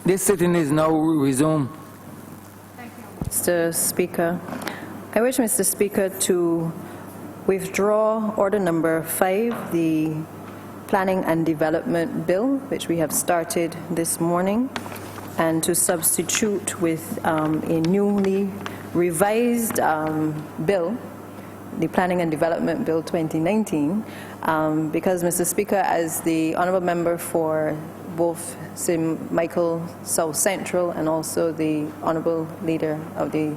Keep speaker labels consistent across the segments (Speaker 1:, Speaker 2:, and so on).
Speaker 1: This sitting is now resumed.
Speaker 2: Mr. Speaker, I wish, Mr. Speaker, to withdraw order number 5, the Planning and Development Bill, which we have started this morning, and to substitute with a newly revised bill, the Planning and Development Bill 2019, because, Mr. Speaker, as the Honourable Member for both St. Michael South Central and also the Honourable Leader of the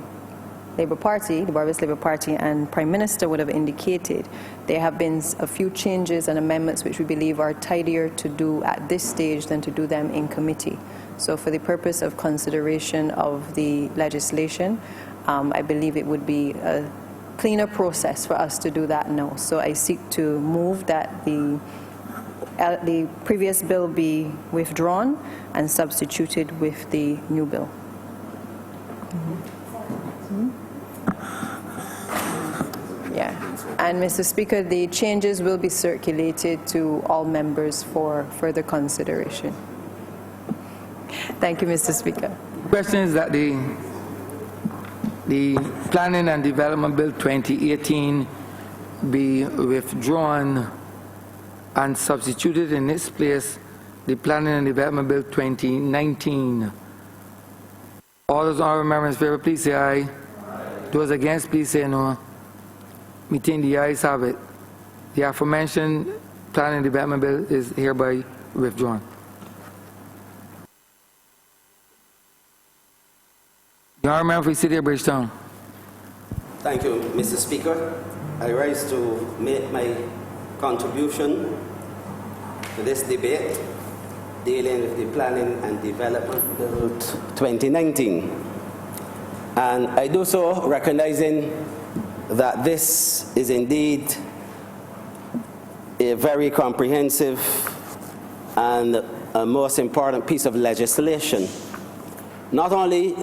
Speaker 2: Labour Party, the Barbados Labour Party, and Prime Minister would have indicated, there have been a few changes and amendments which we believe are tidier to do at this stage than to do them in committee. So for the purpose of consideration of the legislation, I believe it would be a cleaner process for us to do that now. So I seek to move that the previous bill be withdrawn and substituted with the new bill. Yeah. And, Mr. Speaker, the changes will be circulated to all members for further consideration. Thank you, Mr. Speaker.
Speaker 1: The question is that the Planning and Development Bill 2018 be withdrawn and substituted in its place the Planning and Development Bill 2019. All those honourable members in favour, please say aye. Those against, please say no. Meeting the ayes have it. The aforementioned Planning and Development Bill is hereby withdrawn. The honourable member for City of Bridgetown.
Speaker 3: Thank you, Mr. Speaker. I rise to make my contribution to this debate dealing with the Planning and Development Bill 2019. And I do so recognizing that this is indeed a very comprehensive and a most important piece of legislation. Not only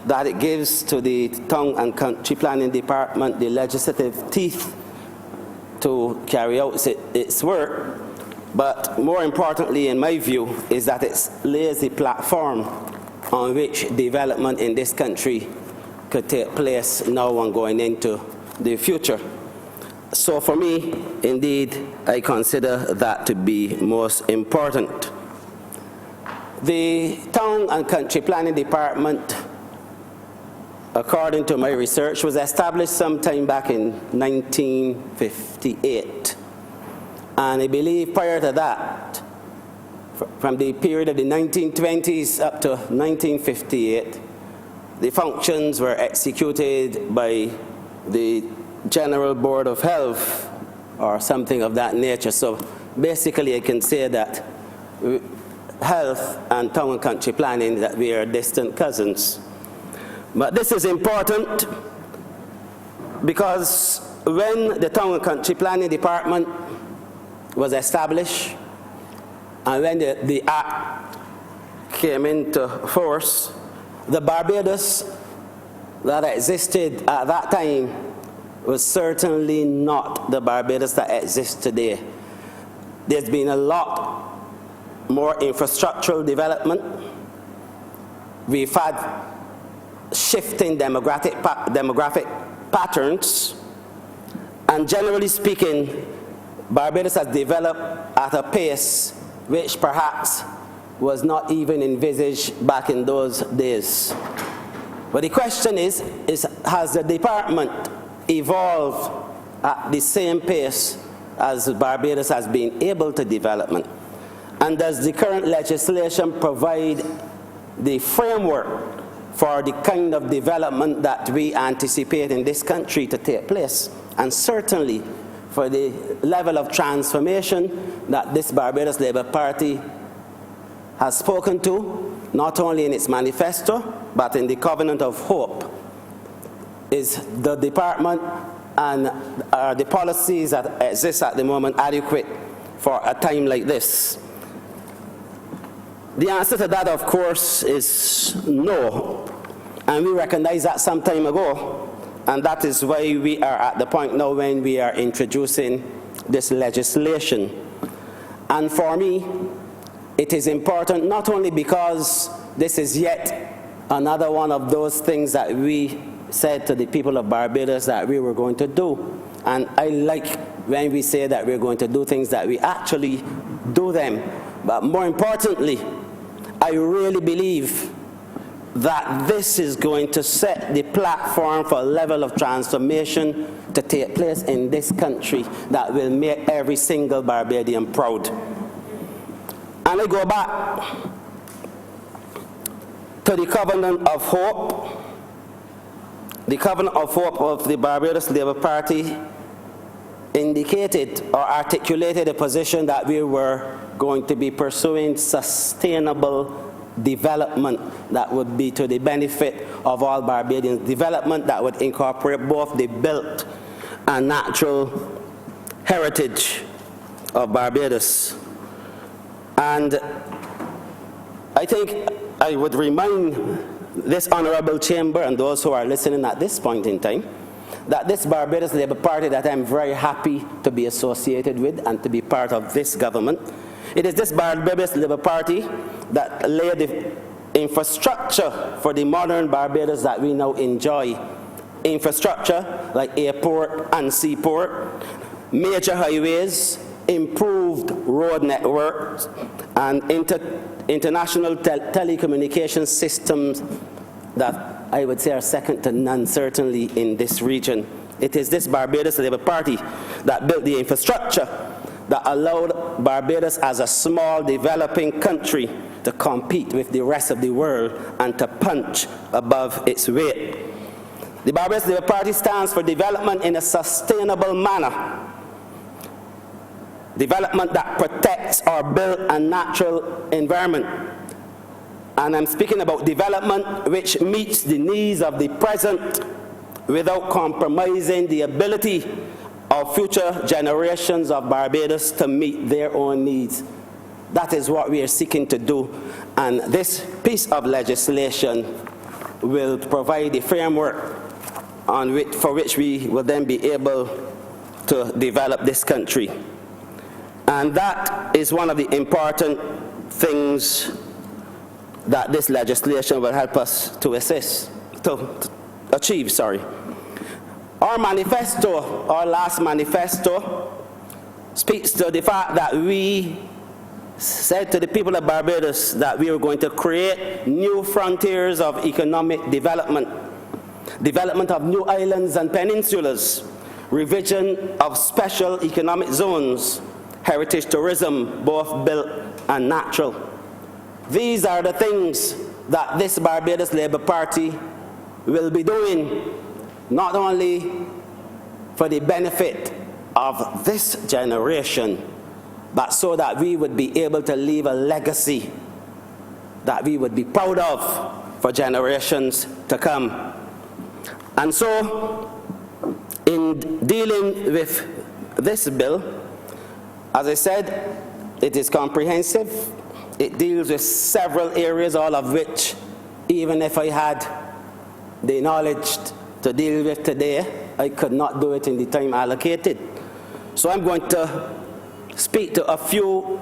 Speaker 3: that it gives to the Town and Country Planning Department the legislative teeth to carry out its work, but more importantly, in my view, is that it lays the platform on which development in this country could take place now and going into the future. So for me, indeed, I consider that to be most important. The Town and Country Planning Department, according to my research, was established sometime back in 1958. And I believe prior to that, from the period of the 1920s up to 1958, the functions were executed by the General Board of Health or something of that nature. So basically I can say that health and town and country planning, that we are distant cousins. But this is important because when the Town and Country Planning Department was established and when the Act came into force, the Barbados that existed at that time was certainly not the Barbados that exists today. There's been a lot more infrastructural development. We've had shifting demographic patterns, and generally speaking, Barbados has developed at a pace which perhaps was not even envisaged back in those days. But the question is has the department evolved at the same pace as Barbados has been able to development? And does the current legislation provide the framework for the kind of development that we anticipate in this country to take place? And certainly for the level of transformation that this Barbados Labour Party has spoken to, not only in its manifesto, but in the Covenant of Hope. Is the department and the policies that exist at the moment adequate for a time like this? The answer to that, of course, is no. And we recognized that some time ago. And that is why we are at the point now when we are introducing this legislation. And for me, it is important not only because this is yet another one of those things that we said to the people of Barbados that we were going to do. And I like when we say that we're going to do things that we actually do them. But more importantly, I really believe that this is going to set the platform for a level of transformation to take place in this country that will make every single Barbadian proud. And I go back to the Covenant of Hope. The Covenant of Hope of the Barbados Labour Party indicated or articulated a position that we were going to be pursuing sustainable development that would be to the benefit of all Barbadians. Development that would incorporate both the built and natural heritage of Barbados. And I think I would remind this honourable chamber and those who are listening at this point in time that this Barbados Labour Party that I'm very happy to be associated with and to be part of this government, it is this Barbados Labour Party that laid the infrastructure for the modern Barbados that we now enjoy. Infrastructure like airport and seaport, major highways, improved road networks, and international telecommunication systems that I would say are second to none, certainly in this region. It is this Barbados Labour Party that built the infrastructure that allowed Barbados as a small developing country to compete with the rest of the world and to punch above its weight. The Barbados Labour Party stands for development in a sustainable manner. Development that protects our built and natural environment. And I'm speaking about development which meets the needs of the present without compromising the ability of future generations of Barbados to meet their own needs. That is what we are seeking to do. And this piece of legislation will provide the framework for which we will then be able to develop this country. And that is one of the important things that this legislation will help us to achieve. Our manifesto, our last manifesto, speaks to the fact that we said to the people of Barbados that we were going to create new frontiers of economic development, development of new islands and peninsulas, revision of special economic zones, heritage tourism, both built and natural. These are the things that this Barbados Labour Party will be doing, not only for the benefit of this generation, but so that we would be able to leave a legacy that we would be proud of for generations to come. And so, in dealing with this bill, as I said, it is comprehensive. It deals with several areas, all of which, even if I had the knowledge to deal with today, I could not do it in the time allocated. So I'm going to speak to a few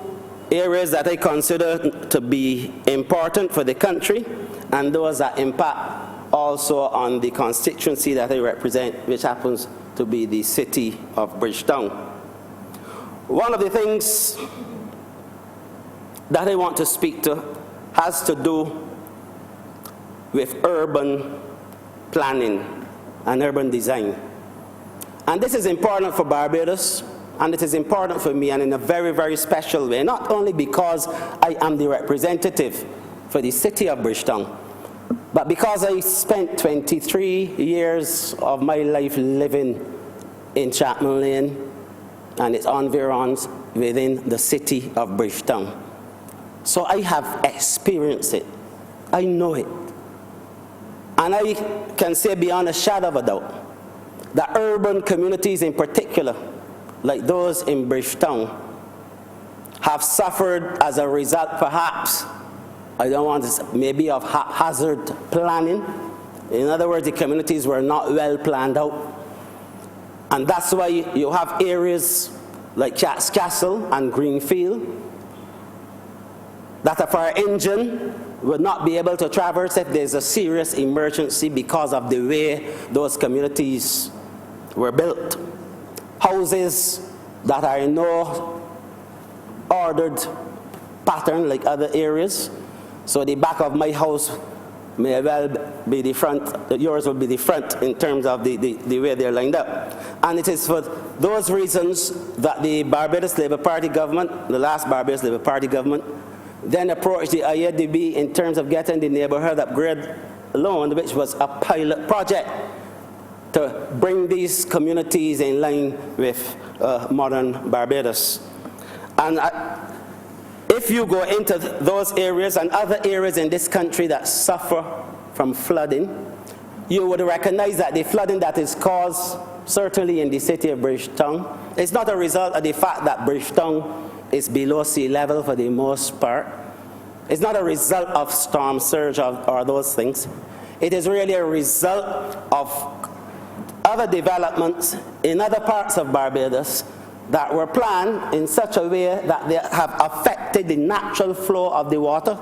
Speaker 3: areas that I consider to be important for the country, and those that impact also on the constituency that I represent, which happens to be the city of Bridgetown. One of the things that I want to speak to has to do with urban planning and urban design. And this is important for Barbados, and it is important for me, and in a very, very special way, not only because I am the representative for the city of Bridgetown, but because I spent 23 years of my life living in Chapman Lane and its environs within the city of Bridgetown. So I have experienced it. I know it. And I can say beyond a shadow of a doubt that urban communities in particular, like those in Bridgetown, have suffered as a result, perhaps, I don't want to say, maybe of haphazard planning. In other words, the communities were not well planned out. And that's why you have areas like Cat's Castle and Greenfield that a fire engine would not be able to traverse if there's a serious emergency because of the way those communities were built. Houses that are in no ordered pattern like other areas. So the back of my house may well be the front, yours will be the front in terms of the way they're lined up. And it is for those reasons that the Barbados Labour Party government, the last Barbados Labour Party government, then approached the IADB in terms of getting the neighborhood upgrade loan, which was a pilot project to bring these communities in line with modern Barbados. And if you go into those areas and other areas in this country that suffer from flooding, you would recognize that the flooding that is caused, certainly in the city of Bridgetown, is not a result of the fact that Bridgetown is below sea level for the most part. It's not a result of storm surge or those things. It is really a result of other developments in other parts of Barbados that were planned in such a way that they have affected the natural flow of the water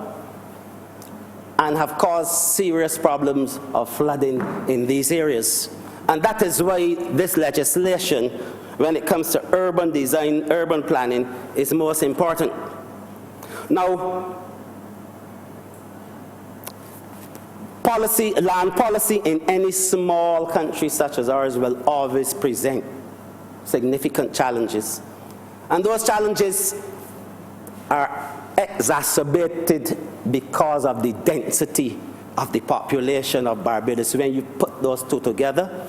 Speaker 3: and have caused serious problems of flooding in these areas. And that is why this legislation, when it comes to urban design, urban planning, is most important. Now, land policy in any small country such as ours will always present significant challenges. And those challenges are exacerbated because of the density of the population of Barbados. When you put those two together,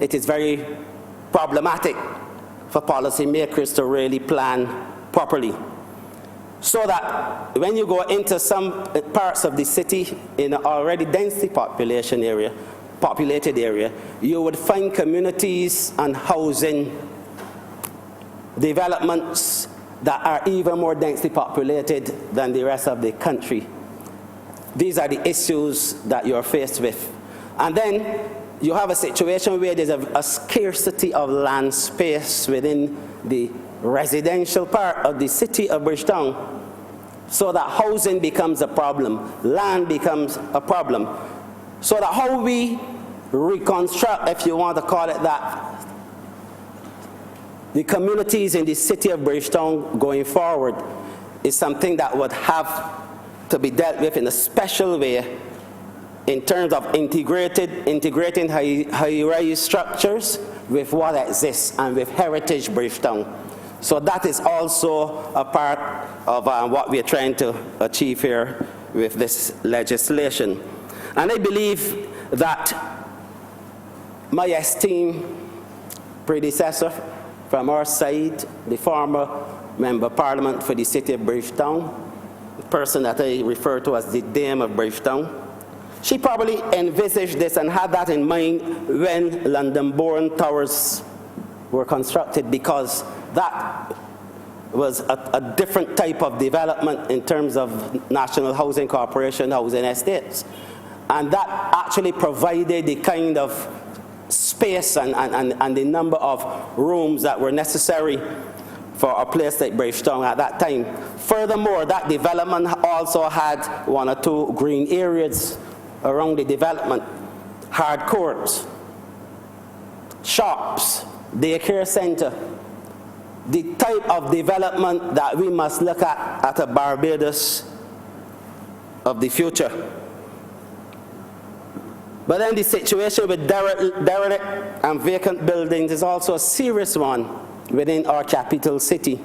Speaker 3: it is very problematic for policymakers to really plan properly. So that when you go into some parts of the city in an already densely populated area, you would find communities and housing developments that are even more densely populated than the rest of the country. These are the issues that you're faced with. And then you have a situation where there's a scarcity of land space within the residential part of the city of Bridgetown, so that housing becomes a problem, land becomes a problem. So that how we reconstruct, if you want to call it that, the communities in the city of Bridgetown going forward is something that would have to be dealt with in a special way in terms of integrating high-rise structures with what exists and with heritage Bridgetown. So that is also a part of what we are trying to achieve here with this legislation. And I believe that my esteemed predecessor from our side, the former Member of Parliament for the city of Bridgetown, the person that I refer to as the Dame of Bridgetown, she probably envisaged this and had that in mind when London-born towers were constructed, because that was a different type of development in terms of National Housing Corporation housing estates. And that actually provided the kind of space and the number of rooms that were necessary for a place like Bridgetown at that time. Furthermore, that development also had 1 or 2 green areas around the development, hard courts, shops, daycare center, the type of development that we must look at a Barbados of the future. But then the situation with derelict and vacant buildings is also a serious one within our capital city.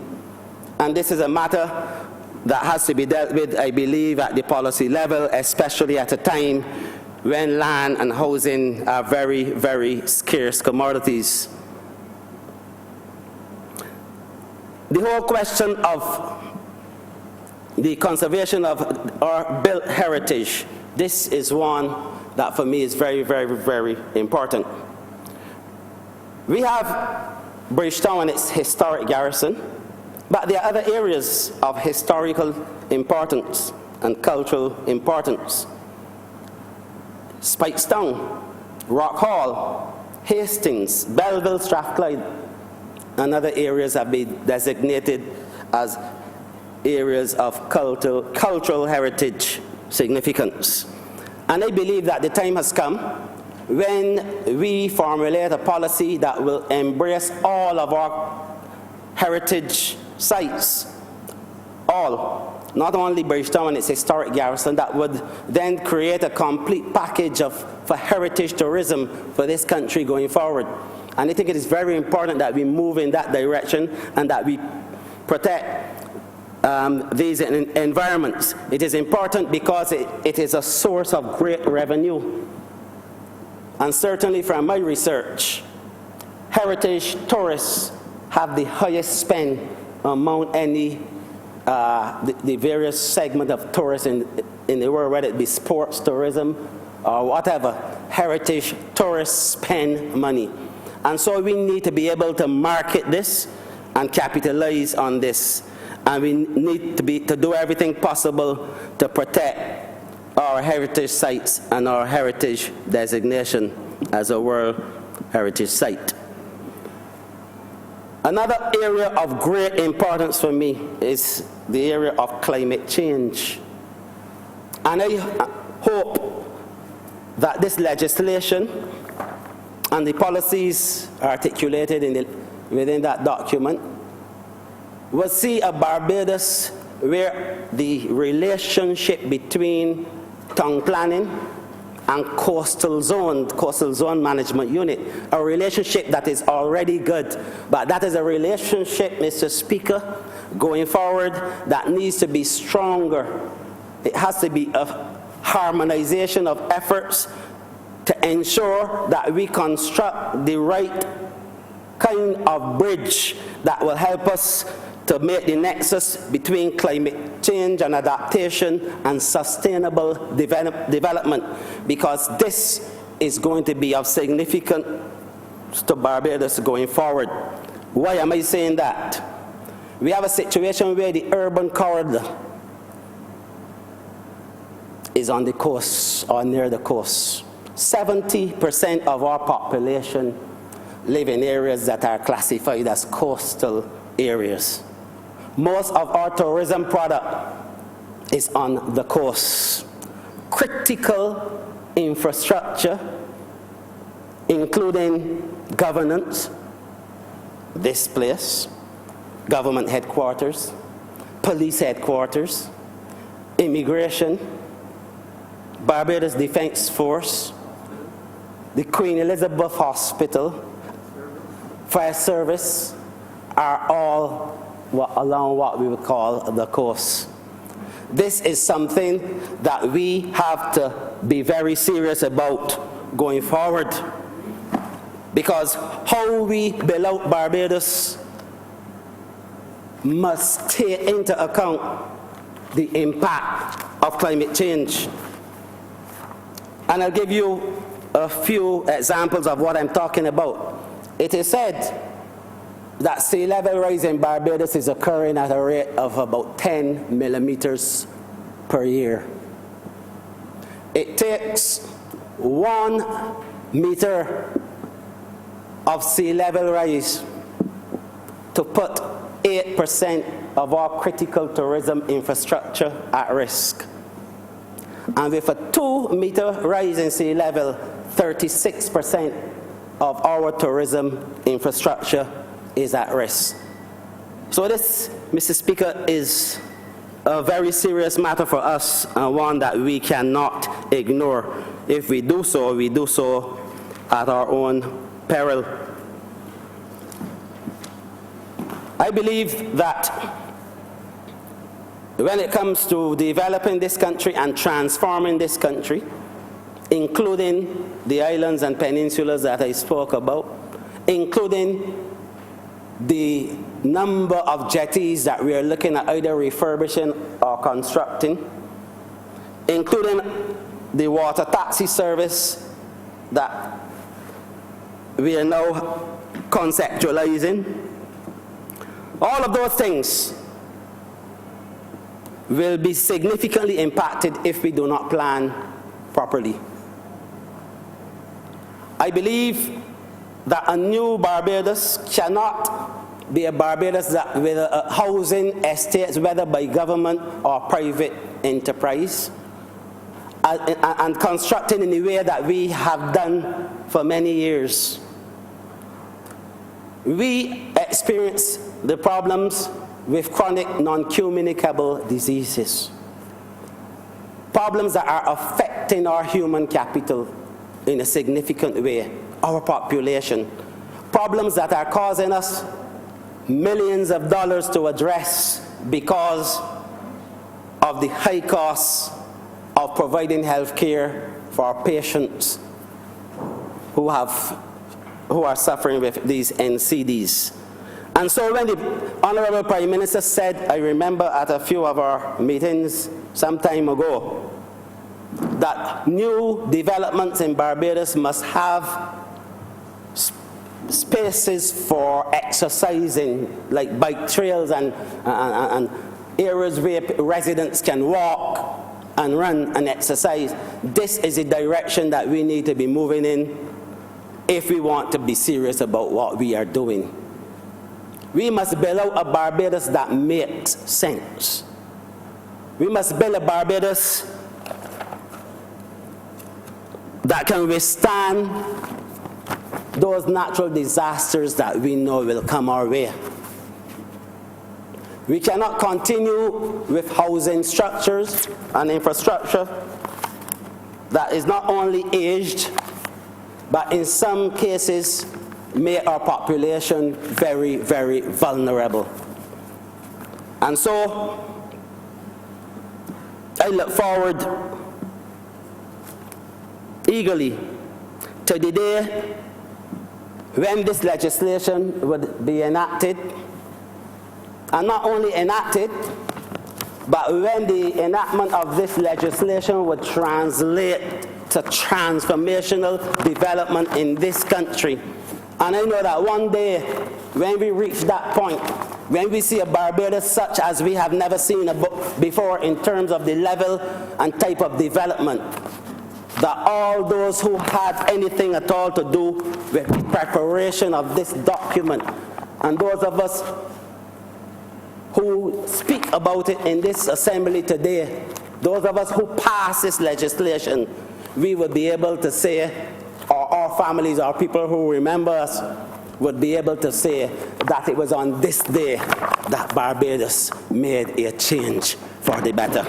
Speaker 3: And this is a matter that has to be dealt with, I believe, at the policy level, especially at a time when land and housing are very, very scarce commodities. The whole question of the conservation of our built heritage, this is one that for me is very, very, very important. We have Bridgetown and its historic garrison, but there are other areas of historical importance and cultural importance. Spikestown, Rock Hall, Hastings, Belleville, Strathclyde, and other areas have been designated as areas of cultural heritage significance. And I believe that the time has come when we formulate a policy that will embrace all of our heritage sites, all, not only Bridgetown and its historic garrison, that would then create a complete package for heritage tourism for this country going forward. And I think it is very important that we move in that direction and that we protect these environments. It is important because it is a source of great revenue. And certainly from my research, heritage tourists have the highest spend among any the various segments of tourism in the world, whether it be sports tourism or whatever. Heritage tourists spend money. And so we need to be able to market this and capitalize on this. And we need to do everything possible to protect our heritage sites and our heritage designation as a World Heritage Site. Another area of great importance for me is the area of climate change. And I hope that this legislation and the policies articulated within that document will see a Barbados where the relationship between town planning and coastal zone management unit, a relationship that is already good, but that is a relationship, Mr. Speaker, going forward that needs to be stronger. It has to be a harmonization of efforts to ensure that we construct the right kind of bridge that will help us to make the nexus between climate change and adaptation and sustainable development, because this is going to be of significance to Barbados going forward. Why am I saying that? We have a situation where the urban corridor is on the coast or near the coast. 70% of our population live in areas that are classified as coastal areas. Most of our tourism product is on the coast. Critical infrastructure, including governance, this place, government headquarters, police headquarters, immigration, Barbados Defense Force, the Queen Elizabeth Hospital, fire service, are all along what we would call the coast. This is something that we have to be very serious about going forward, because how we build out Barbados must take into account the impact of climate change. And I'll give you a few examples of what I'm talking about. It is said that sea level rise in Barbados is occurring at a rate of about 10 millimeters per year. It takes 1 meter of sea level rise to put 8% of our critical tourism infrastructure at risk. And with a 2-meter rise in sea level, 36% of our tourism infrastructure is at risk. So this, Mr. Speaker, is a very serious matter for us, and one that we cannot ignore. If we do so at our own peril. I believe that when it comes to developing this country and transforming this country, including the islands and peninsulas that I spoke about, including the number of jetties that we are looking at either refurbishing or constructing, including the water taxi service that we are now conceptualizing. All of those things will be significantly impacted if we do not plan properly. I believe that a new Barbados cannot be a Barbados that with housing estates, whether by government or private enterprise, and constructed in the way that we have done for many years. We experience the problems with chronic non-communicable diseases, problems that are affecting our human capital in a significant way, our population, problems that are causing us millions of dollars to address because of the high costs of providing health care for our patients who are suffering with these NCDs. And so when the Honourable Prime Minister said, I remember at a few of our meetings some time ago, that new developments in Barbados must have spaces for exercising, like bike trails and areas where residents can walk and run and exercise. This is the direction that we need to be moving in if we want to be serious about what we are doing. We must build out a Barbados that makes sense. We must build a Barbados that can withstand those natural disasters that we know will come our way. We cannot continue with housing structures and infrastructure that is not only aged, but in some cases make our population very, very vulnerable. And so I look forward eagerly to the day when this legislation would be enacted, and not only enacted, but when the enactment of this legislation would translate to transformational development in this country. And I know that one day, when we reach that point, when we see a Barbados such as we have never seen before in terms of the level and type of development, that all those who had anything at all to do with the preparation of this document, and those of us who speak about it in this assembly today, those of us who pass this legislation, we would be able to say, or our families, our people who remember us, would be able to say that it was on this day that Barbados made a change for the better.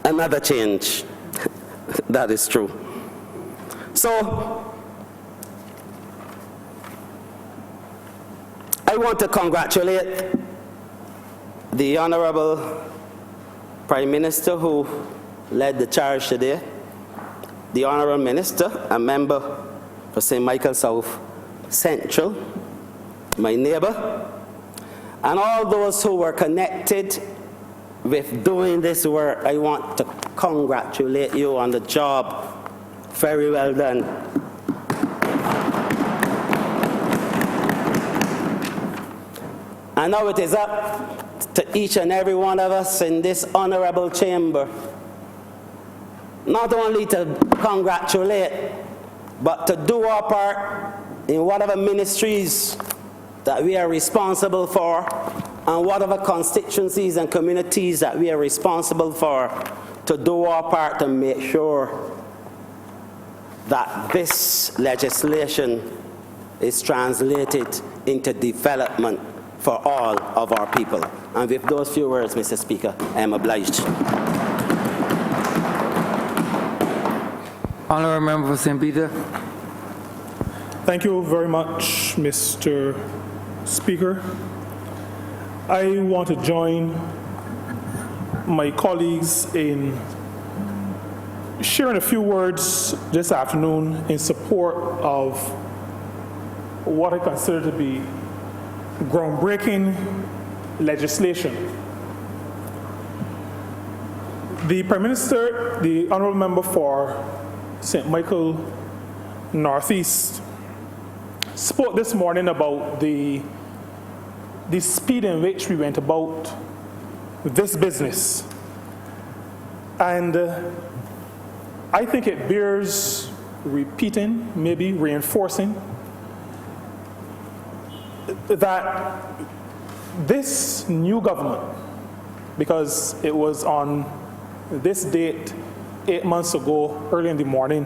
Speaker 3: Another change. That is true. So, I want to congratulate the Honourable Prime Minister who led the charge today, the Honourable Minister, a member for St. Michael South Central, my neighbour, and all those who were connected with doing this work. I want to congratulate you on the job. Very well done. And now it is up to each and every one of us in this honourable chamber, not only to congratulate, but to do our part in whatever ministries that we are responsible for, and whatever constituencies and communities that we are responsible for, to do our part to make sure that this legislation is translated into development for all of our people. And with those few words, Mr. Speaker, I am obliged.
Speaker 1: Honourable Member for St. Peter.
Speaker 4: Thank you very much, Mr. Speaker. I want to join my colleagues in sharing a few words this afternoon in support of what I consider to be groundbreaking legislation. The Prime Minister, the Honourable Member for St. Michael Northeast, spoke this morning about the speed in which we went about this business. And I think it bears repeating, maybe reinforcing, that this new government, because it was on this date 8 months ago, early in the morning,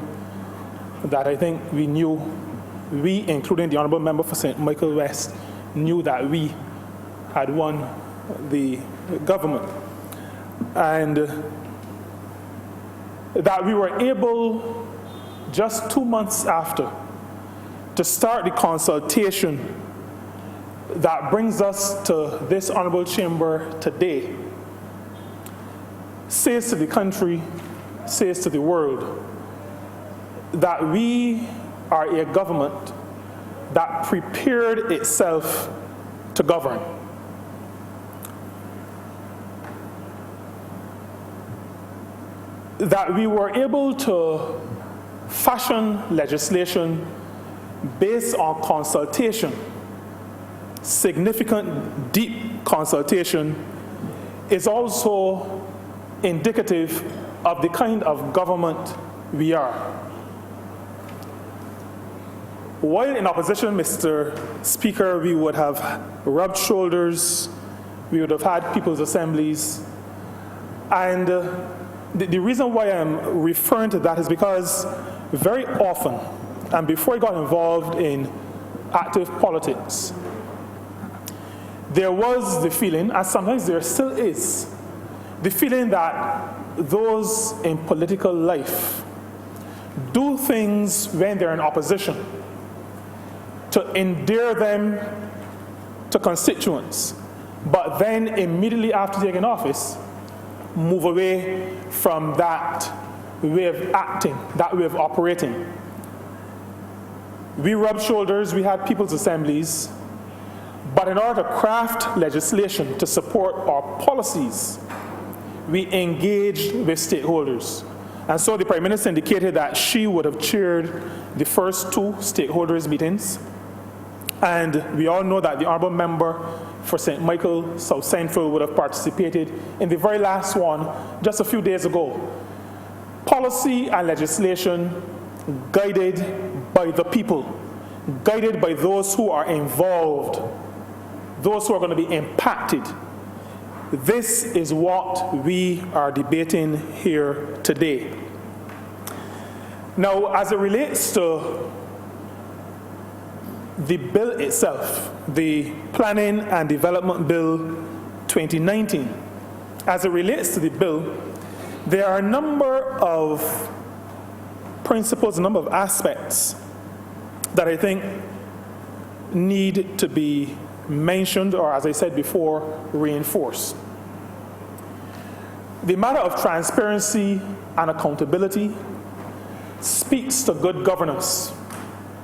Speaker 4: that I think we knew, we, including the Honourable Member for St. Michael West, knew that we had won the government. And that we were able, just 2 months after, to start the consultation that brings us to this Honourable Chamber today, says to the country, says to the world, that we are a government that prepared itself to govern. That we were able to fashion legislation based on consultation, significant, deep consultation, is also indicative of the kind of government we are. While in opposition, Mr. Speaker, we would have rubbed shoulders, we would have had people's assemblies, and the reason why I'm referring to that is because very often, and before I got involved in active politics, there was the feeling, and sometimes there still is, the feeling that those in political life do things when they're in opposition to endear them to constituents, but then immediately after taking office, move away from that way of acting, that way of operating. We rubbed shoulders, we had people's assemblies, but in order to craft legislation to support our policies, we engaged with stakeholders. And so the Prime Minister indicated that she would have chaired the first 2 stakeholders meetings. And we all know that the Honourable Member for St. Michael South Central would have participated in the very last one just a few days ago. Policy and legislation guided by the people, guided by those who are involved, those who are going to be impacted. This is what we are debating here today. Now, as it relates to the bill itself, the Planning and Development Bill 2019, as it relates to the bill, there are a number of principles, a number of aspects that I think need to be mentioned, or as I said before, reinforced. The matter of transparency and accountability speaks to good governance.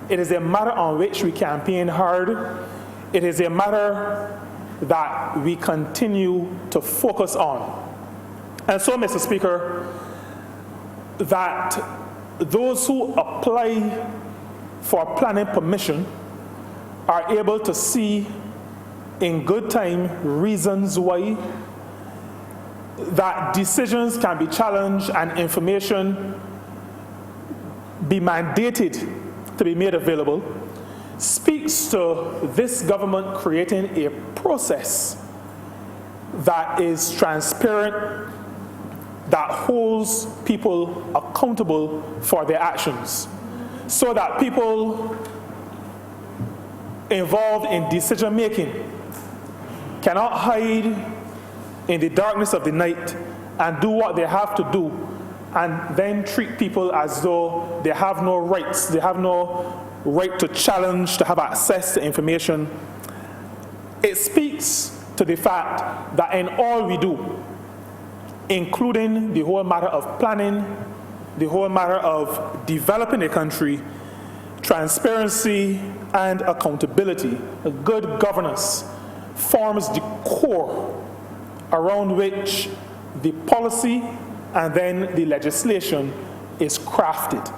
Speaker 4: It is a matter on which we campaign hard. It is a matter that we continue to focus on. And so, Mr. Speaker, that those who apply for planning permission are able to see in good time reasons why, that decisions can be challenged and information be mandated to be made available, speaks to this government creating a process that is transparent, that holds people accountable for their actions, so that people involved in decision making cannot hide in the darkness of the night and do what they have to do, and then treat people as though they have no rights, they have no right to challenge, to have access to information. It speaks to the fact that in all we do, including the whole matter of planning, the whole matter of developing a country, transparency and accountability, good governance, forms the core around which the policy and then the legislation is crafted.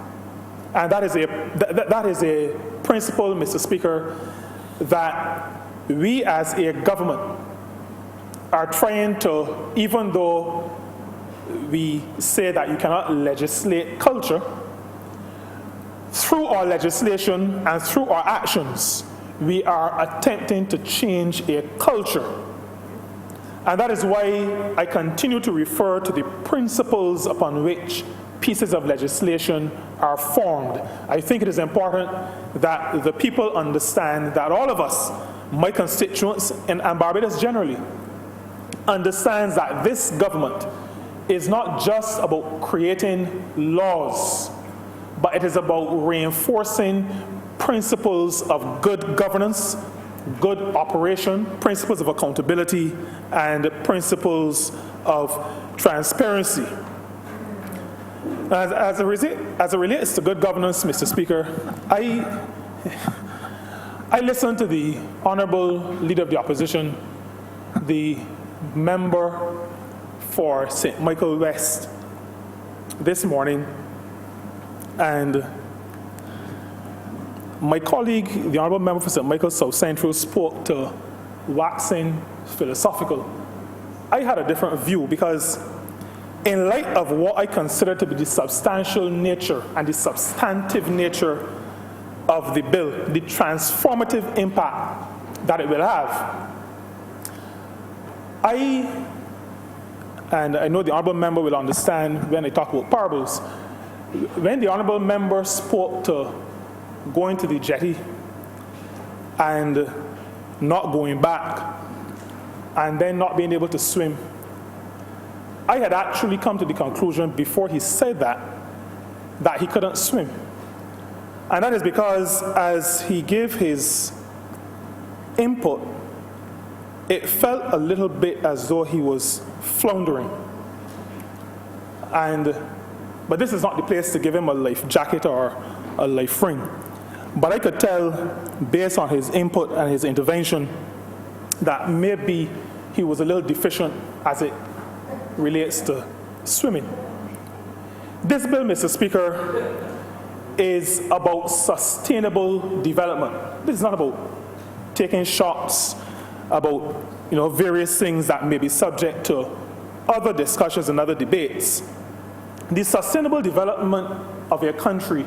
Speaker 4: And that is a principle, Mr. Speaker, that we as a government are trying to, even though we say that you cannot legislate culture, through our legislation and through our actions, we are attempting to change a culture. And that is why I continue to refer to the principles upon which pieces of legislation are formed. I think it is important that the people understand that all of us, my constituents and Barbados generally, understands that this government is not just about creating laws, but it is about reinforcing principles of good governance, good operation, principles of accountability, and principles of transparency. As it relates to good governance, Mr. Speaker, I listened to the Honourable Leader of the Opposition, the member for St. Michael West, this morning, and my colleague, the Honourable Member for St. Michael South Central, spoke to waxing philosophical. I had a different view because in light of what I consider to be the substantial nature and the substantive nature of the bill, the transformative impact that it will have, and I know the Honourable Member will understand when I talk about parables, when the Honourable Member spoke to going to the jetty and not going back and then not being able to swim, I had actually come to the conclusion before he said that he couldn't swim. And that is because as he gave his input, it felt a little bit as though he was floundering. But this is not the place to give him a life jacket or a life ring. But I could tell, based on his input and his intervention, that maybe he was a little deficient as it relates to swimming. This bill, Mr. Speaker, is about sustainable development. This is not about taking shots about various things that may be subject to other discussions and other debates. The sustainable development of a country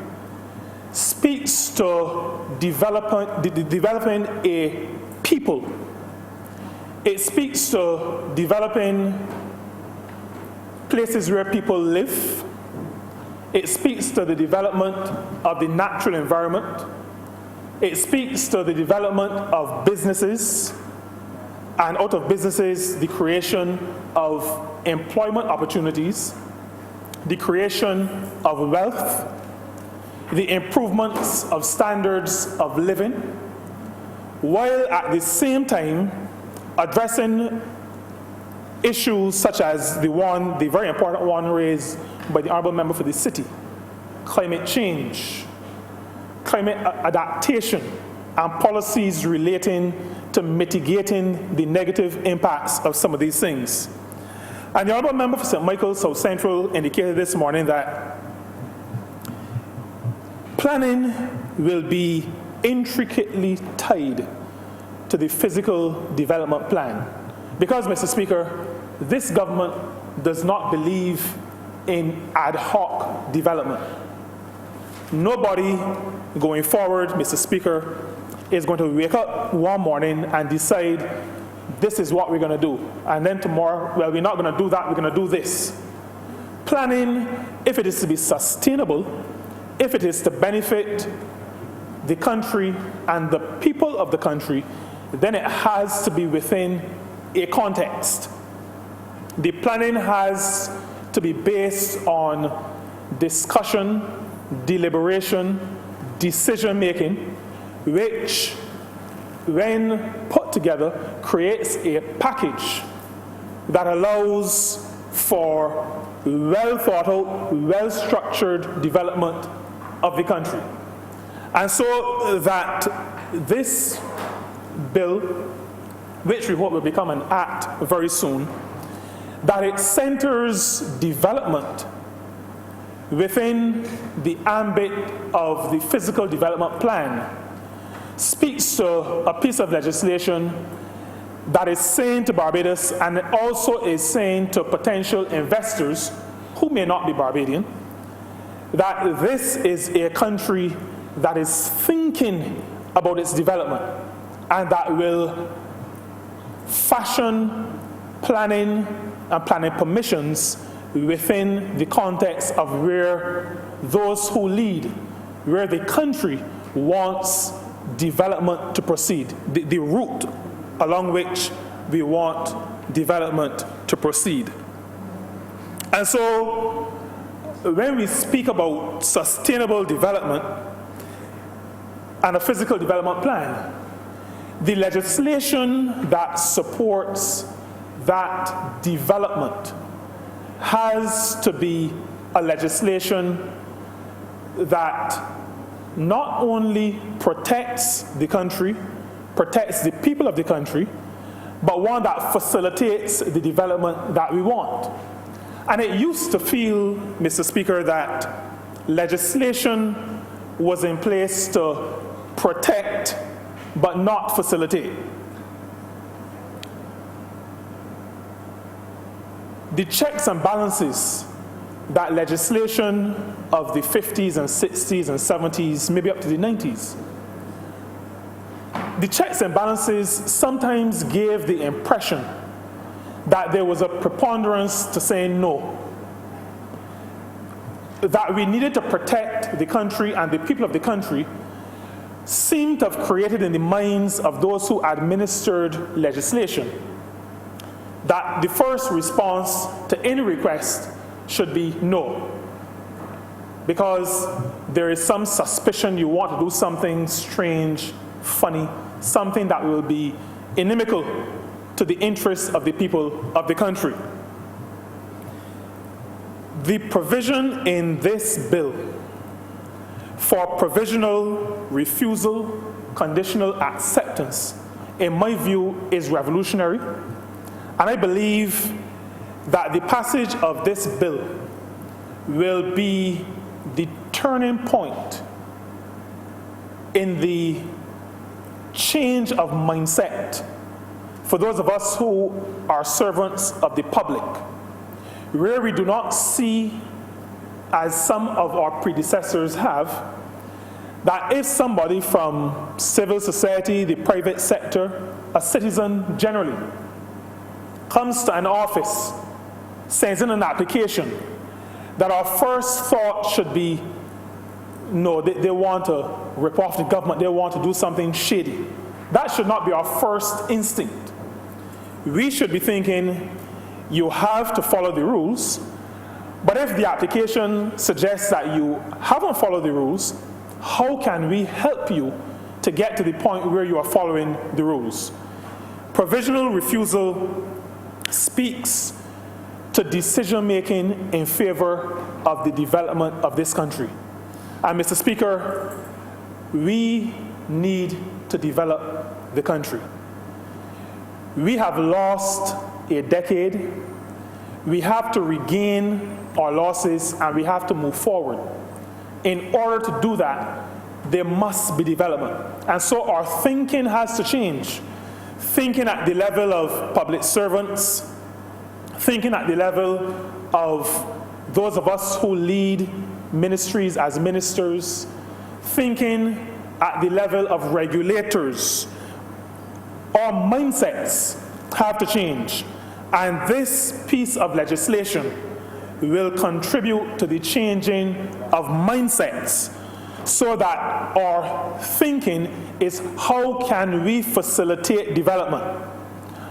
Speaker 4: speaks to developing a people. It speaks to developing places where people live. It speaks to the development of the natural environment. It speaks to the development of businesses, and out of businesses, the creation of employment opportunities, the creation of wealth, the improvements of standards of living, while at the same time addressing issues such as the very important one raised by the Honourable Member for the City, climate change, climate adaptation, and policies relating to mitigating the negative impacts of some of these things. And the Honourable Member for St. Michael South Central indicated this morning that planning will be intricately tied to the physical development plan. Because, Mr. Speaker, this government does not believe in ad hoc development. Nobody going forward, Mr. Speaker, is going to wake up one morning and decide this is what we're going to do. And then tomorrow, well, we're not going to do that, we're going to do this. Planning, if it is to be sustainable, if it is to benefit the country and the people of the country, then it has to be within a context. The planning has to be based on discussion, deliberation, decision-making, which, when put together, creates a package that allows for well-thought-out, well-structured development of the country. And so that this bill, which we hope will become an act very soon, that it centers development within the ambit of the physical development plan, speaks to a piece of legislation that is saying to Barbados, and it also is saying to potential investors who may not be Barbadian, that this is a country that is thinking about its development and that will fashion planning and planning permissions within the context of where those who lead, where the country wants development to proceed, the route along which we want development to proceed. And so, when we speak about sustainable development and a physical development plan, the legislation that supports that development has to be a legislation that not only protects the country, protects the people of the country, but one that facilitates the development that we want. And it used to feel, Mr. Speaker, that legislation was in place to protect but not facilitate. The checks and balances that legislation of the 50s and 60s and 70s, maybe up to the 90s, the checks and balances sometimes gave the impression that there was a preponderance to saying no, that we needed to protect the country and the people of the country seemed to have created in the minds of those who administered legislation that the first response to any request should be no, because there is some suspicion you want to do something strange, funny, something that will be inimical to the interests of the people of the country. The provision in this bill for provisional refusal, conditional acceptance, in my view, is revolutionary. And I believe that the passage of this bill will be the turning point in the change of mindset for those of us who are servants of the public, where we do not see, as some of our predecessors have, that if somebody from civil society, the private sector, a citizen generally, comes to an office, sends in an application, that our first thought should be, no, they want to rip off the government, they want to do something shady. That should not be our first instinct. We should be thinking, you have to follow the rules, but if the application suggests that you haven't followed the rules, how can we help you to get to the point where you are following the rules? Provisional refusal speaks to decision-making in favor of the development of this country. And Mr. Speaker, we need to develop the country. We have lost a decade. We have to regain our losses and we have to move forward. In order to do that, there must be development. And so our thinking has to change. Thinking at the level of public servants, thinking at the level of those of us who lead ministries as ministers, thinking at the level of regulators. Our mindsets have to change. And this piece of legislation will contribute to the changing of mindsets so that our thinking is, how can we facilitate development?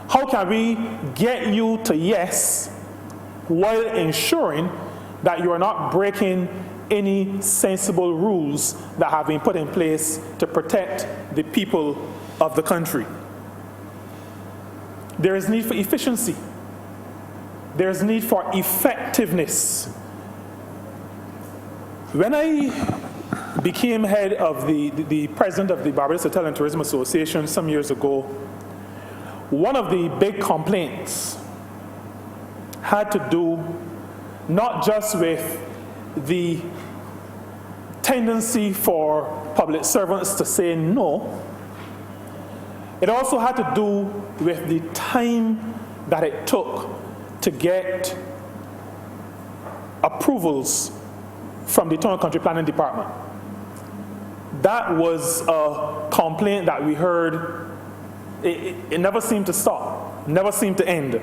Speaker 4: How can we get you to yes while ensuring that you are not breaking any sensible rules that have been put in place to protect the people of the country? There is need for efficiency. There is need for effectiveness. When I became head of the president of the Barbados Hotel and Tourism Association some years ago, one of the big complaints had to do not just with the tendency for public servants to say no, it also had to do with the time that it took to get approvals from the Town and Country Planning Department. That was a complaint that we heard. It never seemed to stop, never seemed to end.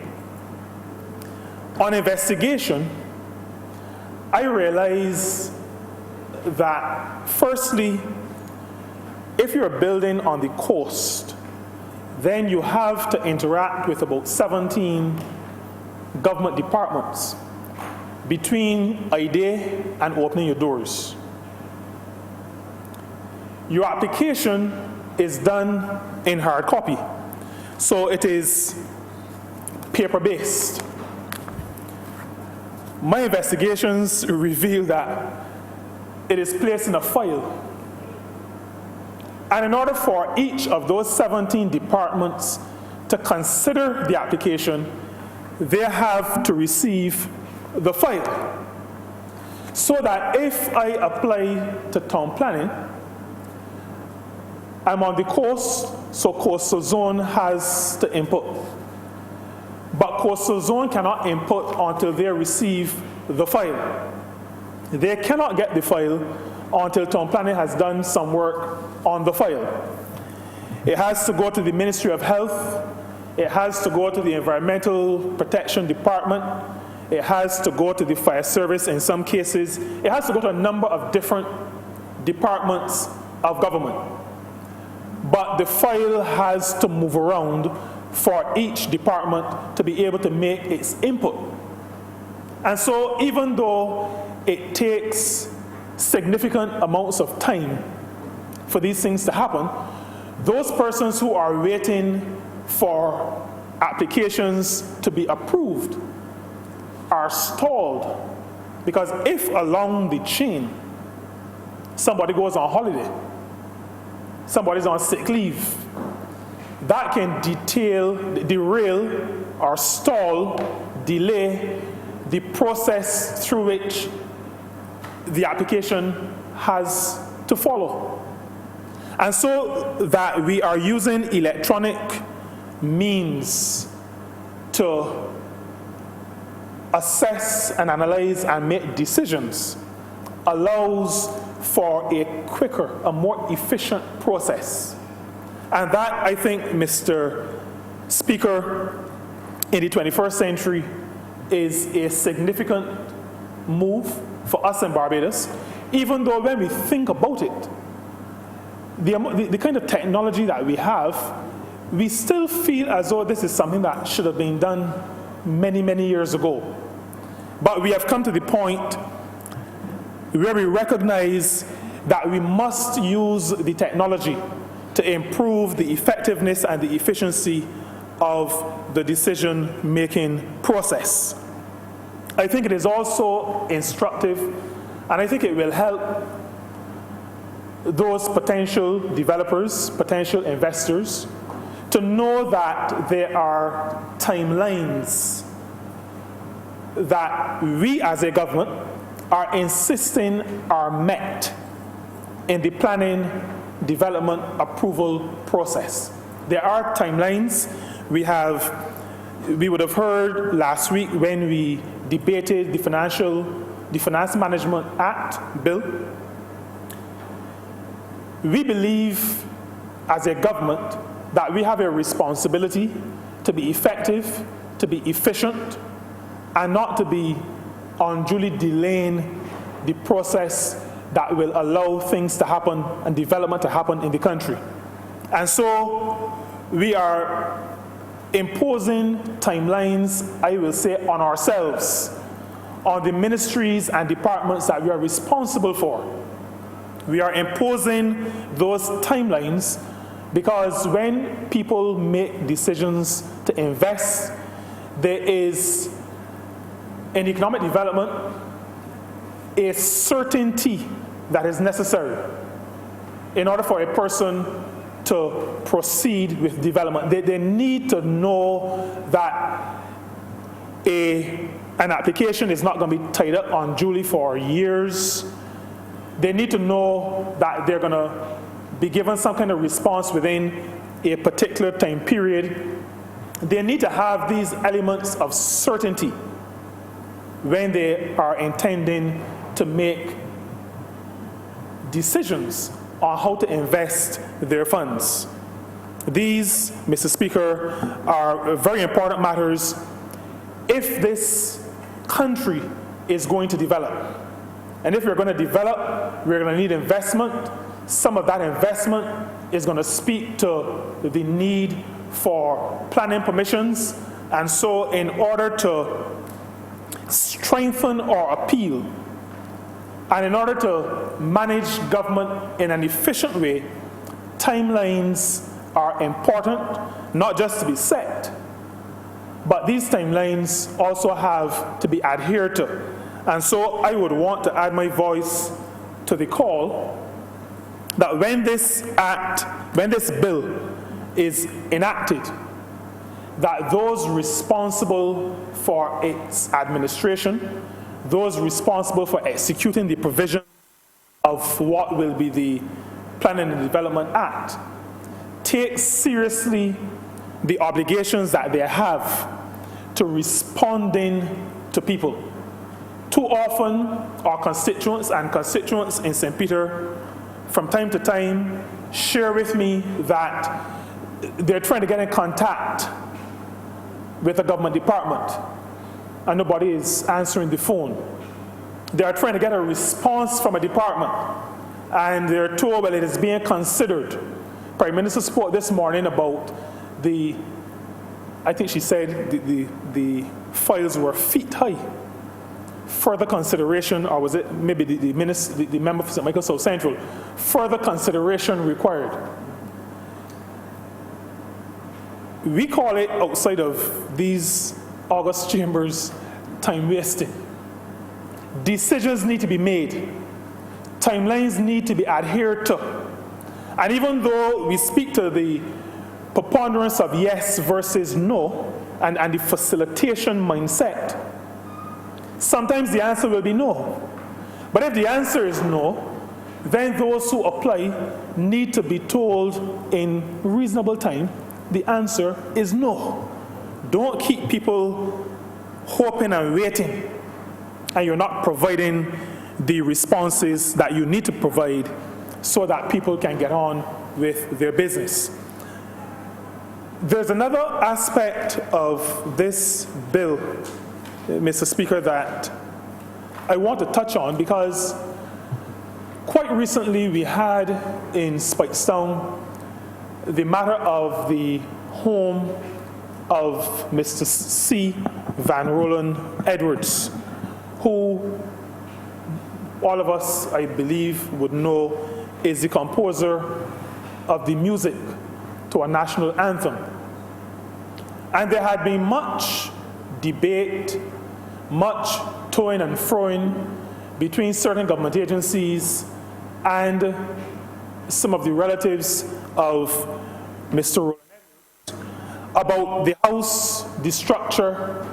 Speaker 4: On investigation, I realized that, firstly, if you're building on the coast, then you have to interact with about 17 government departments between a day and opening your doors. Your application is done in hard copy, so it is paper-based. My investigations reveal that it is placed in a file. And in order for each of those 17 departments to consider the application, they have to receive the file. So that if I apply to town planning, I'm on the coast, so coastal zone has to input. But coastal zone cannot input until they receive the file. They cannot get the file until town planning has done some work on the file. It has to go to the Ministry of Health. It has to go to the Environmental Protection Department. It has to go to the Fire Service in some cases. It has to go to a number of different departments of government. But the file has to move around for each department to be able to make its input. And so even though it takes significant amounts of time for these things to happen, those persons who are waiting for applications to be approved are stalled, because if along the chain somebody goes on holiday, somebody's on sick leave, that can derail or stall, delay the process through which the application has to follow. And so that we are using electronic means to assess and analyze and make decisions allows for a quicker, a more efficient process. And that, I think, Mr. Speaker, in the 21st century is a significant move for us in Barbados, even though when we think about it, the kind of technology that we have, we still feel as though this is something that should have been done many, many years ago. But we have come to the point where we recognize that we must use the technology to improve the effectiveness and the efficiency of the decision-making process. I think it is also instructive, and I think it will help those potential developers, potential investors, to know that there are timelines that we as a government are insisting are met in the planning, development, approval process. There are timelines. We would have heard last week when we debated the Finance Management Act bill. We believe as a government that we have a responsibility to be effective, to be efficient, and not to be unduly delaying the process that will allow things to happen and development to happen in the country. And so we are imposing timelines, I will say, on ourselves, on the ministries and departments that we are responsible for. We are imposing those timelines because when people make decisions to invest, there is, in economic development, a certainty that is necessary in order for a person to proceed with development. They need to know that an application is not going to be tied up unduly for years. They need to know that they're going to be given some kind of response within a particular time period. They need to have these elements of certainty when they are intending to make decisions on how to invest their funds. These, Mr. Speaker, are very important matters if this country is going to develop. And if we're going to develop, we're going to need investment. Some of that investment is going to speak to the need for planning permissions. And so in order to strengthen our appeal and in order to manage government in an efficient way, timelines are important, not just to be set, but these timelines also have to be adhered to. And so I would want to add my voice to the call that when this bill is enacted, that those responsible for its administration, those responsible for executing the provision of what will be the Planning and Development Act, take seriously the obligations that they have to responding to people. Too often, our constituents in St. Peter, from time to time, share with me that they're trying to get in contact with a government department, and nobody is answering the phone. They are trying to get a response from a department, and they're told, well, it is being considered. Prime Minister spoke this morning about I think she said the files were feet high. Further consideration, or was it maybe the member for St. Michael South Central, further consideration required. We call it, outside of these August chambers, time wasting. Decisions need to be made. Timelines need to be adhered to. And even though we speak to the preponderance of yes versus no, and the facilitation mindset, sometimes the answer will be no. But if the answer is no, then those who apply need to be told in reasonable time the answer is no. Don't keep people hoping and waiting, and you're not providing the responses that you need to provide so that people can get on with their business. There's another aspect of this bill, Mr. Speaker, that I want to touch on, because quite recently we had in Speightstown the matter of the home of Mr. C. Van Roland Edwards, who all of us, I believe, would know is the composer of the music to our national anthem. And there had been much debate, much toing and froing between certain government agencies and some of the relatives of Mr. Roland about the house, the structure,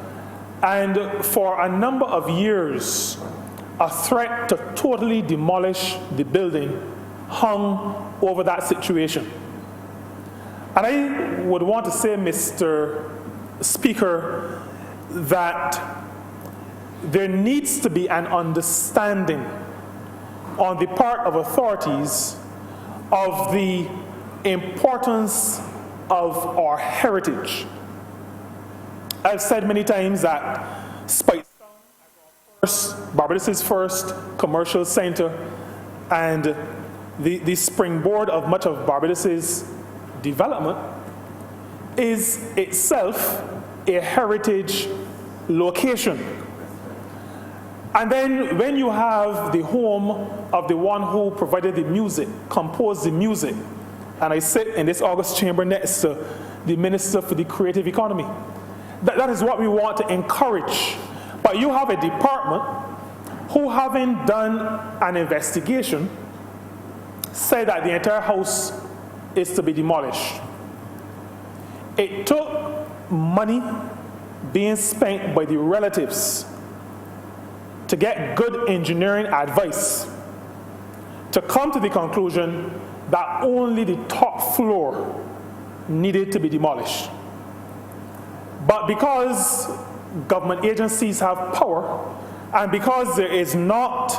Speaker 4: and for a number of years, a threat to totally demolish the building hung over that situation. And I would want to say, Mr. Speaker, that there needs to be an understanding on the part of authorities of the importance of our heritage. I've said many times that Speightstown, Barbados' first commercial center, and the springboard of much of Barbados' development, is itself a heritage location. And then when you have the home of the one who provided the music, composed the music, and I sit in this August chamber next to the Minister for the Creative Economy, that is what we want to encourage. But you have a department who, having done an investigation, said that the entire house is to be demolished. It took money being spent by the relatives to get good engineering advice to come to the conclusion that only the top floor needed to be demolished. But because government agencies have power, and because there is not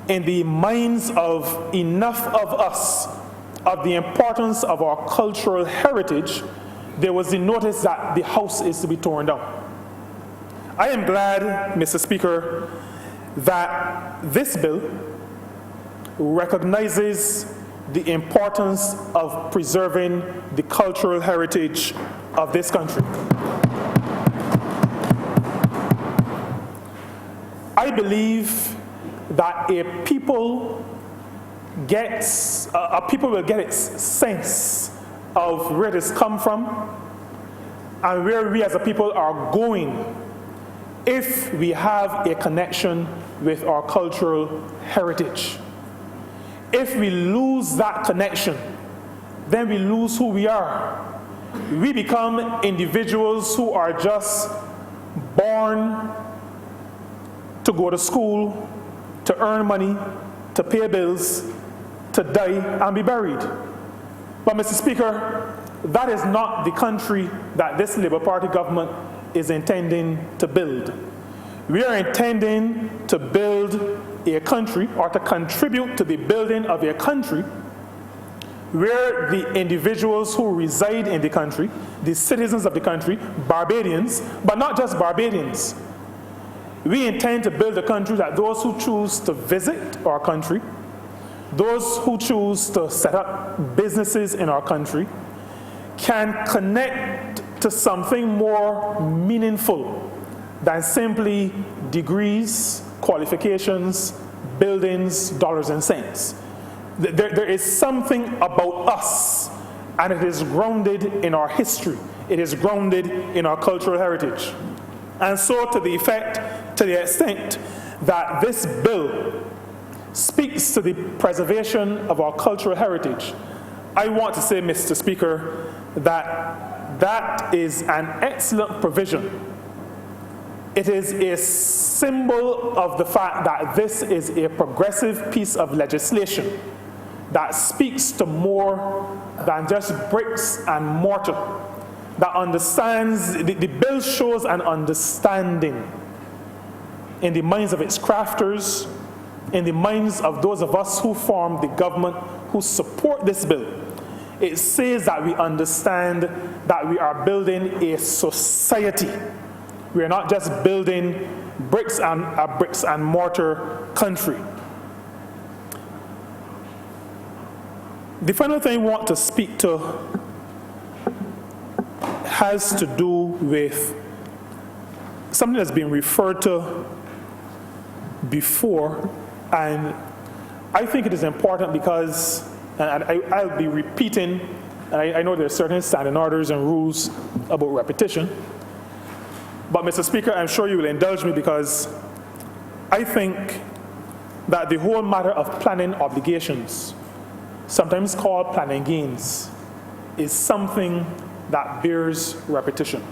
Speaker 4: in the minds of enough of us of the importance of our cultural heritage, there was the notice that the house is to be torn down. I am glad, Mr. Speaker, that this bill recognizes the importance of preserving the cultural heritage of this country. I believe that a people will get its sense of where it has come from and where we as a people are going if we have a connection with our cultural heritage. If we lose that connection, then we lose who we are. We become individuals who are just born to go to school, to earn money, to pay bills, to die and be buried. But Mr. Speaker, that is not the country that this Labour Party government is intending to build. We are intending to build a country, or to contribute to the building of a country where the individuals who reside in the country, the citizens of the country, Barbadians, but not just Barbadians. We intend to build a country that those who choose to visit our country, those who choose to set up businesses in our country, can connect to something more meaningful than simply degrees, qualifications, buildings, dollars and cents. There is something about us, and it is grounded in our history. It is grounded in our cultural heritage. And so to the extent that this bill speaks to the preservation of our cultural heritage, I want to say, Mr. Speaker, that that is an excellent provision. It is a symbol of the fact that this is a progressive piece of legislation that speaks to more than just bricks and mortar, that understands, the bill shows an understanding in the minds of its crafters, in the minds of those of us who form the government, who support this bill. It says that we understand that we are building a society. We are not just building bricks and mortar country. The final thing I want to speak to has to do with something that's been referred to before, and I think it is important because, and I'll be repeating, and I know there are certain standing orders and rules about repetition, but Mr. Speaker, I'm sure you will indulge me because I think that the whole matter of planning obligations, sometimes called planning gains, is something that bears repetition.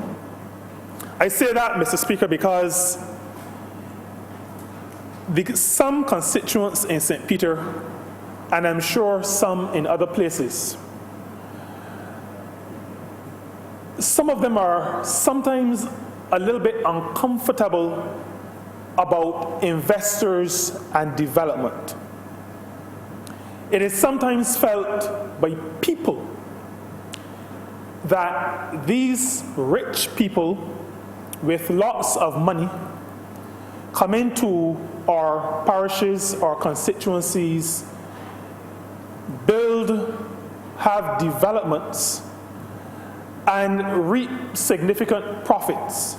Speaker 4: I say that, Mr. Speaker, because some constituents in St. Peter, and I'm sure some in other places, some of them are sometimes a little bit uncomfortable about investors and development. It is sometimes felt by people that these rich people with lots of money come into our parishes, our constituencies, have developments, and reap significant profits.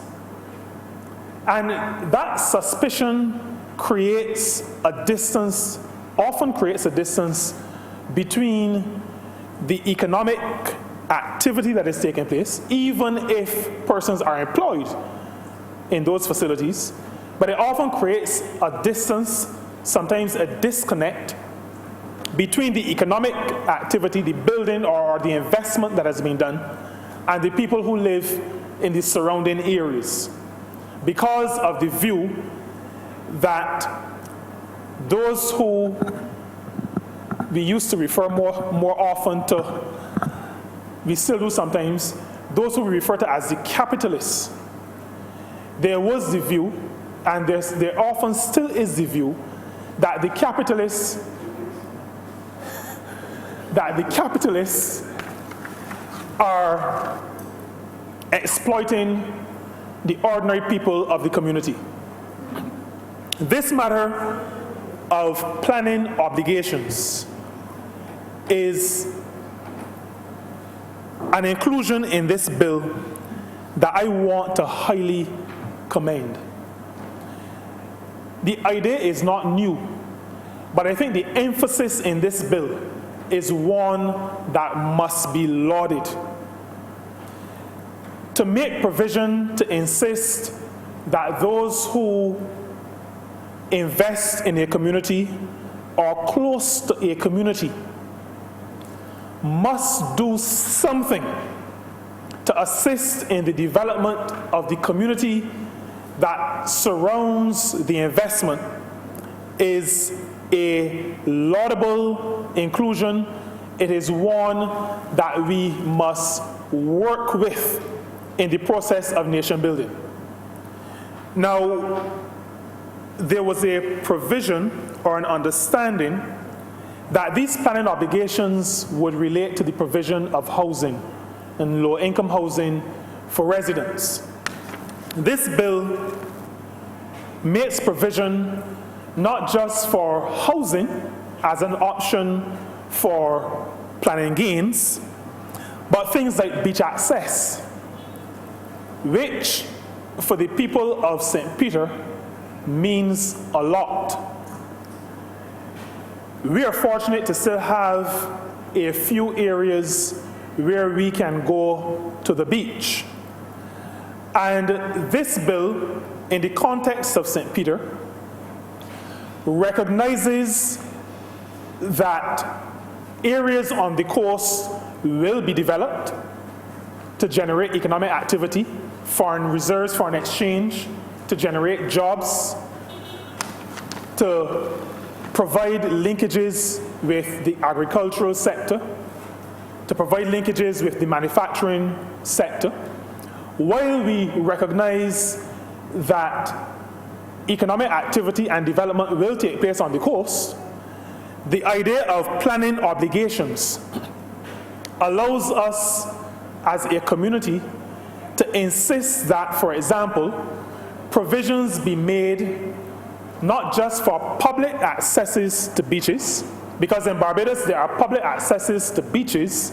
Speaker 4: And that suspicion creates a distance, often creates a distance between the economic activity that is taking place, even if persons are employed in those facilities, but it often creates a distance, sometimes a disconnect, between the economic activity, the building or the investment that has been done, and the people who live in the surrounding areas, because of the view that those who we used to refer more often to, we still do sometimes, those who we refer to as the capitalists. There was the view, and there often still is the view, that the capitalists are exploiting the ordinary people of the community. This matter of planning obligations is an inclusion in this bill that I want to highly commend. The idea is not new, but I think the emphasis in this bill is one that must be lauded. To make provision to insist that those who invest in a community or close to a community must do something to assist in the development of the community that surrounds the investment is a laudable inclusion. It is one that we must work with in the process of nation building. Now, there was a provision or an understanding that these planning obligations would relate to the provision of housing and low-income housing for residents. This bill makes provision not just for housing as an option for planning gains, but things like beach access, which for the people of St. Peter means a lot. We are fortunate to still have a few areas where we can go to the beach. And this bill, in the context of St. Peter, recognizes that areas on the coast will be developed to generate economic activity, foreign reserves, foreign exchange, to generate jobs, to provide linkages with the agricultural sector, to provide linkages with the manufacturing sector. While we recognize that economic activity and development will take place on the coast, the idea of planning obligations allows us as a community to insist that, for example, provisions be made not just for public accesses to beaches, because in Barbados there are public accesses to beaches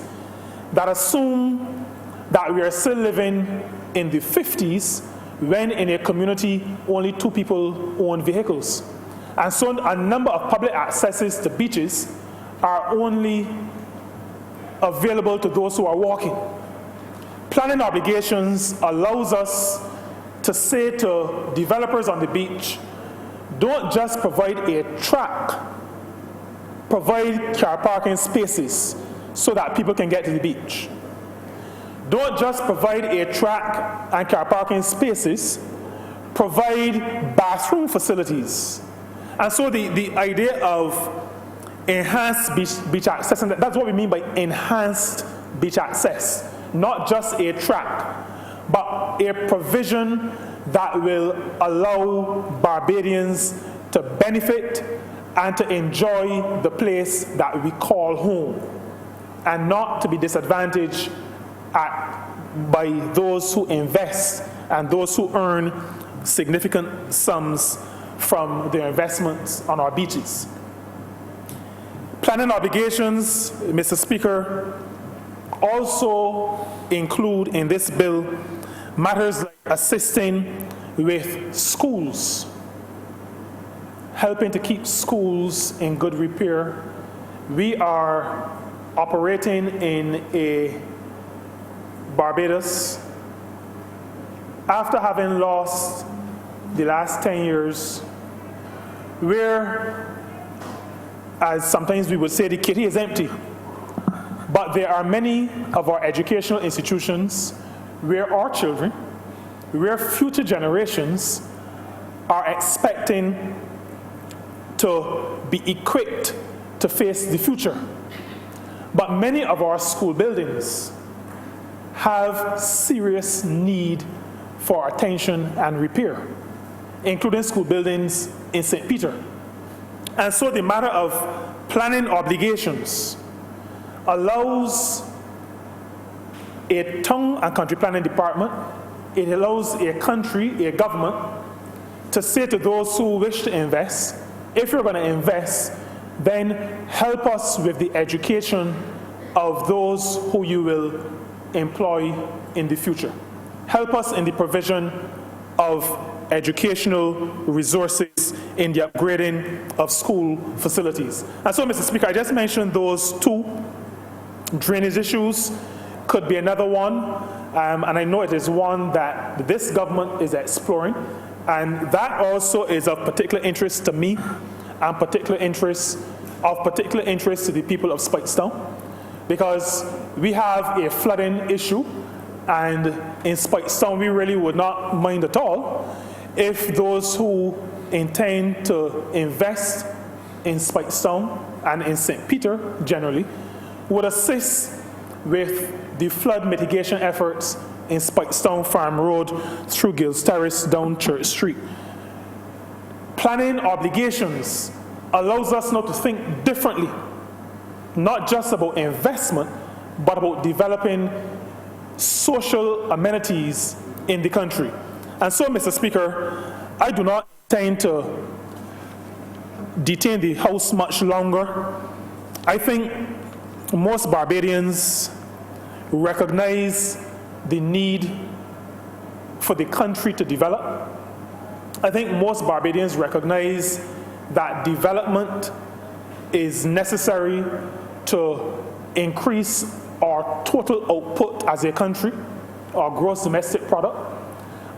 Speaker 4: that assume that we are still living in the 50s when in a community only 2 people own vehicles. And so a number of public accesses to beaches are only available to those who are walking. Planning obligations allows us to say to developers on the beach, don't just provide a track, provide car parking spaces so that people can get to the beach. Don't just provide a track and car parking spaces, provide bathroom facilities. And so the idea of enhanced beach access, and that's what we mean by enhanced beach access, not just a track, but a provision that will allow Barbadians to benefit and to enjoy the place that we call home, and not to be disadvantaged by those who invest and those who earn significant sums from their investments on our beaches. Planning obligations, Mr. Speaker, also include in this bill matters like assisting with schools, helping to keep schools in good repair. We are operating in a Barbados, after having lost the last 10 years, where, as sometimes we would say, the kitty is empty. But there are many of our educational institutions where our children, where future generations are expecting to be equipped to face the future. But many of our school buildings have serious need for attention and repair, including school buildings in St. Peter. And so the matter of planning obligations allows a town and country planning department, it allows a country, a government, to say to those who wish to invest, if you're going to invest, then help us with the education of those who you will employ in the future. Help us in the provision of educational resources, in the upgrading of school facilities. And so, Mr. Speaker, I just mentioned those two. Drainage issues could be another one, and I know it is one that this government is exploring, and that also is of particular interest to me and of particular interest to the people of Speightstown, because we have a flooding issue, and in Speightstown we really would not mind at all if those who intend to invest in Speightstown and in St. Peter generally would assist with the flood mitigation efforts in Speightstown Farm Road through Gills Terrace down Church Street. Planning obligations allows us now to think differently, not just about investment, but about developing social amenities in the country. And so, Mr. Speaker, I do not intend to detain the House much longer. I think most Barbadians recognize the need for the country to develop. I think most Barbadians recognize that development is necessary to increase our total output as a country, our gross domestic product.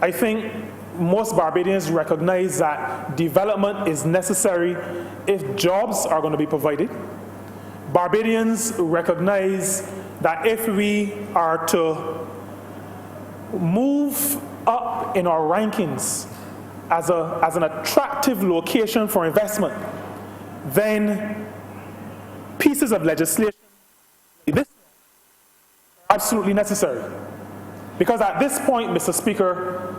Speaker 4: I think most Barbadians recognize that development is necessary if jobs are going to be provided. Barbadians recognize that if we are to move up in our rankings as an attractive location for investment, then pieces of legislation like this are absolutely necessary. Because at this point, Mr. Speaker,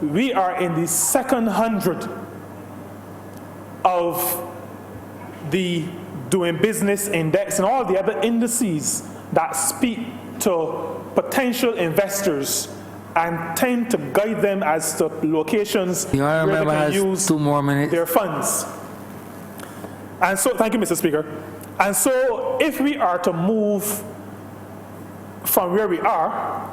Speaker 4: we are in the second 100 of the Doing Business Index and all the other indices that speak to potential investors and tend to guide them as to locations where they can use
Speaker 1: 2 more minutes.
Speaker 4: their funds. And so, thank you, Mr. Speaker. And so, if we are to move from where we are,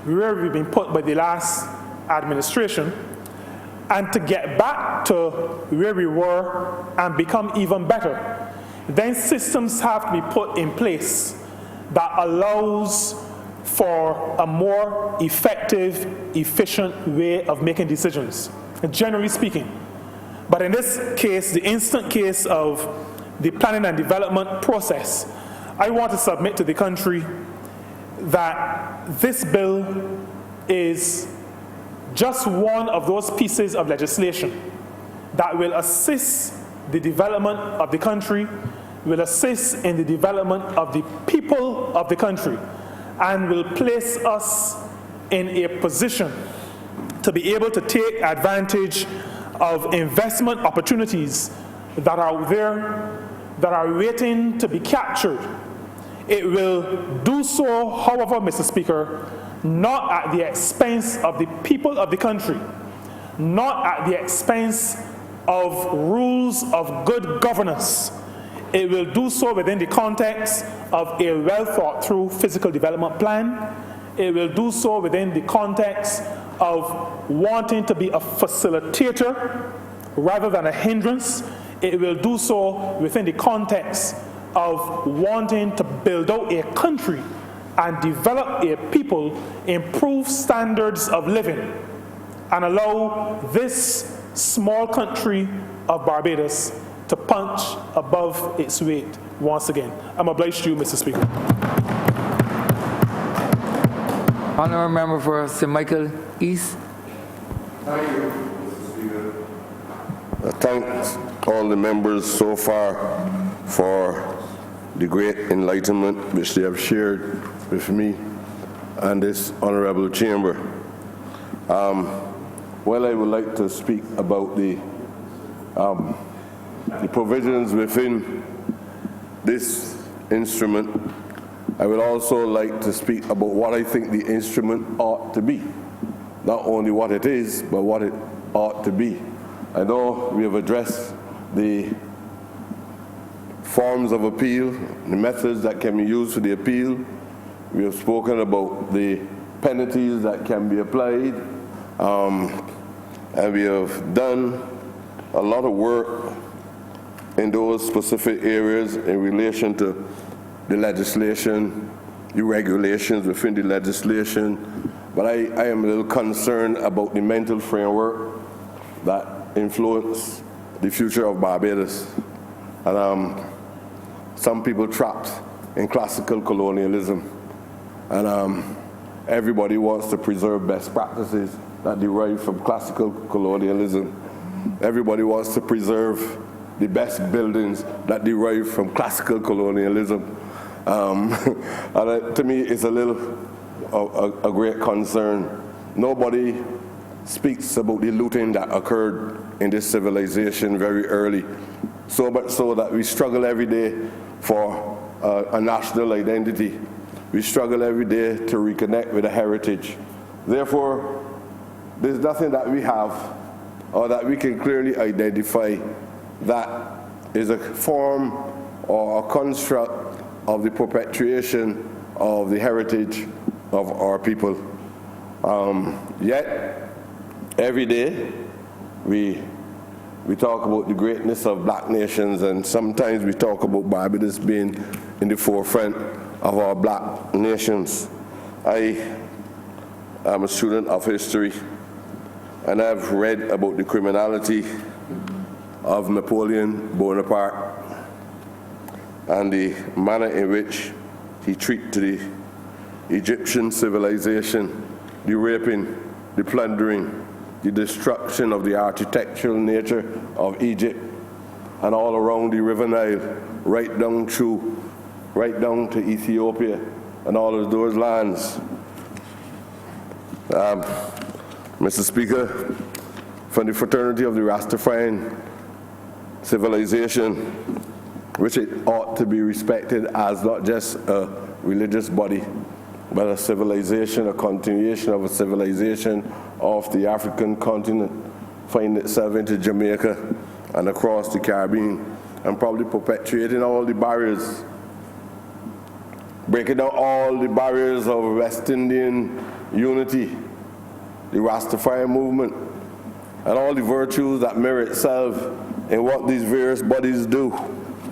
Speaker 4: where we've been put by the last administration, and to get back to where we were and become even better, then systems have to be put in place that allows for a more effective, efficient way of making decisions, generally speaking. But in this case, the instant case of the planning and development process, I want to submit to the country that this bill is just one of those pieces of legislation that will assist the development of the country, will assist in the development of the people of the country, and will place us in a position to be able to take advantage of investment opportunities that are out there, that are waiting to be captured. It will do so, however, Mr. Speaker, not at the expense of the people of the country, not at the expense of rules of good governance. It will do so within the context of a well-thought-through physical development plan. It will do so within the context of wanting to be a facilitator rather than a hindrance. It will do so within the context of wanting to build out a country and develop a people, improve standards of living, and allow this small country of Barbados to punch above its weight once again. I'm obliged to you, Mr. Speaker.
Speaker 1: Honourable Member for St. Michael East.
Speaker 5: Thank you, Mr. Speaker. Thank all the members so far for the great enlightenment which they have shared with me and this honourable chamber. Well, I would like to speak about the the provisions within this instrument, I would also like to speak about what I think the instrument ought to be. Not only what it is, but what it ought to be. I know we have addressed the forms of appeal, the methods that can be used for the appeal. We have spoken about the penalties that can be applied, and we have done a lot of work in those specific areas in relation to the legislation, the regulations within the legislation. But I am a little concerned about the mental framework that influence the future of Barbados. And some people trapped in classical colonialism. And everybody wants to preserve best practices that derive from classical colonialism. Everybody wants to preserve the best buildings that derive from classical colonialism. And to me, it's a little a great concern. Nobody speaks about the looting that occurred in this civilization very early, so much so that we struggle every day for a national identity. We struggle every day to reconnect with a heritage. Therefore, there's nothing that we have or that we can clearly identify that is a form or a construct of the perpetuation of the heritage of our people. Yet, every day, we talk about the greatness of black nations, and sometimes we talk about Barbados being in the forefront of our black nations. I am a student of history, and I've read about the criminality of Napoleon Bonaparte and the manner in which he treated the Egyptian civilization, the raping, the plundering, the destruction of the architectural nature of Egypt and all around the River Nile, right down to Ethiopia and all of those lands. Mr. Speaker, from the fraternity of the Rastafarian civilization, which it ought to be respected as not just a religious body, but a civilization, a continuation of a civilization of the African continent, finding itself into Jamaica and across the Caribbean, and probably perpetuating all the barriers, breaking down all the barriers of West Indian unity, the Rastafarian movement, and all the virtues that mirror itself in what these various bodies do.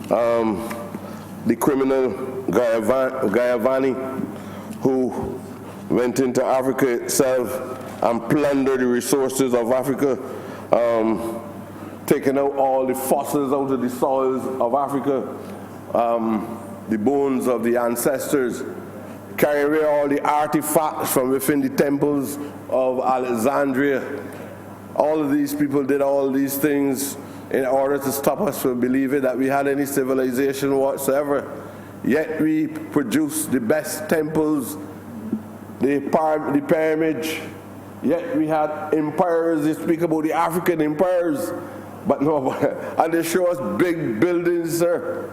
Speaker 5: The criminal Guyavani, who went into Africa itself and plundered the resources of Africa, taking out all the fossils out of the soils of Africa, the bones of the ancestors, carrying away all the artifacts from within the temples of Alexandria. All of these people did all these things in order to stop us from believing that we had any civilization whatsoever. Yet we produced the best temples, the pyramids, yet we had empires. They speak about the African empires, but no, and they show us big buildings, sir,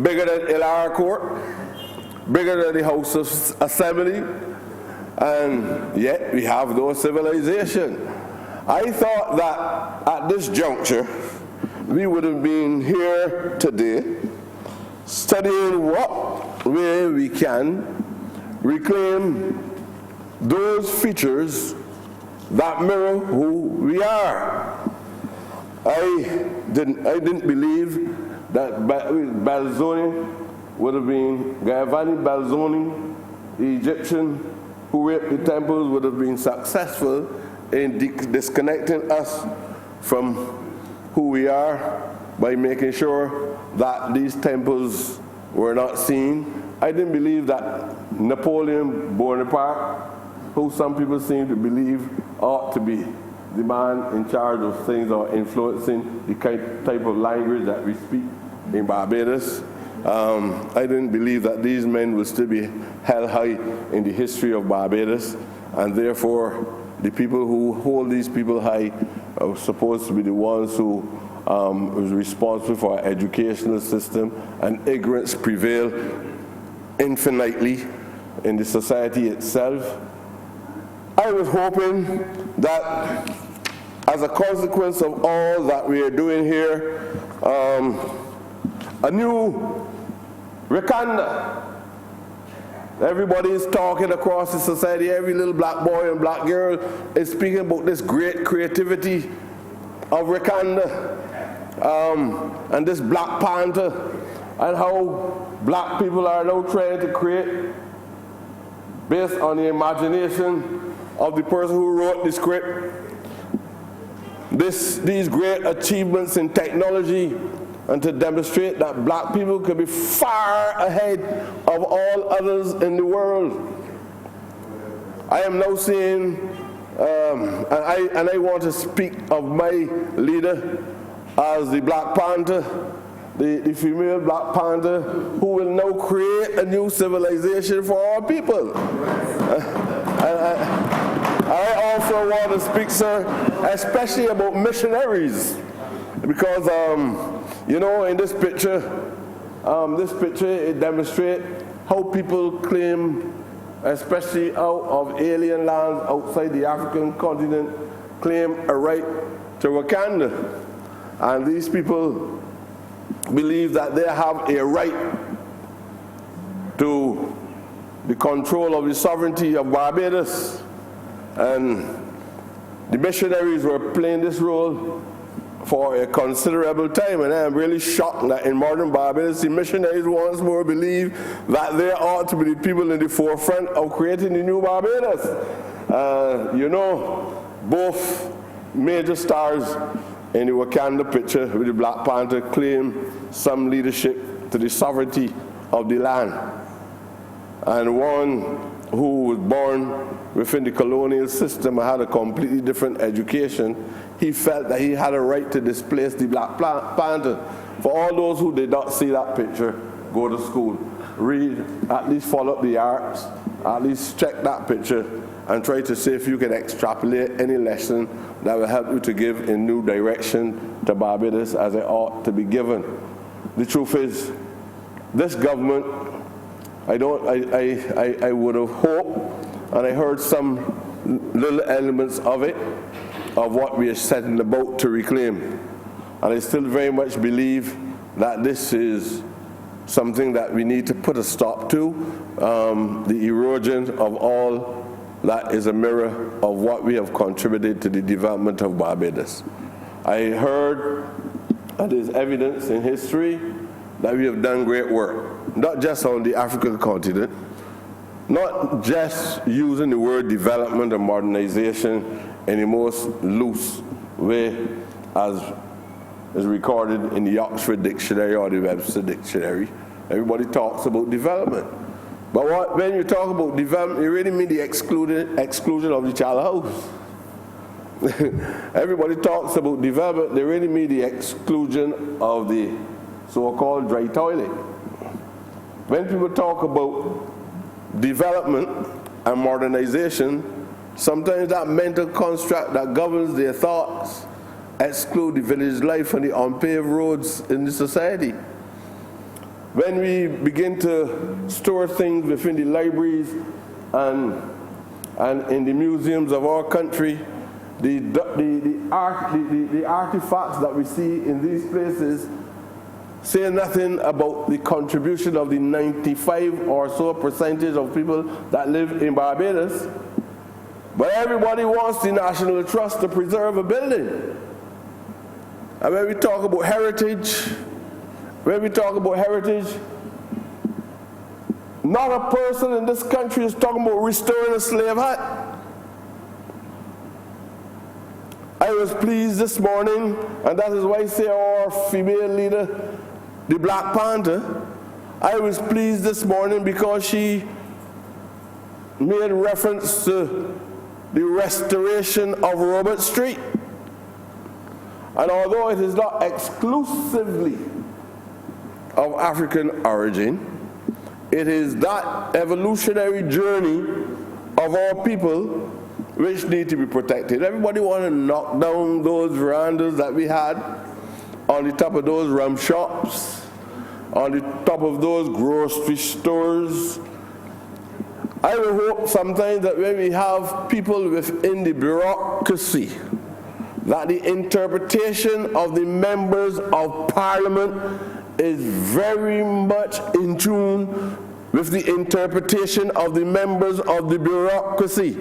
Speaker 5: bigger than Ilara Court, bigger than the House of Assembly, and yet we have no civilization. I thought that at this juncture, we would have been here today studying what way we can reclaim those features that mirror who we are. I didn't believe that Belzoni would have been, Guyavani Belzoni, the Egyptian who raped the temples, would have been successful in disconnecting us from who we are by making sure that these temples were not seen. I didn't believe that Napoleon Bonaparte, who some people seem to believe ought to be the man in charge of things or influencing the type of language that we speak in Barbados, I didn't believe that these men would still be held high in the history of Barbados, and therefore the people who hold these people high are supposed to be the ones who was responsible for our educational system, and ignorance prevailed infinitely in the society itself. I was hoping that as a consequence of all that we are doing here, a new Wakanda. Everybody is talking across the society. Every little black boy and black girl is speaking about this great creativity of Wakanda, and this Black Panther, and how black people are now trying to create based on the imagination of the person who wrote the script. These great achievements in technology, and to demonstrate that black people can be far ahead of all others in the world. I am now seeing, and I want to speak of my leader as the Black Panther, the female Black Panther, who will now create a new civilization for our people. I also want to speak, sir, especially about missionaries, because you know, in this picture, it demonstrates how people claim, especially out of alien lands outside the African continent, claim a right to Wakanda. And these people believe that they have a right to the control of the sovereignty of Barbados. And the missionaries were playing this role for a considerable time, and I am really shocked that in modern Barbados, the missionaries once more believe that they ought to be the people in the forefront of creating the new Barbados. You know, both major stars in the Wakanda picture with the Black Panther claim some leadership to the sovereignty of the land. And one who was born within the colonial system and had a completely different education, he felt that he had a right to displace the Black Panther. For all those who did not see that picture, go to school, read, at least follow up the arts, at least check that picture, and try to see if you can extrapolate any lesson that will help you to give a new direction to Barbados as it ought to be given. The truth is, this government, I would have hoped, and I heard some little elements of it, of what we are setting about to reclaim. And I still very much believe that this is something that we need to put a stop to, the erosion of all that is a mirror of what we have contributed to the development of Barbados. I heard, and there's evidence in history, that we have done great work, not just on the African continent, not just using the word development and modernization in the most loose way as is recorded in the Oxford Dictionary or the Webster Dictionary. Everybody talks about development. But when you talk about development, you really mean the exclusion of the child house. Everybody talks about development, they really mean the exclusion of the so-called dry toilet. When people talk about development and modernization, sometimes that mental construct that governs their thoughts exclude the village life and the unpaved roads in the society. When we begin to store things within the libraries and in the museums of our country, the artifacts that we see in these places say nothing about the contribution of the 95 or so percentage of people that live in Barbados. But everybody wants the National Trust to preserve a building. And when we talk about heritage, not a person in this country is talking about restoring a slave hut. I was pleased this morning, and that is why I say our female leader, the Black Panther, I was pleased this morning because she made reference to the restoration of Robert Street. And although it is not exclusively of African origin, it is that evolutionary journey of our people which need to be protected. Everybody want to knock down those verandas that we had on the top of those rum shops, on the top of those grocery stores. I would hope sometimes that when we have people within the bureaucracy, that the interpretation of the members of Parliament is very much in tune with the interpretation of the members of the bureaucracy.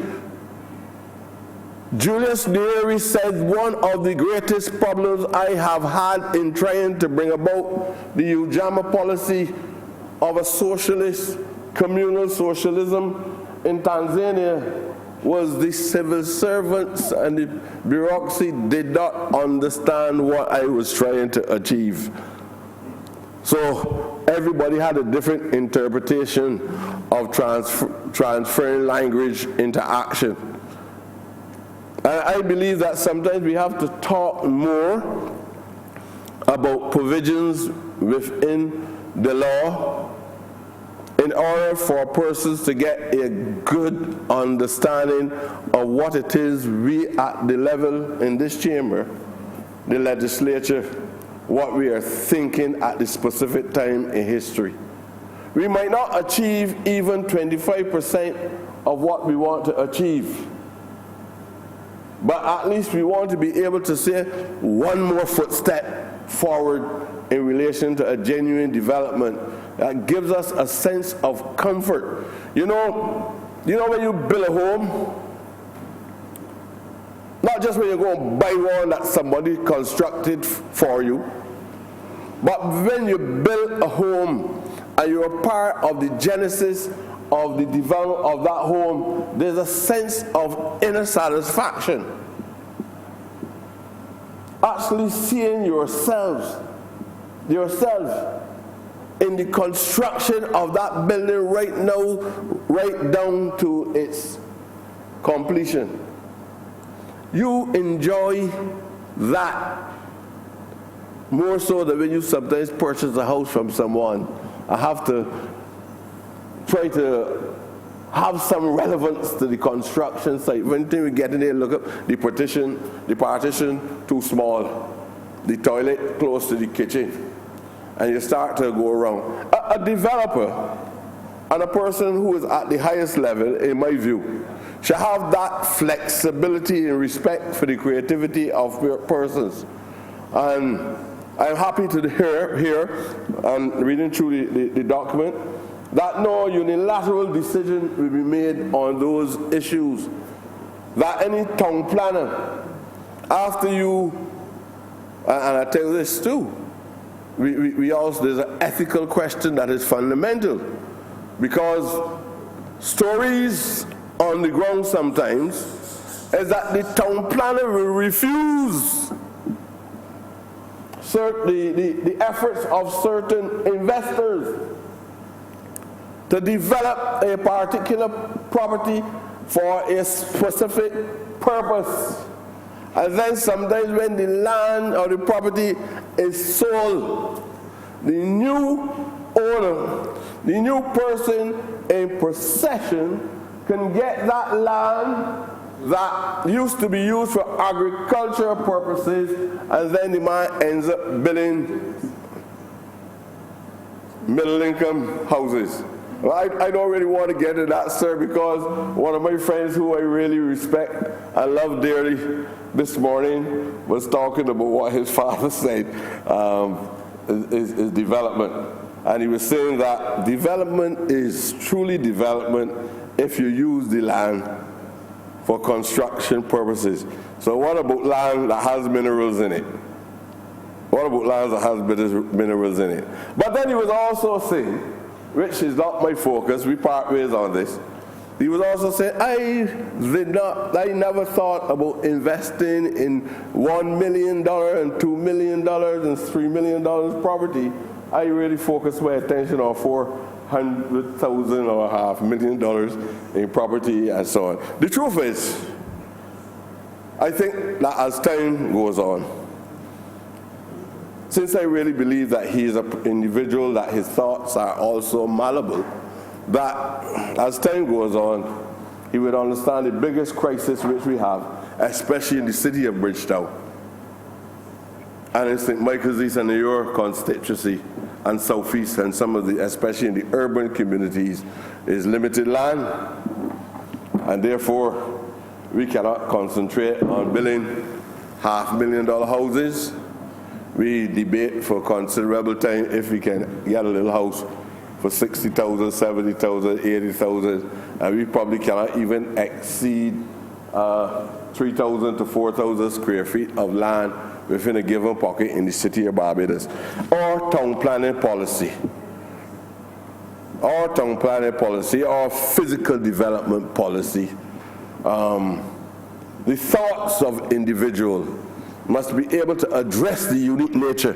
Speaker 5: Julius Nyerere said one of the greatest problems I have had in trying to bring about the Ujamaa policy of a socialist, communal socialism in Tanzania was the civil servants and the bureaucracy did not understand what I was trying to achieve. So everybody had a different interpretation of transferring language into action. And I believe that sometimes we have to talk more about provisions within the law in order for persons to get a good understanding of what it is we at the level in this chamber, the legislature, what we are thinking at the specific time in history. We might not achieve even 25% of what we want to achieve, but at least we want to be able to say one more footstep forward in relation to a genuine development that gives us a sense of comfort. You know when you build a home, not just when you go and buy one that somebody constructed for you, but when you build a home and you're a part of the genesis of the development of that home, there's a sense of inner satisfaction. Actually seeing yourself in the construction of that building right now, right down to its completion. You enjoy that more so than when you sometimes purchase a house from someone. I have to try to have some relevance to the construction site. When we get in there, look up the partition too small, the toilet close to the kitchen, and you start to go around. A developer and a person who is at the highest level, in my view, should have that flexibility and respect for the creativity of persons. And I'm happy to hear and reading through the document, that no unilateral decision will be made on those issues. That any town planner, after you, and I tell you this too, we also, there's an ethical question that is fundamental, because stories on the ground sometimes is that the town planner will refuse the efforts of certain investors to develop a particular property for a specific purpose. And then sometimes when the land or the property is sold, the new owner, the new person in possession can get that land that used to be used for agricultural purposes, and then the man ends up building middle-income houses. I don't really want to get into that, sir, because one of my friends who I really respect and love dearly this morning was talking about what his father said is development. And he was saying that development is truly development if you use the land for construction purposes. So what about land that has minerals in it? What about land that has minerals in it? But then he was also saying, which is not my focus, we part ways on this. He was also saying, I never thought about investing in $1 million and $2 million and $3 million property. I really focused my attention on $400,000 or $500,000 in property and so on. The truth is, I think that as time goes on, since I really believe that he is an individual, that his thoughts are also malleable, that as time goes on, he would understand the biggest crisis which we have, especially in the city of Bridgetown. and in St. Michael's East and your constituency and Southeast and some of the, especially in the urban communities, is limited land, and therefore we cannot concentrate on building $500,000 houses. We debate for considerable time if we can get a little house for 60,000, 70,000, 80,000, and we probably cannot even exceed 3,000 to 4,000 square feet of land within a given pocket in the city of Barbados. Or town planning policy, or physical development policy. The thoughts of individuals must be able to address the unique nature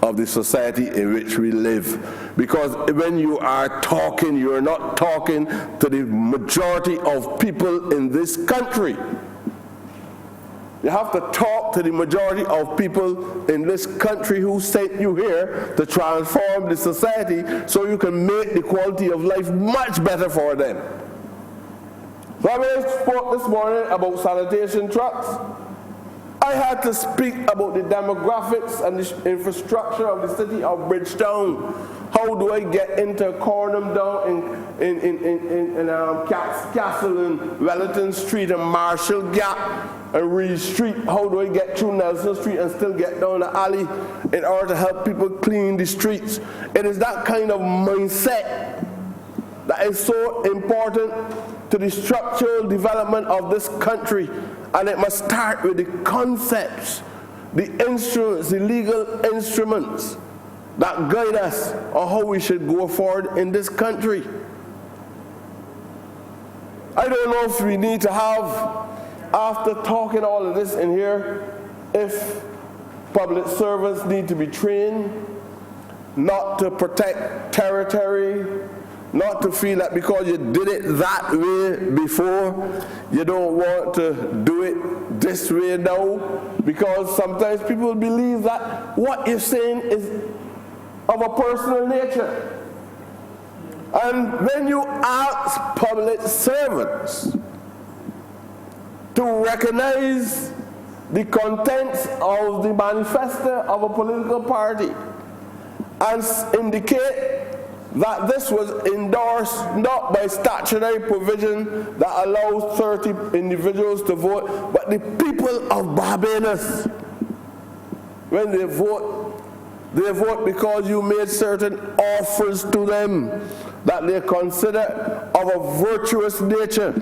Speaker 5: of the society in which we live. Because when you are talking, you're not talking to the majority of people in this country. You have to talk to the majority of people in this country who sent you here to transform the society so you can make the quality of life much better for them. So I spoke this morning about sanitation trucks. I had to speak about the demographics and the infrastructure of the city of Bridgetown. How do I get into Cornham down in Castle and Wellington Street and Marshall Gap and Reed Street? How do I get through Nelson Street and still get down the alley in order to help people clean the streets? It is that kind of mindset that is so important to the structural development of this country. And it must start with the concepts, the instruments, the legal instruments that guide us on how we should go forward in this country. I don't know if we need to have, after talking all of this in here, if public servants need to be trained not to protect territory, not to feel that because you did it that way before, you don't want to do it this way now, because sometimes people believe that what you're saying is of a personal nature. And when you ask public servants to recognize the contents of the manifesto of a political party and indicate that this was endorsed not by statutory provision that allows 30 individuals to vote, but the people of Barbados. When they vote because you made certain offers to them that they consider of a virtuous nature.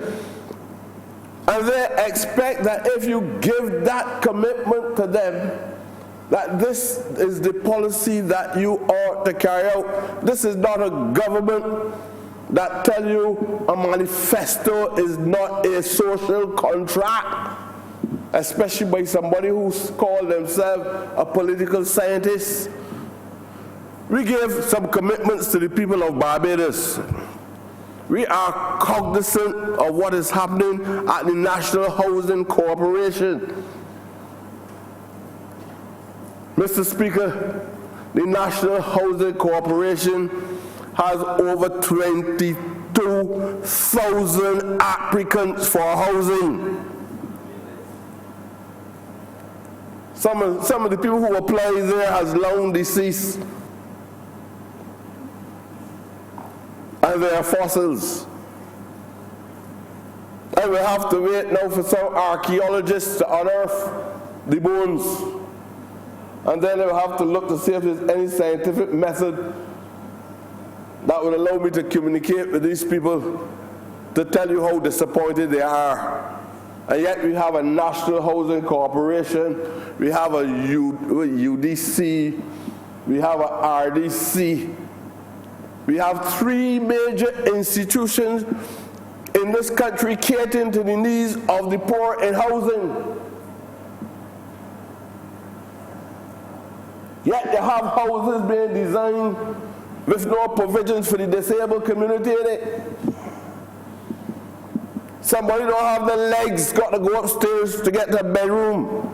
Speaker 5: And they expect that if you give that commitment to them, that this is the policy that you ought to carry out. This is not a government that tell you a manifesto is not a social contract, especially by somebody who calls themselves a political scientist. We gave some commitments to the people of Barbados. We are cognizant of what is happening at the National Housing Corporation. Mr. Speaker, the National Housing Corporation has over 22,000 applicants for housing. Some of the people who apply there has long deceased. And they are fossils. And we have to wait now for some archaeologists to unearth the bones. And then they'll have to look to see if there's any scientific method that would allow me to communicate with these people to tell you how disappointed they are. And yet we have a National Housing Corporation, we have a UDC, we have a RDC. We have 3 major institutions in this country catering to the needs of the poor in housing. Yet you have houses being designed with no provisions for the disabled community in it. Somebody don't have the legs, got to go upstairs to get to a bedroom.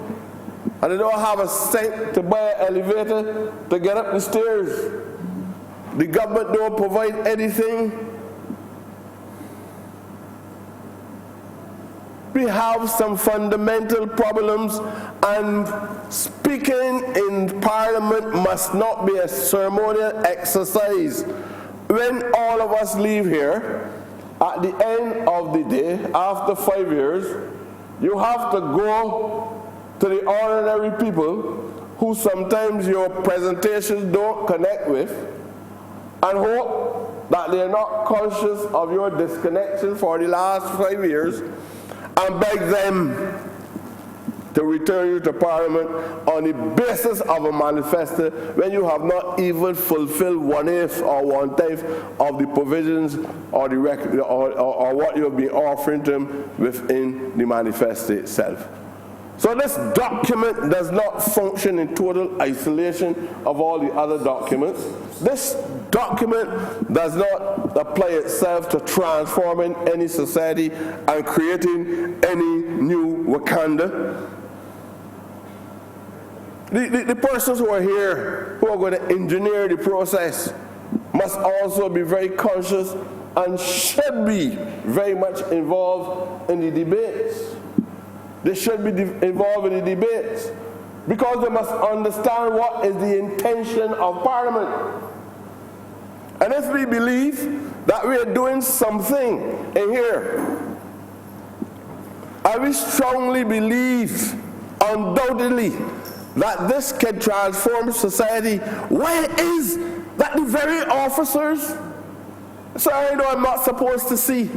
Speaker 5: And they don't have a cent to buy an elevator to get up the stairs. The government don't provide anything. we have some fundamental problems, and speaking in Parliament must not be a ceremonial exercise. When all of us leave here, at the end of the day, after 5 years, you have to go to the ordinary people who sometimes your presentations don't connect with, and hope that they're not conscious of your disconnection for the last 5 years, and beg them to return you to Parliament on the basis of a manifesto when you have not even fulfilled 1/8 or 1/10 of the provisions or what you've been offering to them within the manifesto itself. So this document does not function in total isolation of all the other documents. This document does not apply itself to transforming any society and creating any new Wakanda. The persons who are here, who are going to engineer the process, must also be very conscious and should be very much involved in the debates. They should be involved in the debates because they must understand what is the intention of Parliament. And if we believe that we are doing something in here, and we strongly believe, undoubtedly, that this can transform society, why is that the very officers, so I know I'm not supposed to see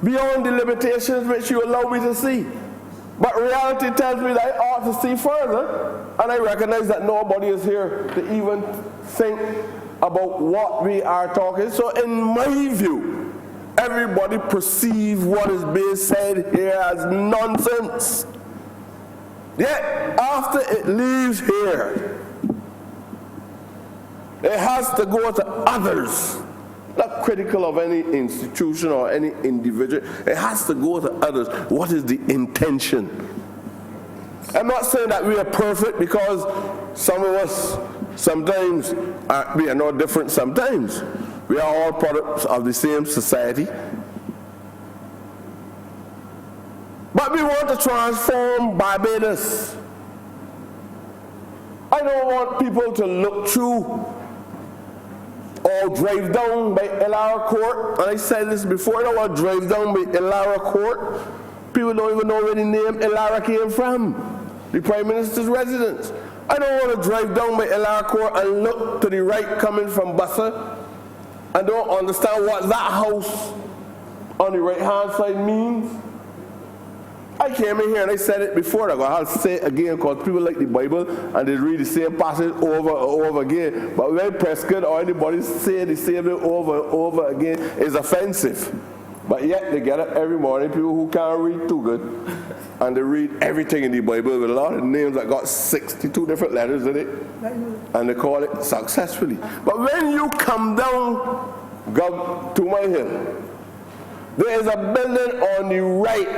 Speaker 5: beyond the limitations which you allow me to see, but reality tells me that I ought to see further, and I recognize that nobody is here to even think about what we are talking. So in my view, everybody perceives what is being said here as nonsense. Yet after it leaves here, it has to go to others. Not critical of any institution or any individual. It has to go to others. What is the intention? I'm not saying that we are perfect, because some of us sometimes we are no different sometimes. We are all products of the same society. But we want to transform Barbados. I don't want people to look through or drive down by Elara Court. And I said this before, I don't want to drive down by Elara Court. People don't even know where the name Elara came from, the Prime Minister's residence. I don't want to drive down by Elara Court and look to the right coming from Bussa and don't understand what that house on the right-hand side means. I came in here and I said it before, I'll say it again, because people like the Bible and they read the same passage over and over again. But when Prescott or anybody say the same thing over and over again, is offensive. But yet they get up every morning, people who can't read too good, and they read everything in the Bible with a lot of names that got 62 different letters in it, and they call it successfully. But when you come down to my hill, there is a building on the right.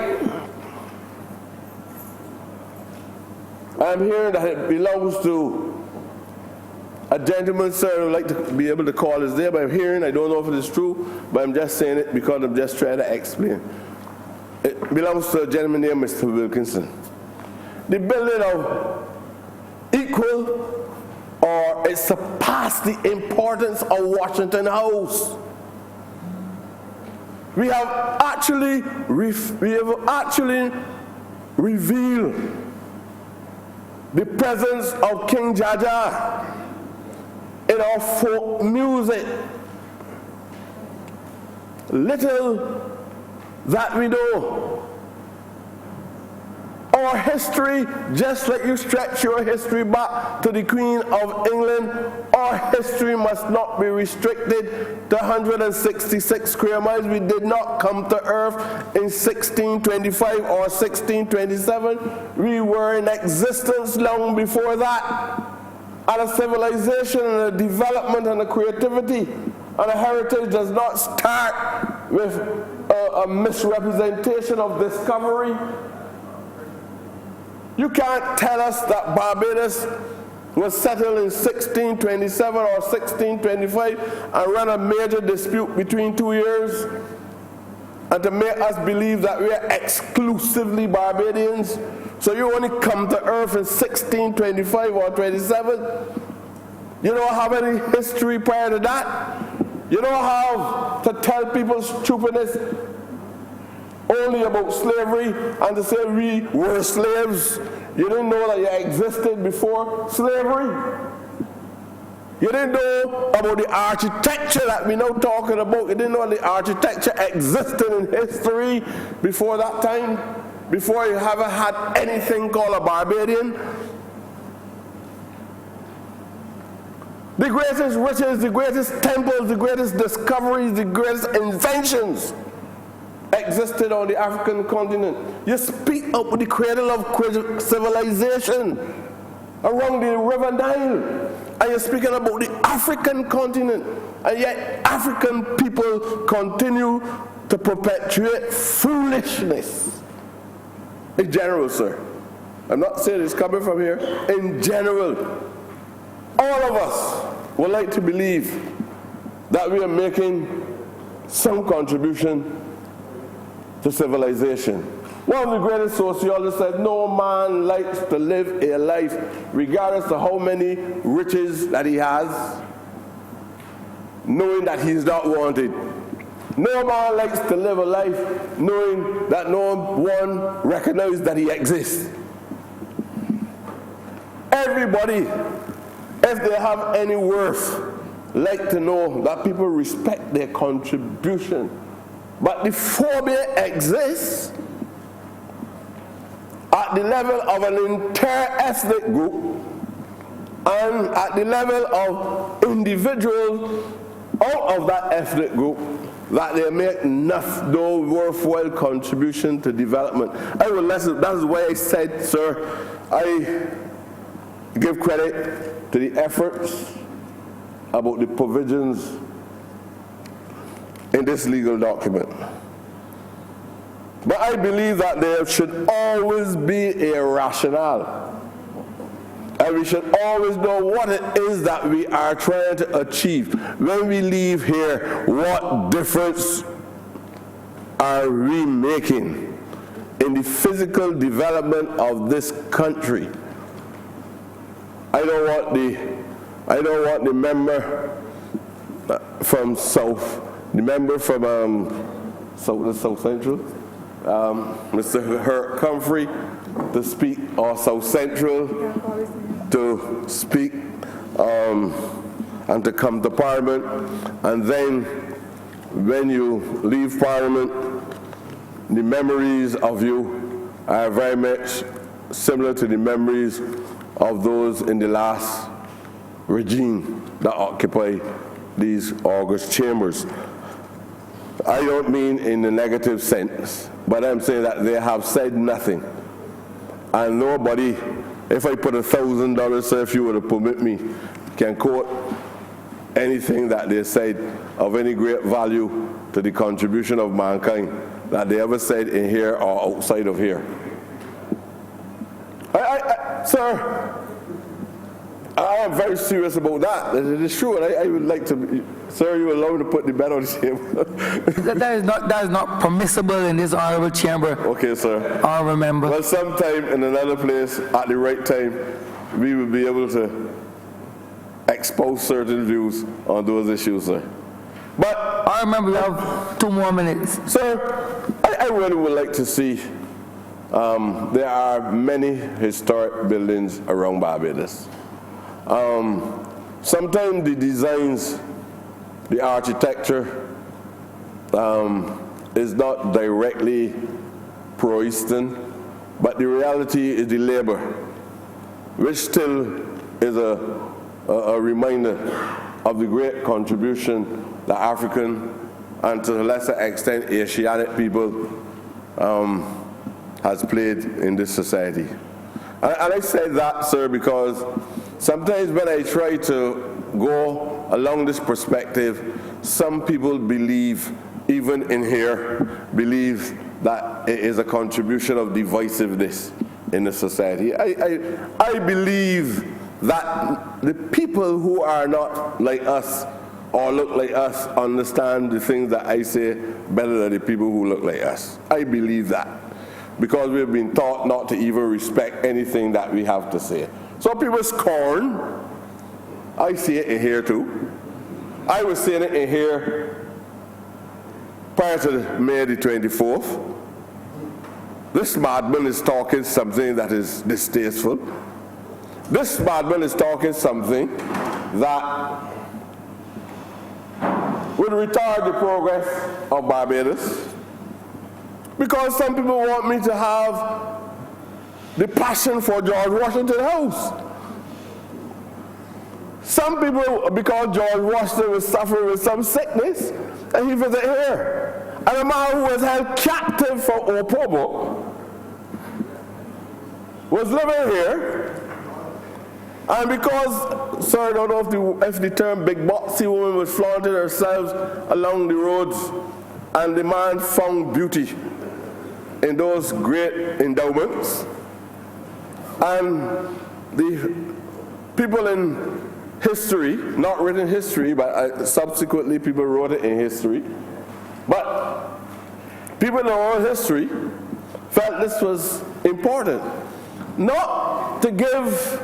Speaker 5: I'm hearing that it belongs to a gentleman, sir. I would like to be able to call his name. I'm hearing, I don't know if it is true, but I'm just saying it because I'm just trying to explain. It belongs to a gentleman named Mr. Wilkinson. The building of equal, or it surpassed the importance of Washington House. We have actually revealed the presence of King Jaja in our folk music. Little that we know. Our history, just like you stretch your history back to the Queen of England, our history must not be restricted to 166 square miles. We did not come to earth in 1625 or 1627. We were in existence long before that. And a civilization and a development and a creativity and a heritage does not start with a misrepresentation of discovery. You can't tell us that Barbados was settled in 1627 or 1625 and run a major dispute between 2 years, and and to make us believe that we are exclusively Barbadians. So you only come to earth in 1625 or 27. You don't have any history prior to that. You don't have to tell people stupidness only about slavery and to say we were slaves. You didn't know that you existed before slavery. You didn't know about the architecture that we're now talking about. You didn't know the architecture existed in history before that time, before you ever had anything called a Barbadian. The greatest riches, the greatest temples, the greatest discoveries, the greatest inventions existed on the African continent. You speak up with the cradle of civilization around the River Nile, and you're speaking about the African continent, and yet African people continue to perpetuate foolishness. In general, sir. I'm not saying it's coming from here. In general, all of us would like to believe that we are making some contribution to civilization. One of the greatest sociologists said, no man likes to live a life regardless of how many riches that he has, knowing that he's not wanted. No man likes to live a life knowing that no one recognizes that he exists. Everybody, if they have any worth, like to know that people respect their contribution. But the phobia exists at the level of an entire ethnic group and at the level of individuals out of that ethnic group, that they make no worthwhile contribution to development. That is why I said, sir, I give credit to the efforts about the provisions in this legal document. But I believe that there should always be a rationale. And we should always know what it is that we are trying to achieve. When we leave here, what difference are we making in the physical development of this country? I don't want the member from South, the member from South Central, Mr. Herc Comfrey, to speak, or South Central to speak and to come to Parliament, and then when you leave Parliament, the memories of you are very much similar to the memories of those in the last regime that occupy these august chambers. I don't mean in the negative sense, but I'm saying that they have said nothing. And nobody, if I put $1,000, sir, if you were to permit me, can quote anything that they said of any great value to the contribution of mankind that they ever said in here or outside of here. Sir, I am very serious about that. It is true, and I would like to, sir, you allow me to put the bet on the table.
Speaker 1: that is not permissible in this honorable chamber.
Speaker 5: Okay, sir.
Speaker 1: Honorable member.
Speaker 5: Well, sometime in another place, at the right time, we will be able to expose certain views on those issues, sir. But
Speaker 1: I remember we have 2 more minutes.
Speaker 5: Sir, I really would like to see, there are many historic buildings around Barbados. Sometimes the designs, the architecture is not directly pro-Eastern, but the reality is the labor, which still is a reminder of the great contribution that African and to a lesser extent Asiatic people has played in this society. And I say that, sir, because sometimes when I try to go along this perspective, some people believe, even in here, believe that it is a contribution of divisiveness in the society. I believe that the people who are not like us or look like us understand the things that I say better than the people who look like us. I believe that, because we've been taught not to even respect anything that we have to say. So people scorn. I see it in here too. I was saying it in here prior to May the 24th. This madman is talking something that is distasteful. This madman is talking something that would retard the progress of Barbados, because some people want me to have the passion for George Washington House. Some people, because George Washington was suffering with some sickness, and he visited here. And a man who was held captive for Opobo was living here. And because, sir, I don't know if the term big boxy woman was flaunting herself along the roads, and the man found beauty in those great endowments. And the people in history, not written history, but subsequently people wrote it in history, but people in oral history felt this was important. Not to give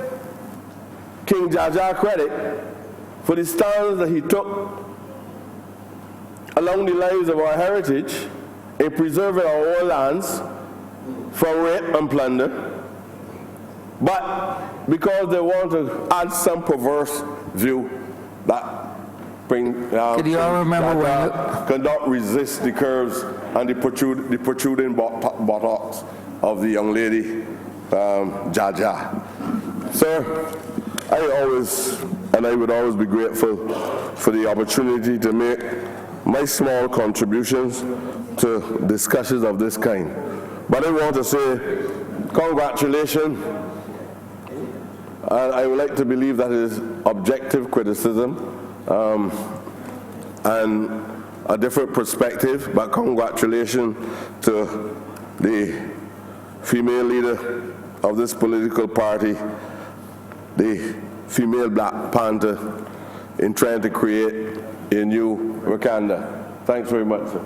Speaker 5: King Jaja credit for the stands that he took along the lines of our heritage in preserving our own lands from rape and plunder, but because they want to add some perverse view that cannot resist the curves and the protruding buttocks of the young lady Jaja. Sir, I would always be grateful for the opportunity to make my small contributions to discussions of this kind. But I want to say congratulations, and I would like to believe that it is objective criticism and a different perspective, but congratulations to the female leader of this political party, the female Black Panther, in trying to create a new Wakanda. Thanks very much, sir.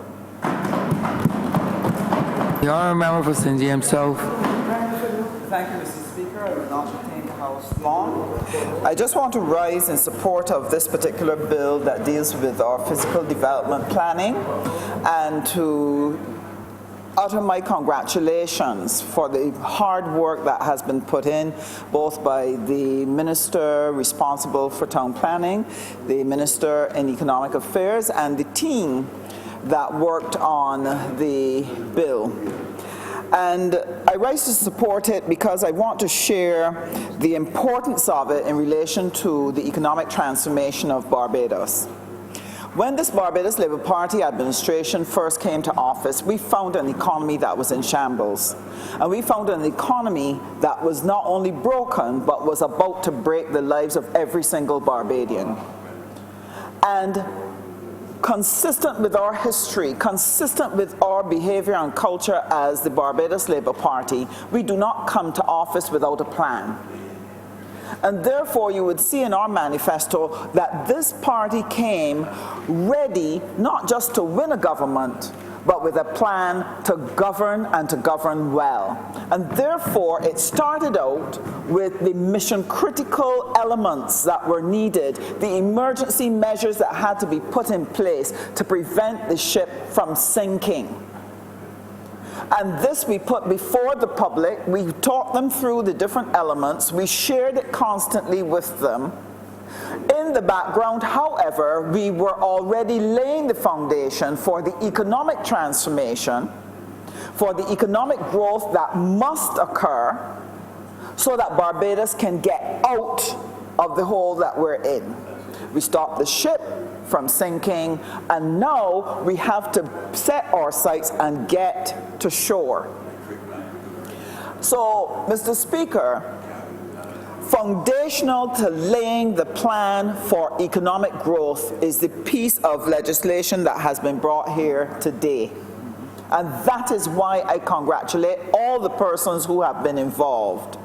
Speaker 1: The honourable member for St. James South.
Speaker 6: Thank you, Mr. Speaker. I will not retain the House long. I just want to rise in support of this particular bill that deals with our physical development planning, and to utter my congratulations for the hard work that has been put in, both by the Minister responsible for town planning, the Minister in Economic Affairs, and the team that worked on the bill. And I rise to support it because I want to share the importance of it in relation to the economic transformation of Barbados. When this Barbados Labour Party administration first came to office, we found an economy that was in shambles. And we found an economy that was not only broken, but was about to break the lives of every single Barbadian. And consistent with our history, consistent with our behavior and culture as the Barbados Labour Party, we do not come to office without a plan. And therefore, you would see in our manifesto that this party came ready not just to win a government, but with a plan to govern and to govern well. And therefore, it started out with the mission-critical elements that were needed, the emergency measures that had to be put in place to prevent the ship from sinking. And this we put before the public. We talked them through the different elements. We shared it constantly with them. In the background, however, we were already laying the foundation for the economic transformation, for the economic growth that must occur so that Barbados can get out of the hole that we're in. We stopped the ship from sinking, and now we have to set our sights and get to shore. So, Mr. Speaker, foundational to laying the plan for economic growth is the piece of legislation that has been brought here today. And that is why I congratulate all the persons who have been involved.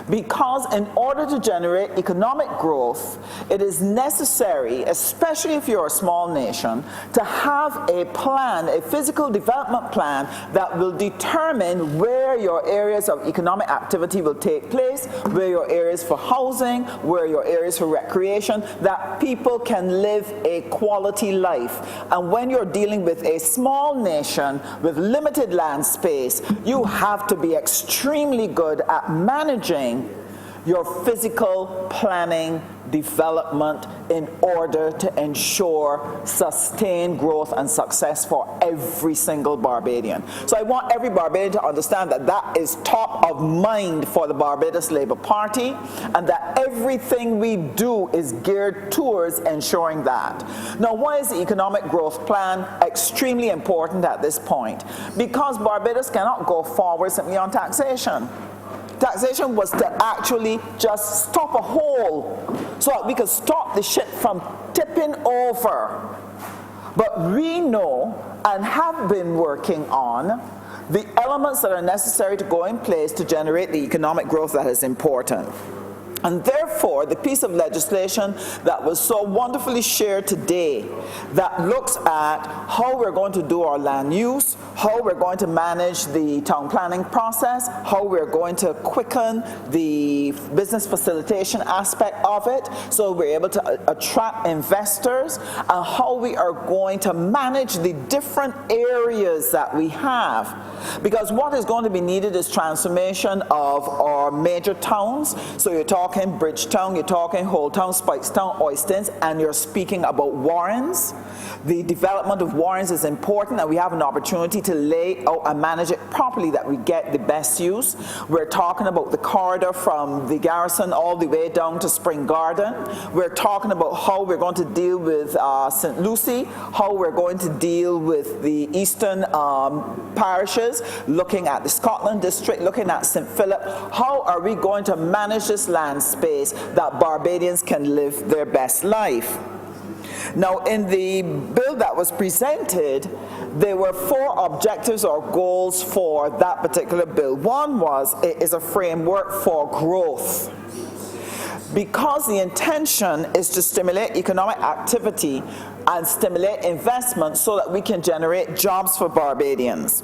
Speaker 6: Because in order to generate economic growth, it is necessary, especially if you're a small nation, to have a plan, a physical development plan that will determine where your areas of economic activity will take place, where your areas for housing, where your areas for recreation, that people can live a quality life. And when you're dealing with a small nation with limited land space, you have to be extremely good at managing your physical planning development in order to ensure sustained growth and success for every single Barbadian. So I want every Barbadian to understand that that is top of mind for the Barbados Labour Party, and that everything we do is geared towards ensuring that. Now, why is the economic growth plan extremely important at this point? Because Barbados cannot go forward simply on taxation. Taxation was to actually just stop a hole so that we could stop the shit from tipping over. But we know and have been working on the elements that are necessary to go in place to generate the economic growth that is important. And therefore, the piece of legislation that was so wonderfully shared today that looks at how we're going to do our land use, how we're going to manage the town planning process, how we're going to quicken the business facilitation aspect of it so we're able to attract investors, and how we are going to manage the different areas that we have. Because what is going to be needed is transformation of our major towns. So you're talking Bridgetown, you're talking Holetown, Spikestown, Oistins, and you're speaking about Warrens. The development of Warrens is important, and we have an opportunity to lay out and manage it properly that we get the best use. We're talking about the corridor from the Garrison all the way down to Spring Garden. We're talking about how we're going to deal with St. Lucie, how we're going to deal with the eastern parishes, looking at the Scotland district, looking at St. Philip. How are we going to manage this land space that Barbadians can live their best life? Now, in the bill that was presented, there were 4 objectives or goals for that particular bill. One was, it is a framework for growth. Because the intention is to stimulate economic activity and stimulate investment so that we can generate jobs for Barbadians.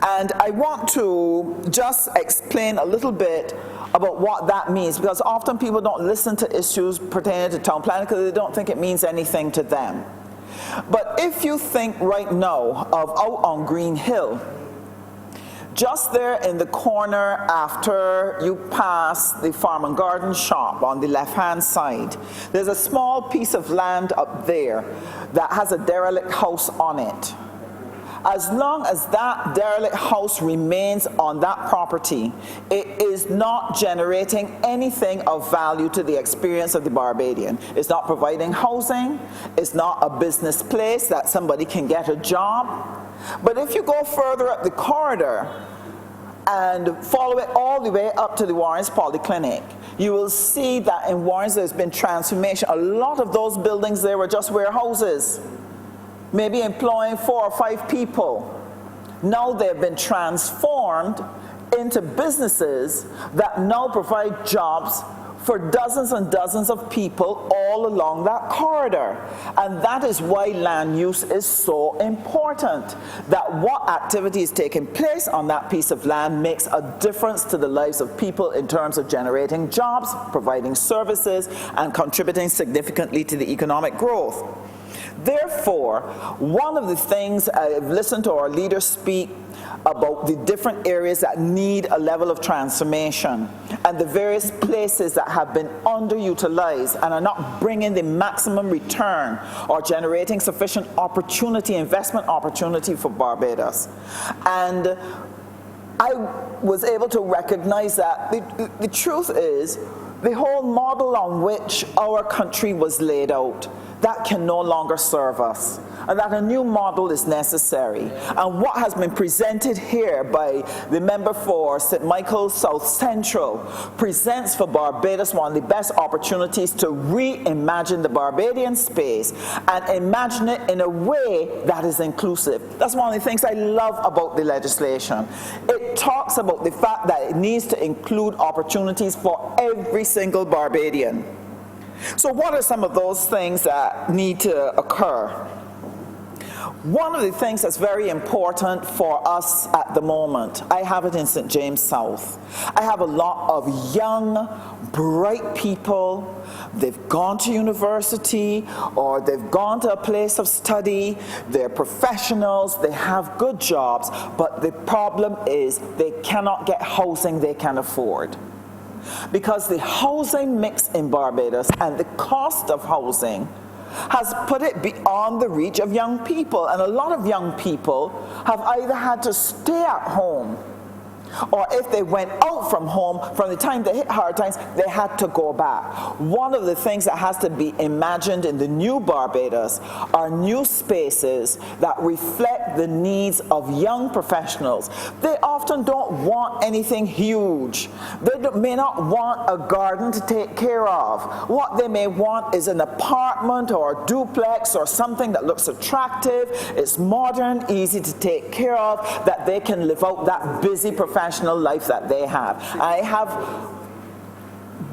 Speaker 6: And I want to just explain a little bit about what that means, because often people don't listen to issues pertaining to town planning because they don't think it means anything to them. But if you think right now of out on Green Hill, just there in the corner after you pass the farm and garden shop on the left-hand side, there's a small piece of land up there that has a derelict house on it. As long as that derelict house remains on that property, it is not generating anything of value to the experience of the Barbadian. It's not providing housing, it's not a business place that somebody can get a job. But if you go further up the corridor and follow it all the way up to the Warrens Polyclinic, you will see that in Warrens there's been transformation. A lot of those buildings there were just warehouses, maybe employing 4 or 5 people. Now they've been transformed into businesses that now provide jobs for dozens and dozens of people all along that corridor. And that is why land use is so important. That what activity is taking place on that piece of land makes a difference to the lives of people in terms of generating jobs, providing services, and contributing significantly to the economic growth. Therefore, one of the things I've listened to our leaders speak about the different areas that need a level of transformation and the various places that have been underutilized and are not bringing the maximum return or generating sufficient opportunity, investment opportunity for Barbados. And I was able to recognize that the truth is the whole model on which our country was laid out, that can no longer serve us, and that a new model is necessary. And what has been presented here by the member for St. Michael's South Central presents for Barbados one of the best opportunities to reimagine the Barbadian space and imagine it in a way that is inclusive. That's one of the things I love about the legislation. It talks about the fact that it needs to include opportunities for every single Barbadian. So what are some of those things that need to occur? One of the things that's very important for us at the moment, I have it in St. James South. I have a lot of young, bright people. They've gone to university or they've gone to a place of study. They're professionals. They have good jobs. But the problem is they cannot get housing they can afford. Because the housing mix in Barbados and the cost of housing has put it beyond the reach of young people. And a lot of young people have either had to stay at home, or if they went out from home, from the time they hit hard times, they had to go back. One of the things that has to be imagined in the new Barbados are new spaces that reflect the needs of young professionals. They often don't want anything huge. They may not want a garden to take care of. What they may want is an apartment or a duplex or something that looks attractive, it's modern, easy to take care of, that they can live out that busy professional life that they have. I have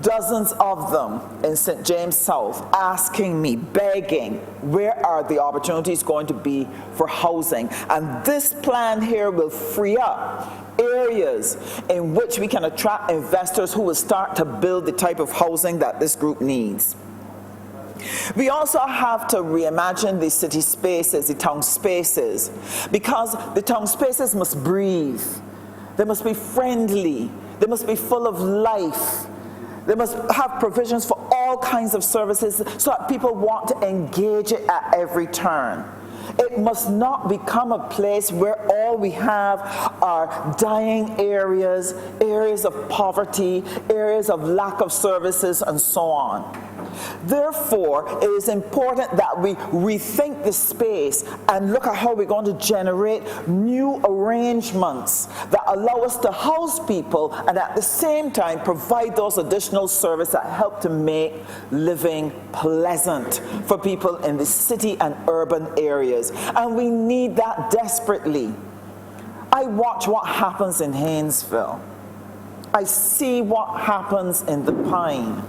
Speaker 6: dozens of them in St. James South asking me, begging, where are the opportunities going to be for housing? And this plan here will free up areas in which we can attract investors who will start to build the type of housing that this group needs. We also have to reimagine the city spaces, the town spaces, because the town spaces must breathe. They must be friendly. They must be full of life. They must have provisions for all kinds of services so that people want to engage it at every turn. It must not become a place where all we have are dying areas, areas of poverty, areas of lack of services, and so on. Therefore, it is important that we rethink the space and look at how we're going to generate new arrangements that allow us to house people and at the same time provide those additional services that help to make living pleasant for people in the city and urban areas. And we need that desperately. I watch what happens in Haynesville. I see what happens in the Pine.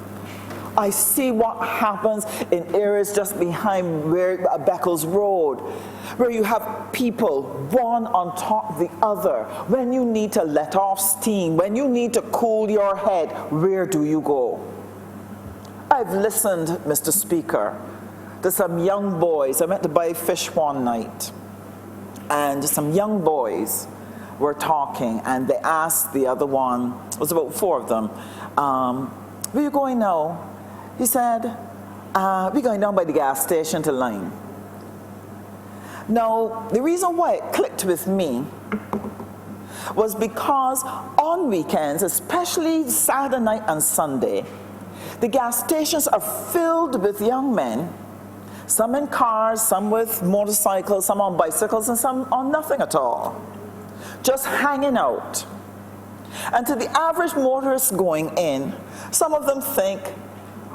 Speaker 6: I see what happens in areas just behind Beckles Road, where you have people one on top of the other. When you need to let off steam, when you need to cool your head, where do you go? I've listened, Mr. Speaker, to some young boys. I went to buy fish one night, and some young boys were talking, and they asked the other one, it was about 4 of them, where are you going now? He said, we're going down by the gas station to Lime. Now, the reason why it clicked with me was because on weekends, especially Saturday night and Sunday, the gas stations are filled with young men, some in cars, some with motorcycles, some on bicycles, and some on nothing at all, just hanging out. And to the average motorist going in, some of them think,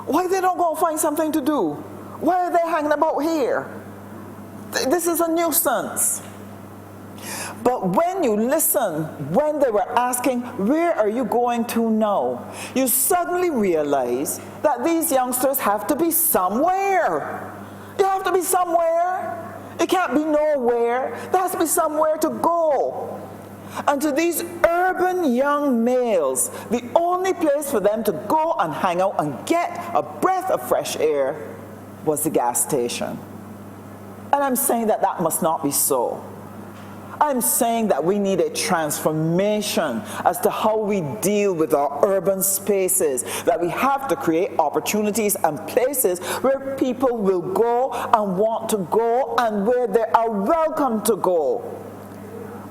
Speaker 6: why they don't go and find something to do? Why are they hanging about here? This is a nuisance. But when you listen, when they were asking, where are you going to now? You suddenly realize that these youngsters have to be somewhere. You have to be somewhere. It can't be nowhere. There has to be somewhere to go. And to these urban young males, the only place for them to go and hang out and get a breath of fresh air was the gas station. And I'm saying that that must not be so. I'm saying that we need a transformation as to how we deal with our urban spaces, that we have to create opportunities and places where people will go and want to go and where they are welcome to go.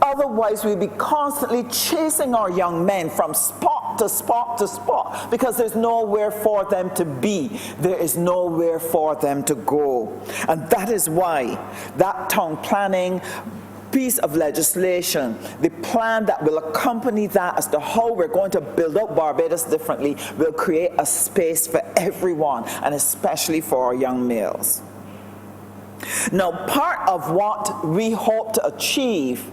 Speaker 6: Otherwise, we'll be constantly chasing our young men from spot spot to spot to spot because there's nowhere for them to be. There is nowhere for them to go. And that is why that town planning piece of legislation, the plan that will accompany that as to how we're going to build up Barbados differently, will create a space for everyone, and especially for our young males. Now, part of what we hope to achieve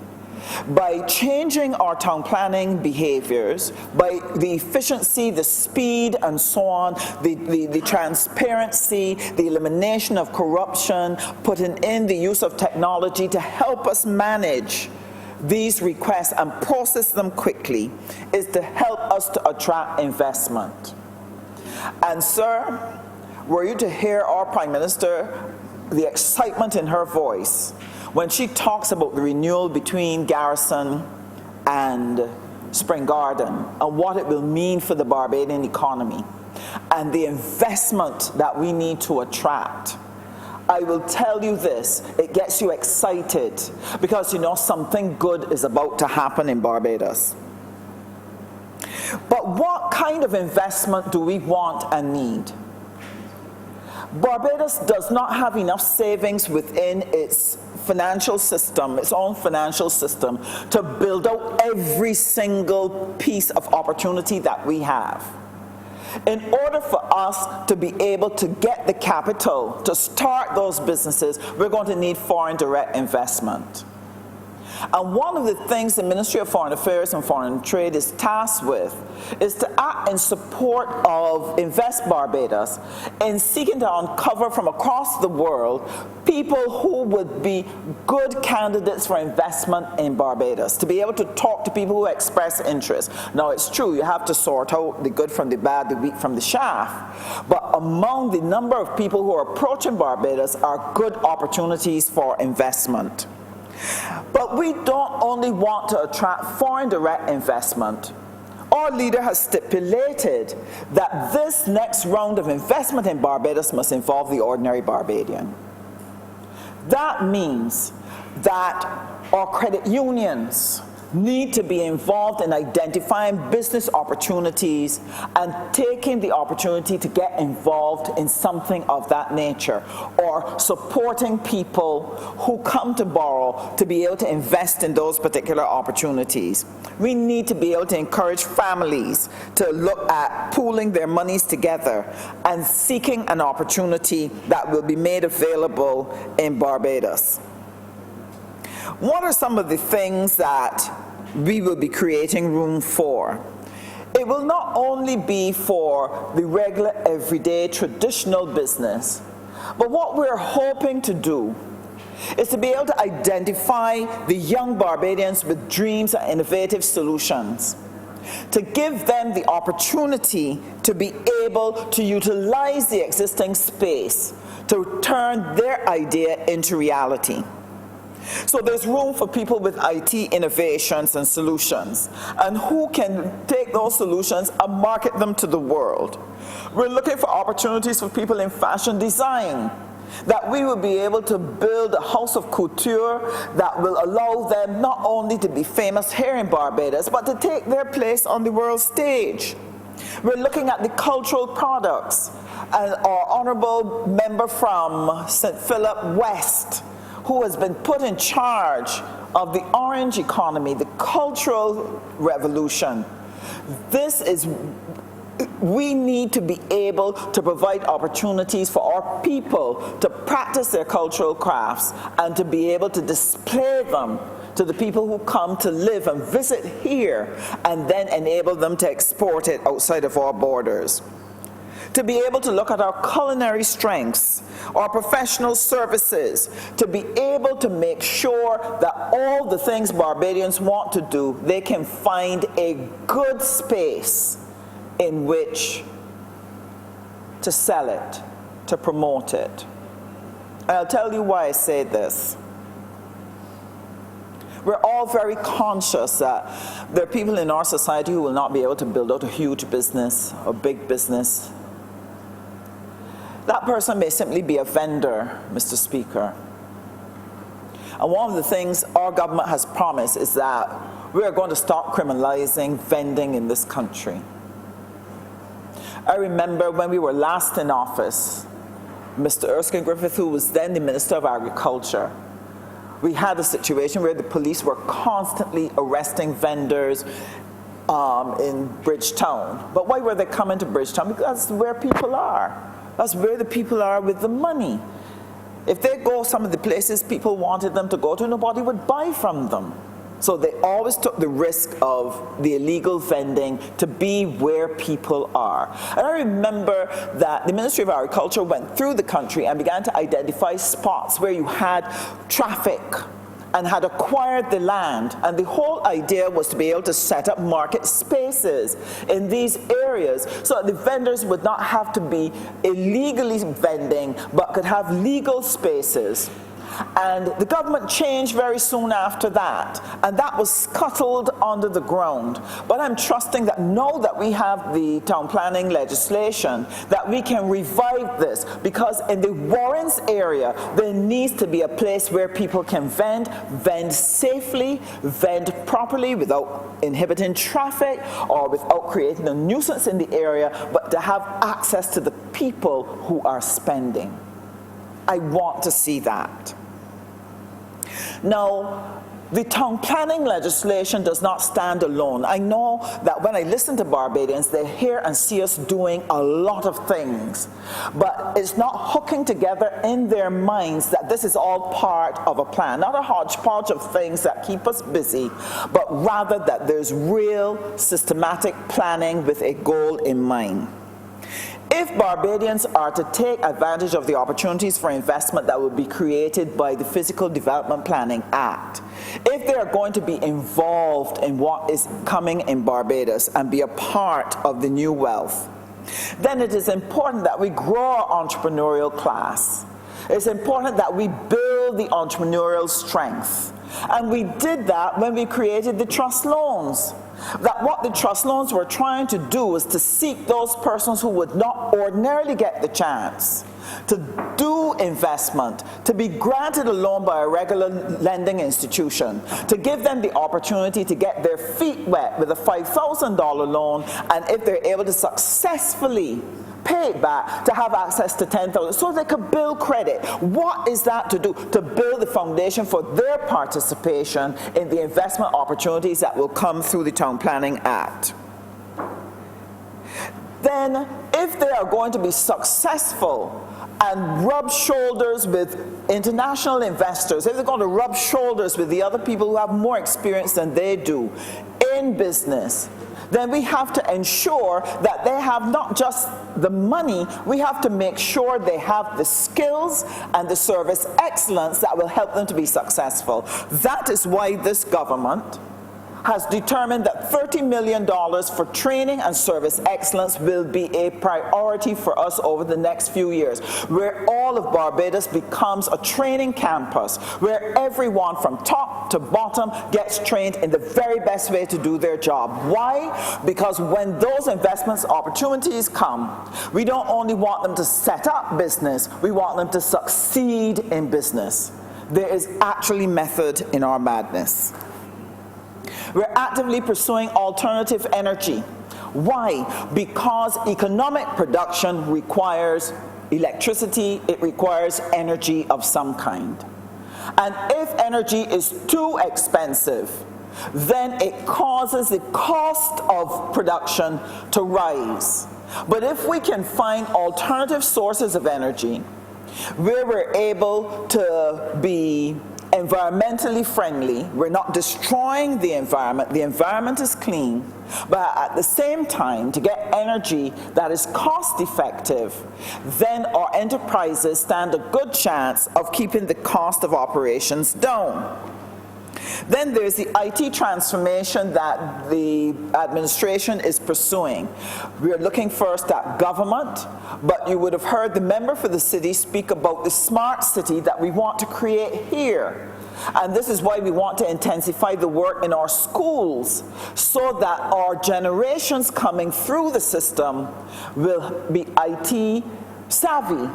Speaker 6: by changing our town planning behaviors, by the efficiency, the speed, and so on, the transparency, the elimination of corruption, putting in the use of technology to help us manage these requests and process them quickly, is to help us to attract investment. And sir, were you to hear our Prime Minister, the excitement in her voice when she talks about the renewal between Garrison and Spring Garden and what it will mean for the Barbadian economy and the investment that we need to attract, I will tell you this, it gets you excited because you know something good is about to happen in Barbados. But what kind of investment do we want and need? Barbados does not have enough savings within its financial system, its own financial system, to build out every single piece of opportunity that we have. In order for us to be able to get the capital to start those businesses, we're going to need foreign direct investment. And one of the things the Ministry of Foreign Affairs and Foreign Trade is tasked with is to act in support of Invest Barbados in seeking to uncover from across the world people who would be good candidates for investment in Barbados, to be able to talk to people who express interest. Now, it's true, you have to sort out the good from the bad, the wheat from the chaff, but among the number of people who are approaching Barbados are good opportunities for investment. But we don't only want to attract foreign direct investment. Our leader has stipulated that this next round of investment in Barbados must involve the ordinary Barbadian. That means that our credit unions need to be involved in identifying business opportunities and taking the opportunity to get involved in something of that nature, or supporting people who come to borrow to be able to invest in those particular opportunities. We need to be able to encourage families to look at pooling their monies together and seeking an opportunity that will be made available in Barbados. What are some of the things that we will be creating room for? It will not only be for the regular, everyday, traditional business, but what we're hoping to do is to be able to identify the young Barbadians with dreams and innovative solutions, to give them the opportunity to be able to utilize the existing space to turn their idea into reality. So there's room for people with IT innovations and solutions, and who can take those solutions and market them to the world. We're looking for opportunities for people in fashion design, that we will be able to build a house of couture that will allow them not only to be famous here in Barbados, but to take their place on the world stage. We're looking at the cultural products, and our honourable member from St. Philip West, who has been put in charge of the orange economy, the cultural revolution. We need to be able to provide opportunities for our people to practice their cultural crafts and to be able to display them to the people who come to live and visit here, and then enable them to export it outside of our borders. To be able to look at our culinary strengths, our professional services, to be able to make sure that all the things Barbadians want to do, they can find a good space in which to sell it, to promote it. And I'll tell you why I say this. We're all very conscious that there are people in our society who will not be able to build out a huge business, a big business. That person may simply be a vendor, Mr. Speaker. And one of the things our government has promised is that we are going to stop criminalizing vending in this country. I remember when we were last in office, Mr. Erskine Griffith, who was then the Minister of Agriculture, we had a situation where the police were constantly arresting vendors in Bridgetown. But why were they coming to Bridgetown? Because that's where people are. That's where the people are with the money. If they go some of the places people wanted them to go to, nobody would buy from them. So they always took the risk of the illegal vending to be where people are. And I remember that the Ministry of Agriculture went through the country and began to identify spots where you had traffic and had acquired the land. And the whole idea was to be able to set up market spaces in these areas so that the vendors would not have to be illegally vending, but could have legal spaces. And the government changed very soon after that, and that was scuttled under the ground. But I'm trusting that now that we have the town planning legislation, that we can revive this, because in the Warrens area, there needs to be a place where people can vend safely, vend properly without inhibiting traffic or without creating a nuisance in the area, but to have access to the people who are spending. I want to see that. Now, the town planning legislation does not stand alone. I know that when I listen to Barbadians, they hear and see us doing a lot of things, but it's not hooking together in their minds that this is all part of a plan, not a hodgepodge of things that keep us busy, but rather that there's real systematic planning with a goal in mind. If Barbadians are to take advantage of the opportunities for investment that will be created by the Physical Development Planning Act, if they are going to be involved in what is coming in Barbados and be a part of the new wealth, then it is important that we grow our entrepreneurial class. It's important that we build the entrepreneurial strength. And we did that when we created the trust loans. That what the trust loans were trying to do was to seek those persons who would not ordinarily get the chance to do investment, to be granted a loan by a regular lending institution, to give them the opportunity to get their feet wet with a $5,000 loan, and if they're able to successfully pay it back, to have access to $10,000 so they could build credit. What is that to do? To build the foundation for their participation in the investment opportunities that will come through the Town Planning Act. Then, if they are going to be successful and rub shoulders with international investors, if they're going to rub shoulders with the other people who have more experience than they do in business, then we have to ensure that they have not just the money, we have to make sure they have the skills and the service excellence that will help them to be successful. That is why this government has determined that $30 million for training and service excellence will be a priority for us over the next few years, where all of Barbados becomes a training campus, where everyone from top to bottom gets trained in the very best way to do their job. Why? Because when those investments opportunities come, we don't only want them to set up business, we want them to succeed in business. There is actually method in our madness. We're actively pursuing alternative energy. Why? Because economic production requires electricity, it requires energy of some kind. And if energy is too expensive, then it causes the cost of production to rise. But if we can find alternative sources of energy, where we're able to be environmentally friendly, we're not destroying the environment is clean, but at the same time, to get energy that is cost effective, then our enterprises stand a good chance of keeping the cost of operations down. Then there's the IT transformation that the administration is pursuing. We are looking first at government, but you would have heard the member for the city speak about the smart city that we want to create here. And this is why we want to intensify the work in our schools, so that our generations coming through the system will be IT savvy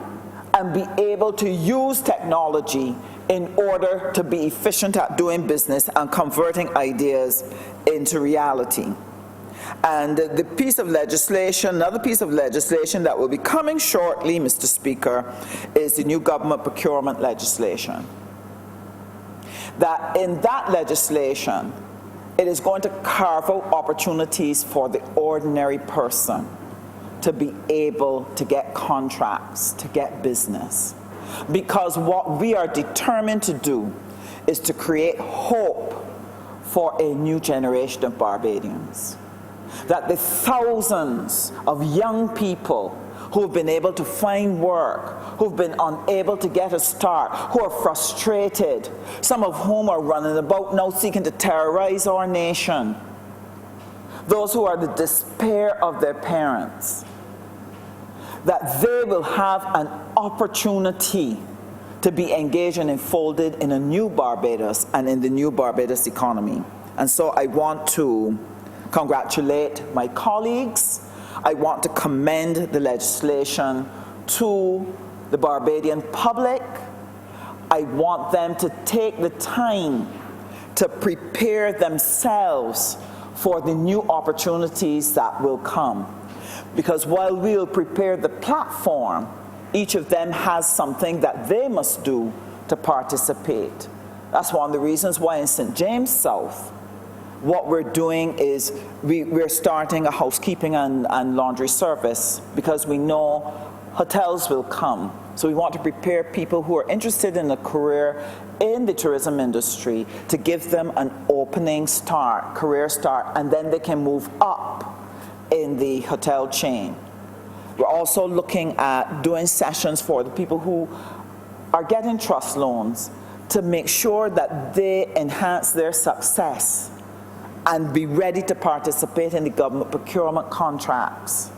Speaker 6: and be able to use technology in order to be efficient at doing business and converting ideas into reality. And the piece of legislation, another piece of legislation that will be coming shortly, Mr. Speaker, is the new government procurement legislation. That in that legislation, it is going to carve out opportunities for the ordinary person to be able to get contracts, to get business. Because what we are determined to do is to create hope for a new generation of Barbadians. That the thousands of young people who have been able to find work, who've been unable to get a start, who are frustrated, some of whom are running about now seeking to terrorize our nation, those who are the despair of their parents, that they will have an opportunity to be engaged and enfolded in a new Barbados and in the new Barbados economy. And so I want to congratulate my colleagues. I want to commend the legislation to the Barbadian public. I want them to take the time to prepare themselves for the new opportunities that will come. Because while we'll prepare the platform, each of them has something that they must do to participate. That's one of the reasons why in St. James South, what we're doing is we're starting a housekeeping and laundry service because we know hotels will come. So we want to prepare people who are interested in a career in the tourism industry to give them an opening start, career start, and then they can move up in the hotel chain. We're also looking at doing sessions for the people who are getting trust loans to make sure that they enhance their success and be ready to participate in the government procurement contracts.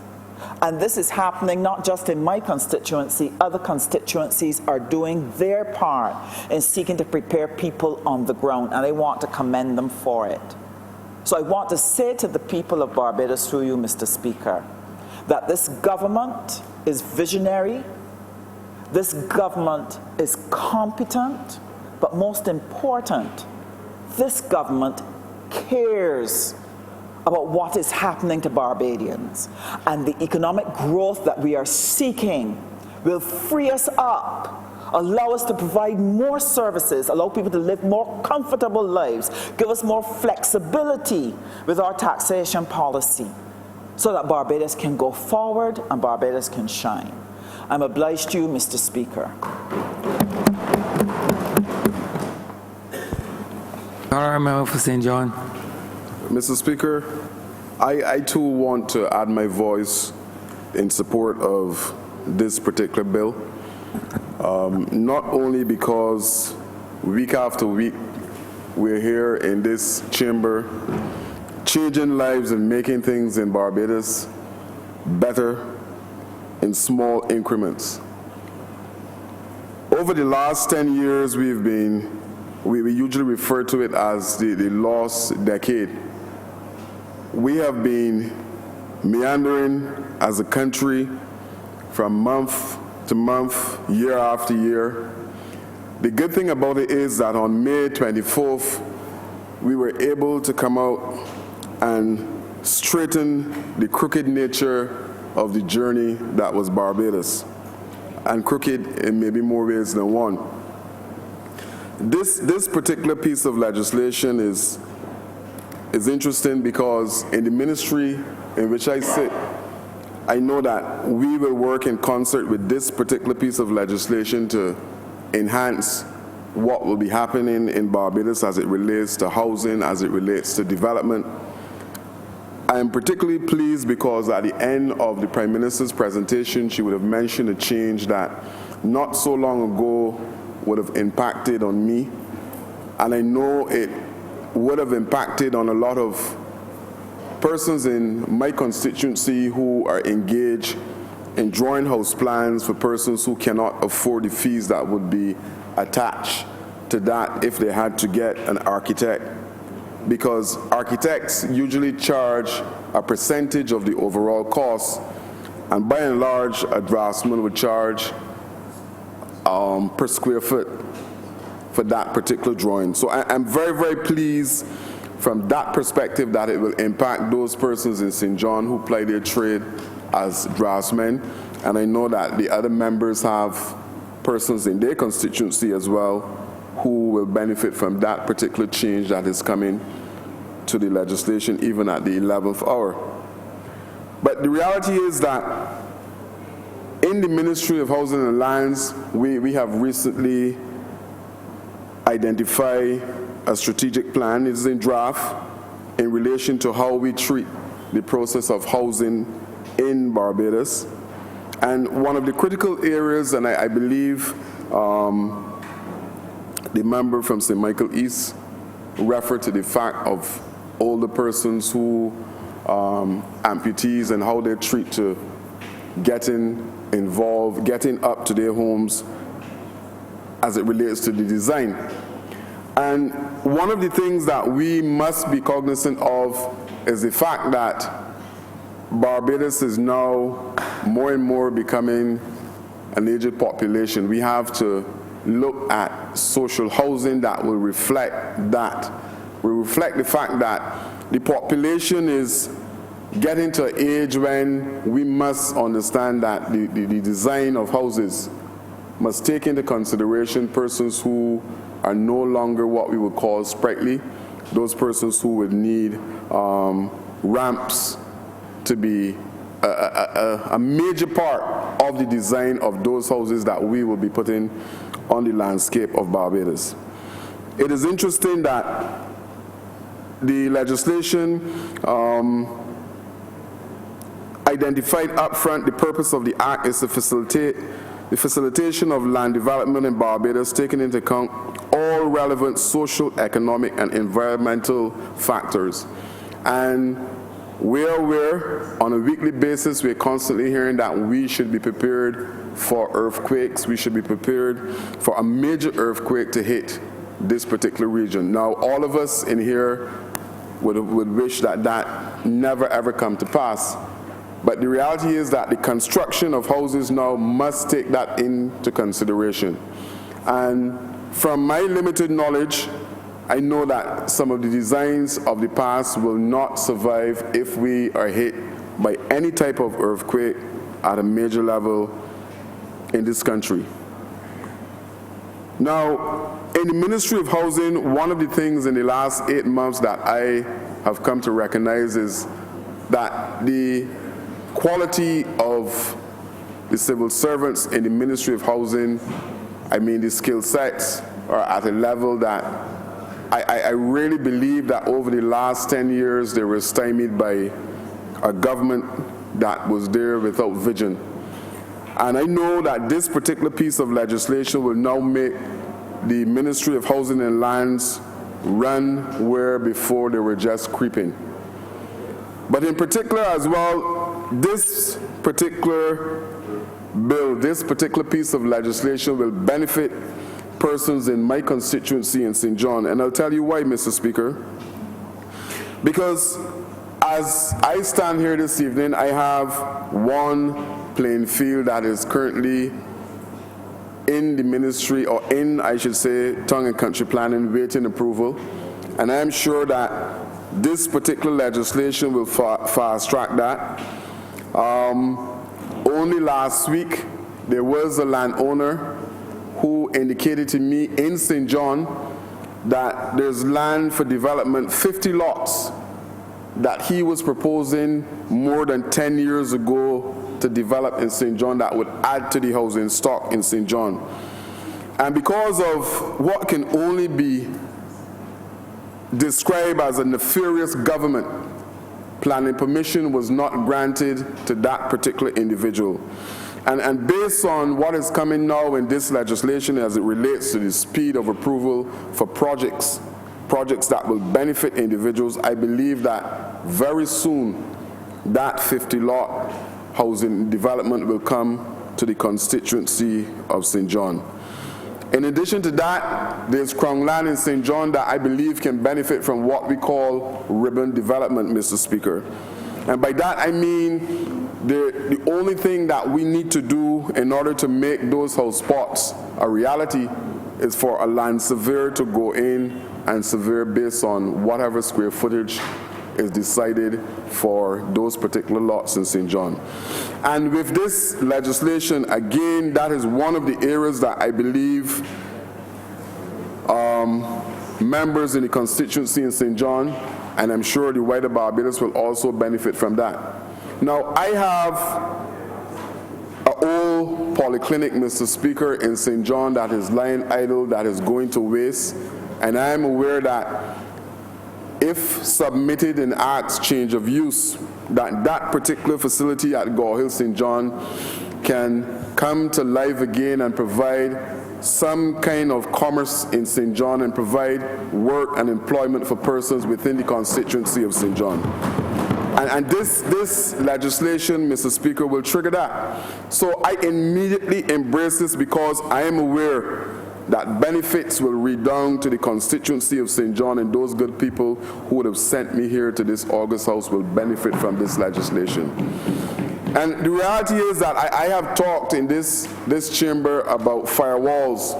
Speaker 6: And this is happening not just in my constituency, other constituencies are doing their part in seeking to prepare people on the ground, and I want to commend them for it. So I want to say to the people of Barbados through you, Mr. Speaker, that this government is visionary, this government is competent, but most important, this government cares about what is happening to Barbadians. And the economic growth that we are seeking will free us up, allow us to provide more services, allow people to live more comfortable lives, give us more flexibility with our taxation policy so that Barbados can go forward and Barbados can shine. I'm obliged to you, Mr. Speaker.
Speaker 1: Honourable for St. John.
Speaker 7: Mr. Speaker, I too want to add my voice in support of this particular bill, not only because week after week we're here in this chamber changing lives and making things in Barbados better in small increments. Over the last 10 years we usually refer to it as the lost decade. We have been meandering as a country from month to month, year after year. The good thing about it is that on May 24th, we were able to come out and straighten the crooked nature of the journey that was Barbados, and crooked in maybe more ways than one. This particular piece of legislation is interesting because in the ministry in which I sit, I know that we will work in concert with this particular piece of legislation to enhance what will be happening in Barbados as it relates to housing, as it relates to development. I am particularly pleased because at the end of the Prime Minister's presentation, she would have mentioned a change that not so long ago would have impacted on me, and I know it would have impacted on a lot of persons in my constituency who are engaged in drawing house plans for persons who cannot afford the fees that would be attached to that if they had to get an architect. Because architects usually charge a percentage of the overall cost, and by and large, a draftsman would charge per square foot for that particular drawing. So I'm very, very pleased from that perspective that it will impact those persons in St. John who ply their trade as draftsmen. And I know that the other members have persons in their constituency as well who will benefit from that particular change that is coming to the legislation even at the 11th hour. But the reality is that in the Ministry of Housing and Lands, we have recently identified a strategic plan. It is in draft in relation to how we treat the process of housing in Barbados. And one of the critical areas, and I believe the member from St. Michael East referred to the fact of older persons who amputees and how they treat to getting involved, getting up to their homes as it relates to the design. And one of the things that we must be cognizant of is the fact that Barbados is now more and more becoming an aged population. We have to look at social housing that will reflect that. Will reflect the fact that the population is getting to an age when we must understand that the design of houses must take into consideration persons who are no longer what we would call sprightly, those persons who would need ramps to be a major part of the design of those houses that we will be putting on the landscape of Barbados. It is interesting that the legislation identified up front the purpose of the Act is to facilitate the facilitation of land development in Barbados, taking into account all relevant social, economic, and environmental factors. And we're on a weekly basis, we're constantly hearing that we should be prepared for earthquakes. We should be prepared for a major earthquake to hit this particular region. Now, all of us in here would wish that that never ever come to pass. But the reality is that the construction of houses now must take that into consideration. And from my limited knowledge, I know that some of the designs of the past will not survive if we are hit by any type of earthquake at a major level in this country. Now, in the Ministry of Housing, one of the things in the last 8 months that I have come to recognize is that the quality of the civil servants in the Ministry of Housing, I mean the skill sets, are at a level that I really believe that over the last 10 years they were stymied by a government that was there without vision. And I know that this particular piece of legislation will now make the Ministry of Housing and Lands run where before they were just creeping. But in particular as well, this particular bill, this particular piece of legislation will benefit persons in my constituency in St. John. And I'll tell you why, Mr. Speaker. Because as I stand here this evening, I have one playing field that is currently in the ministry, or in, I should say, tongue and country planning, waiting approval. And I'm sure that this particular legislation will fast track that. Only last week, there was a landowner who indicated to me in St. John that there's land for development, 50 lots, that he was proposing more than 10 years ago to develop in St. John that would add to the housing stock in St. John. And because of what can only be described as a nefarious government, planning permission was not granted to that particular individual. And based on what is coming now in this legislation as it relates to the speed of approval for projects that will benefit individuals, I believe that very soon that 50-lot housing development will come to the constituency of St. John. In addition to that, there's Crown land in St. John that I believe can benefit from what we call ribbon development, Mr. Speaker. And by that I mean the only thing that we need to do in order to make those house spots a reality is for a land surveyor to go in and survey based on whatever square footage is decided for those particular lots in St. John. And with this legislation, again, that is one of the areas that I believe members in the constituency in St. John, and I'm sure the wider Barbados will also benefit from that. Now, I have an old polyclinic, Mr. Speaker, in St. John that is lying idle, that is going to waste, and I am aware that if submitted and asked change of use, that particular facility at Gore Hill, St. John, can come to life again and provide some kind of commerce in St. John and provide work and employment for persons within the constituency of St. John. And this legislation, Mr. Speaker, will trigger that. So I immediately embrace this because I am aware that benefits will redound to the constituency of St. John, and those good people who would have sent me here to this August House will benefit from this legislation. And the reality is that I have talked in this chamber about firewalls,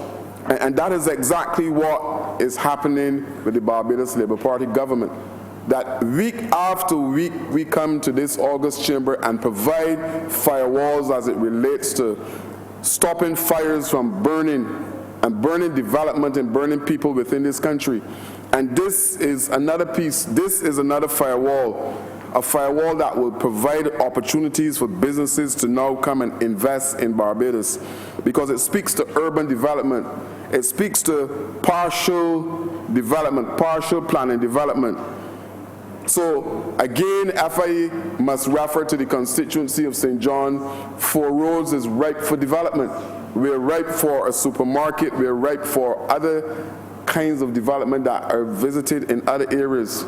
Speaker 7: and that is exactly what is happening with the Barbados Labour Party government. That week after week we come to this August chamber and provide firewalls as it relates to stopping fires from burning and burning development and burning people within this country. And this is another piece, this is another firewall, a firewall that will provide opportunities for businesses to now come and invest in Barbados, because it speaks to urban development, it speaks to partial development, partial planning development. So again, FIE must refer to the constituency of St. John. Four Roads is ripe for development. We're ripe for a supermarket. We're ripe for other kinds of development that are visited in other areas.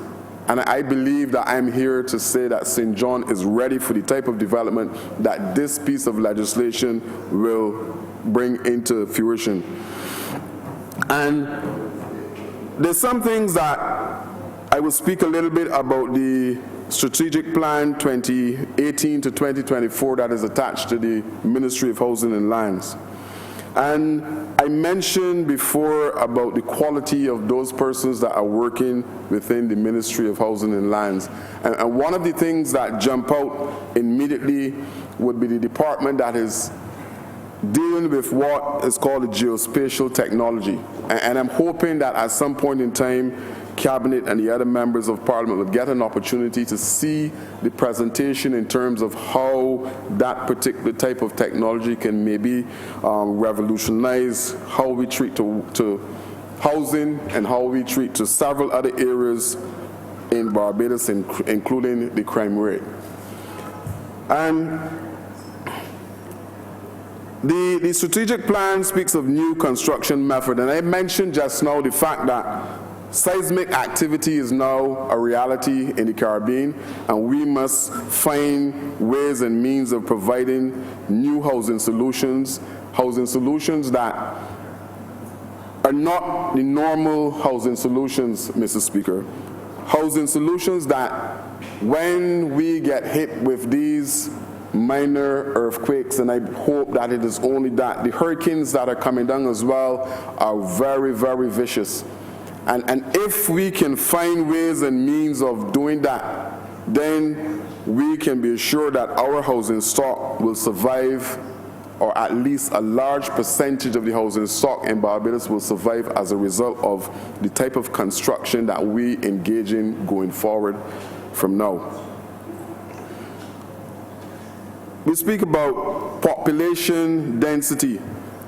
Speaker 7: And I believe that I'm here to say that St. John is ready for the type of development that this piece of legislation will bring into fruition. And there's some things that I will speak a little bit about the strategic plan 2018 to 2024 that is attached to the Ministry of Housing and Lands. And I mentioned before about the quality of those persons that are working within the Ministry of Housing and Lands. And one of the things that jump out immediately would be the department that is dealing with what is called the geospatial technology. And I'm hoping that at some point in time, Cabinet and the other members of Parliament will get an opportunity to see the presentation in terms of how that particular type of technology can maybe revolutionize how we treat to housing and how we treat to several other areas in Barbados, including the crime rate. And the strategic plan speaks of new construction method, and I mentioned just now the fact that seismic activity is now a reality in the Caribbean, and we must find ways and means of providing new housing solutions that are not the normal housing solutions, Mr. Speaker. Housing solutions that when we get hit with these minor earthquakes, and I hope that it is only that, the hurricanes that are coming down as well are very, very vicious. And if we can find ways and means of doing that, then we can be assured that our housing stock will survive, or at least a large percentage of the housing stock in Barbados will survive as a result of the type of construction that we engage in going forward from now. We speak about population density,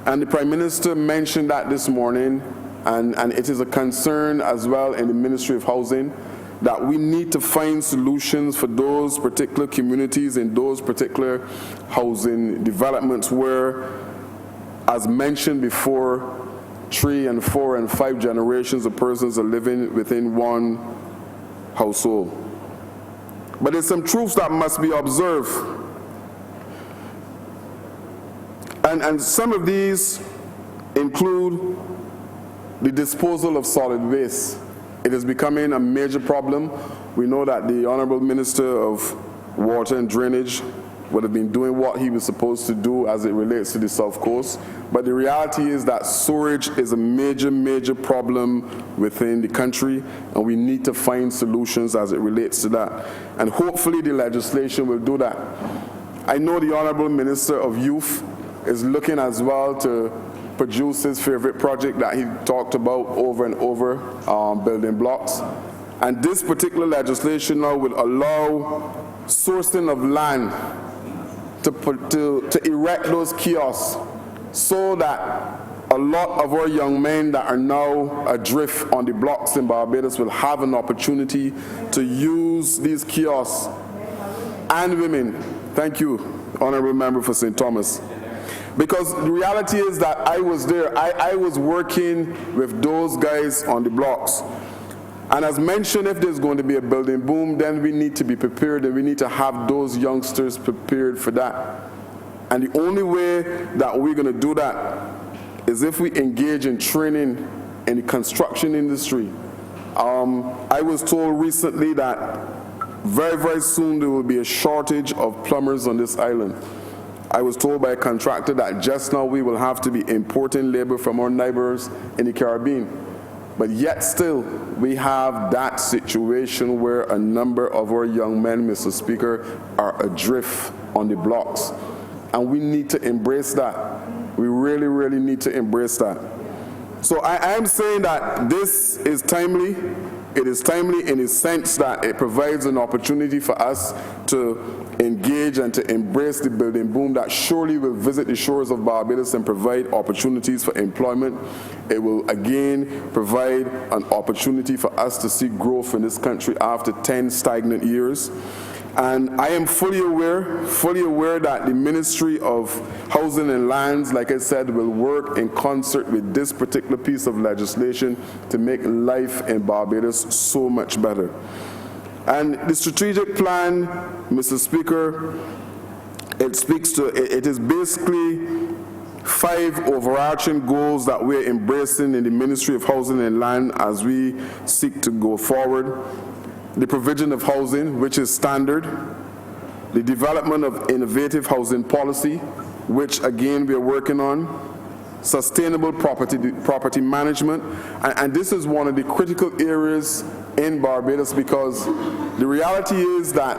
Speaker 7: and the Prime Minister mentioned that this morning. And it is a concern as well in the Ministry of Housing that we need to find solutions for those particular communities in those particular housing developments where, as mentioned before, 3 and 4 and 5 generations of persons are living within one household. But there's some truths that must be observed. And some of these include the disposal of solid waste. It is becoming a major problem. We know that the Honourable Minister of Water and Drainage would have been doing what he was supposed to do as it relates to the South Coast. But the reality is that storage is a major, major problem within the country, and we need to find solutions as it relates to that. And hopefully the legislation will do that. I know the Honourable Minister of Youth is looking as well to produce his favorite project that he talked about over and over, building blocks. And this particular legislation now will allow sourcing of land to erect those kiosks so that a lot of our young men that are now adrift on the blocks in Barbados will have an opportunity to use these kiosks, and women. Thank you, Honourable Member for St. Thomas. Because the reality is that I was there. I was working with those guys on the blocks. And as mentioned, if there's going to be a building boom, then we need to be prepared, and we need to have those youngsters prepared for that. And the only way that we're going to do that is if we engage in training in the construction industry. I was told recently that very, very soon there will be a shortage of plumbers on this island. I was told by a contractor that just now we will have to be importing labor from our neighbors in the Caribbean. But yet still, we have that situation where a number of our young men, Mr. Speaker, are adrift on the blocks. And we need to embrace that. We really, really need to embrace that. So I am saying that this is timely. It is timely in the sense that it provides an opportunity for us to engage and to embrace the building boom that surely will visit the shores of Barbados and provide opportunities for employment. It will again provide an opportunity for us to see growth in this country after 10 stagnant years. And I am fully aware that the Ministry of Housing and Lands, like I said, will work in concert with this particular piece of legislation to make life in Barbados so much better. And the strategic plan, Mr. Speaker, it is basically 5 overarching goals that we're embracing in the Ministry of Housing and Land as we seek to go forward. The provision of housing, which is standard, the development of innovative housing policy, which again we are working on, sustainable property management, and this is one of the critical areas in Barbados, because the reality is that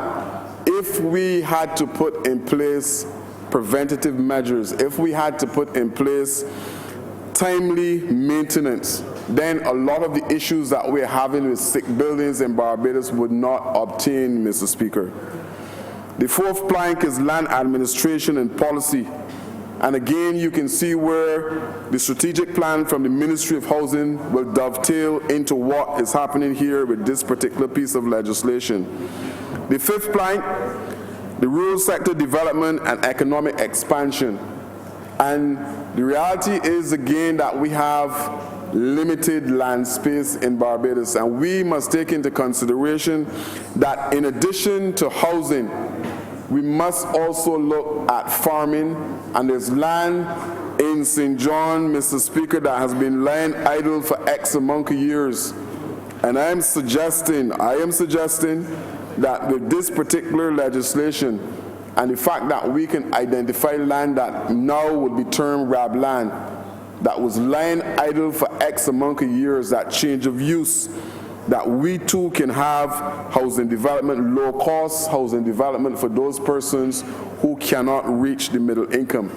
Speaker 7: if we had to put in place preventative measures, if we had to put in place timely maintenance, then a lot of the issues that we're having with sick buildings in Barbados would not obtain, Mr. Speaker. The 4th plank is land administration and policy. And again, you can see where the strategic plan from the Ministry of Housing will dovetail into what is happening here with this particular piece of legislation. The 5th plank, the rural sector development and economic expansion. And the reality is again that we have limited land space in Barbados, and we must take into consideration that in addition to housing, we must also look at farming, and there's land in St. John, Mr. Speaker, that has been lying idle for X amount of years. And I am suggesting that with this particular legislation and the fact that we can identify land that now would be termed RAB land, that was lying idle for X amount of years, that change of use, that we too can have housing development, low cost housing development for those persons who cannot reach the middle income.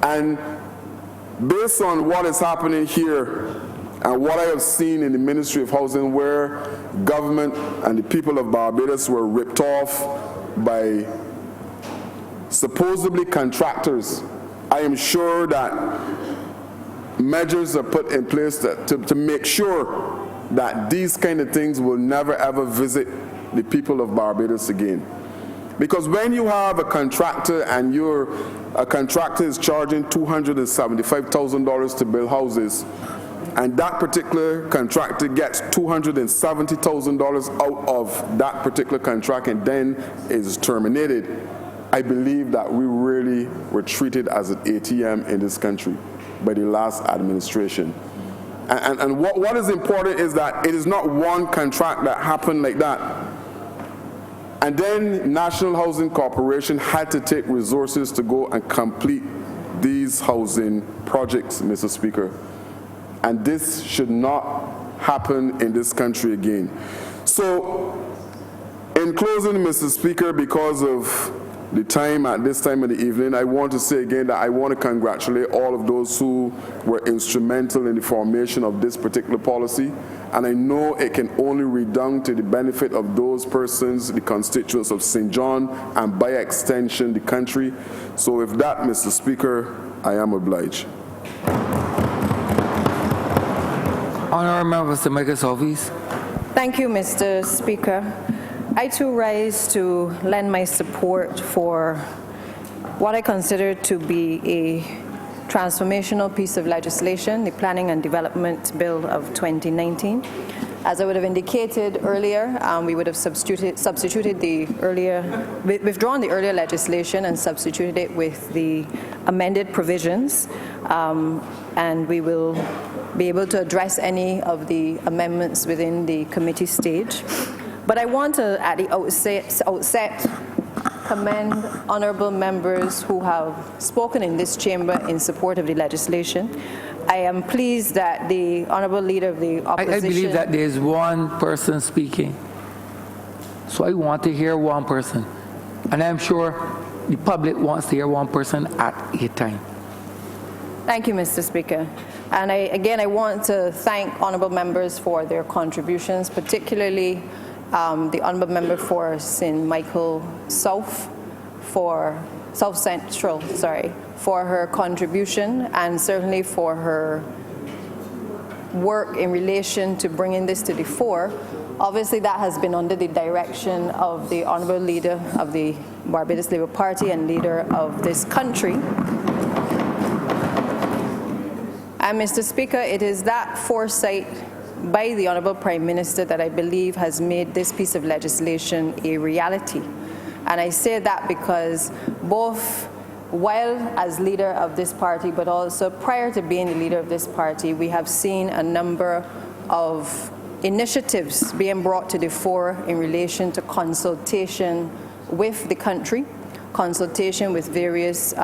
Speaker 7: And based on what is happening here and what I have seen in the Ministry of Housing, where government and the people of Barbados were ripped off by supposedly contractors, I am sure that measures are put in place to make sure that these kind of things will never ever visit the people of Barbados again. Because when you have a contractor and a contractor is charging $275,000 to build houses, and that particular contractor gets $270,000 out of that particular contract and then is terminated, I believe that we really were treated as an ATM in this country by the last administration. And what is important is that it is not one contract that happened like that. And then National Housing Corporation had to take resources to go and complete these housing projects, Mr. Speaker. And this should not happen in this country again. So, in closing, Mr. Speaker, because of the time at this time of the evening, I want to say again that I want to congratulate all of those who were instrumental in the formation of this particular policy. And I know it can only redound to the benefit of those persons, the constituents of St. John, and by extension, the country. So with that, Mr. Speaker, I am obliged.
Speaker 1: Honourable Member for Michael Southeast.
Speaker 2: Thank you, Mr. Speaker. I too rise to lend my support for what I consider to be a transformational piece of legislation, the Planning and Development Bill of 2019. As I would have indicated earlier, we would have substituted the earlier, withdrawn the earlier legislation and substituted it with the amended provisions, and we will be able to address any of the amendments within the committee stage. But I want to, at the outset, commend honourable members who have spoken in this chamber in support of the legislation. I am pleased that the honourable leader of the opposition...
Speaker 1: I believe that there is one person speaking. So I want to hear one person. And I'm sure the public wants to hear one person at a time.
Speaker 2: Thank you, Mr. Speaker. And again, I want to thank honourable members for their contributions, particularly the honourable member for St. Michael South Central, for her contribution and certainly for her work in relation to bringing this to the fore. Obviously, that has been under the direction of the honourable leader of the Barbados Labour Party and leader of this country. And Mr. Speaker, it is that foresight by the Honourable Prime Minister that I believe has made this piece of legislation a reality. And I say that because both while as leader of this party, but also prior to being the leader of this party, we have seen a number of initiatives being brought to the fore in relation to consultation with the country, consultation with various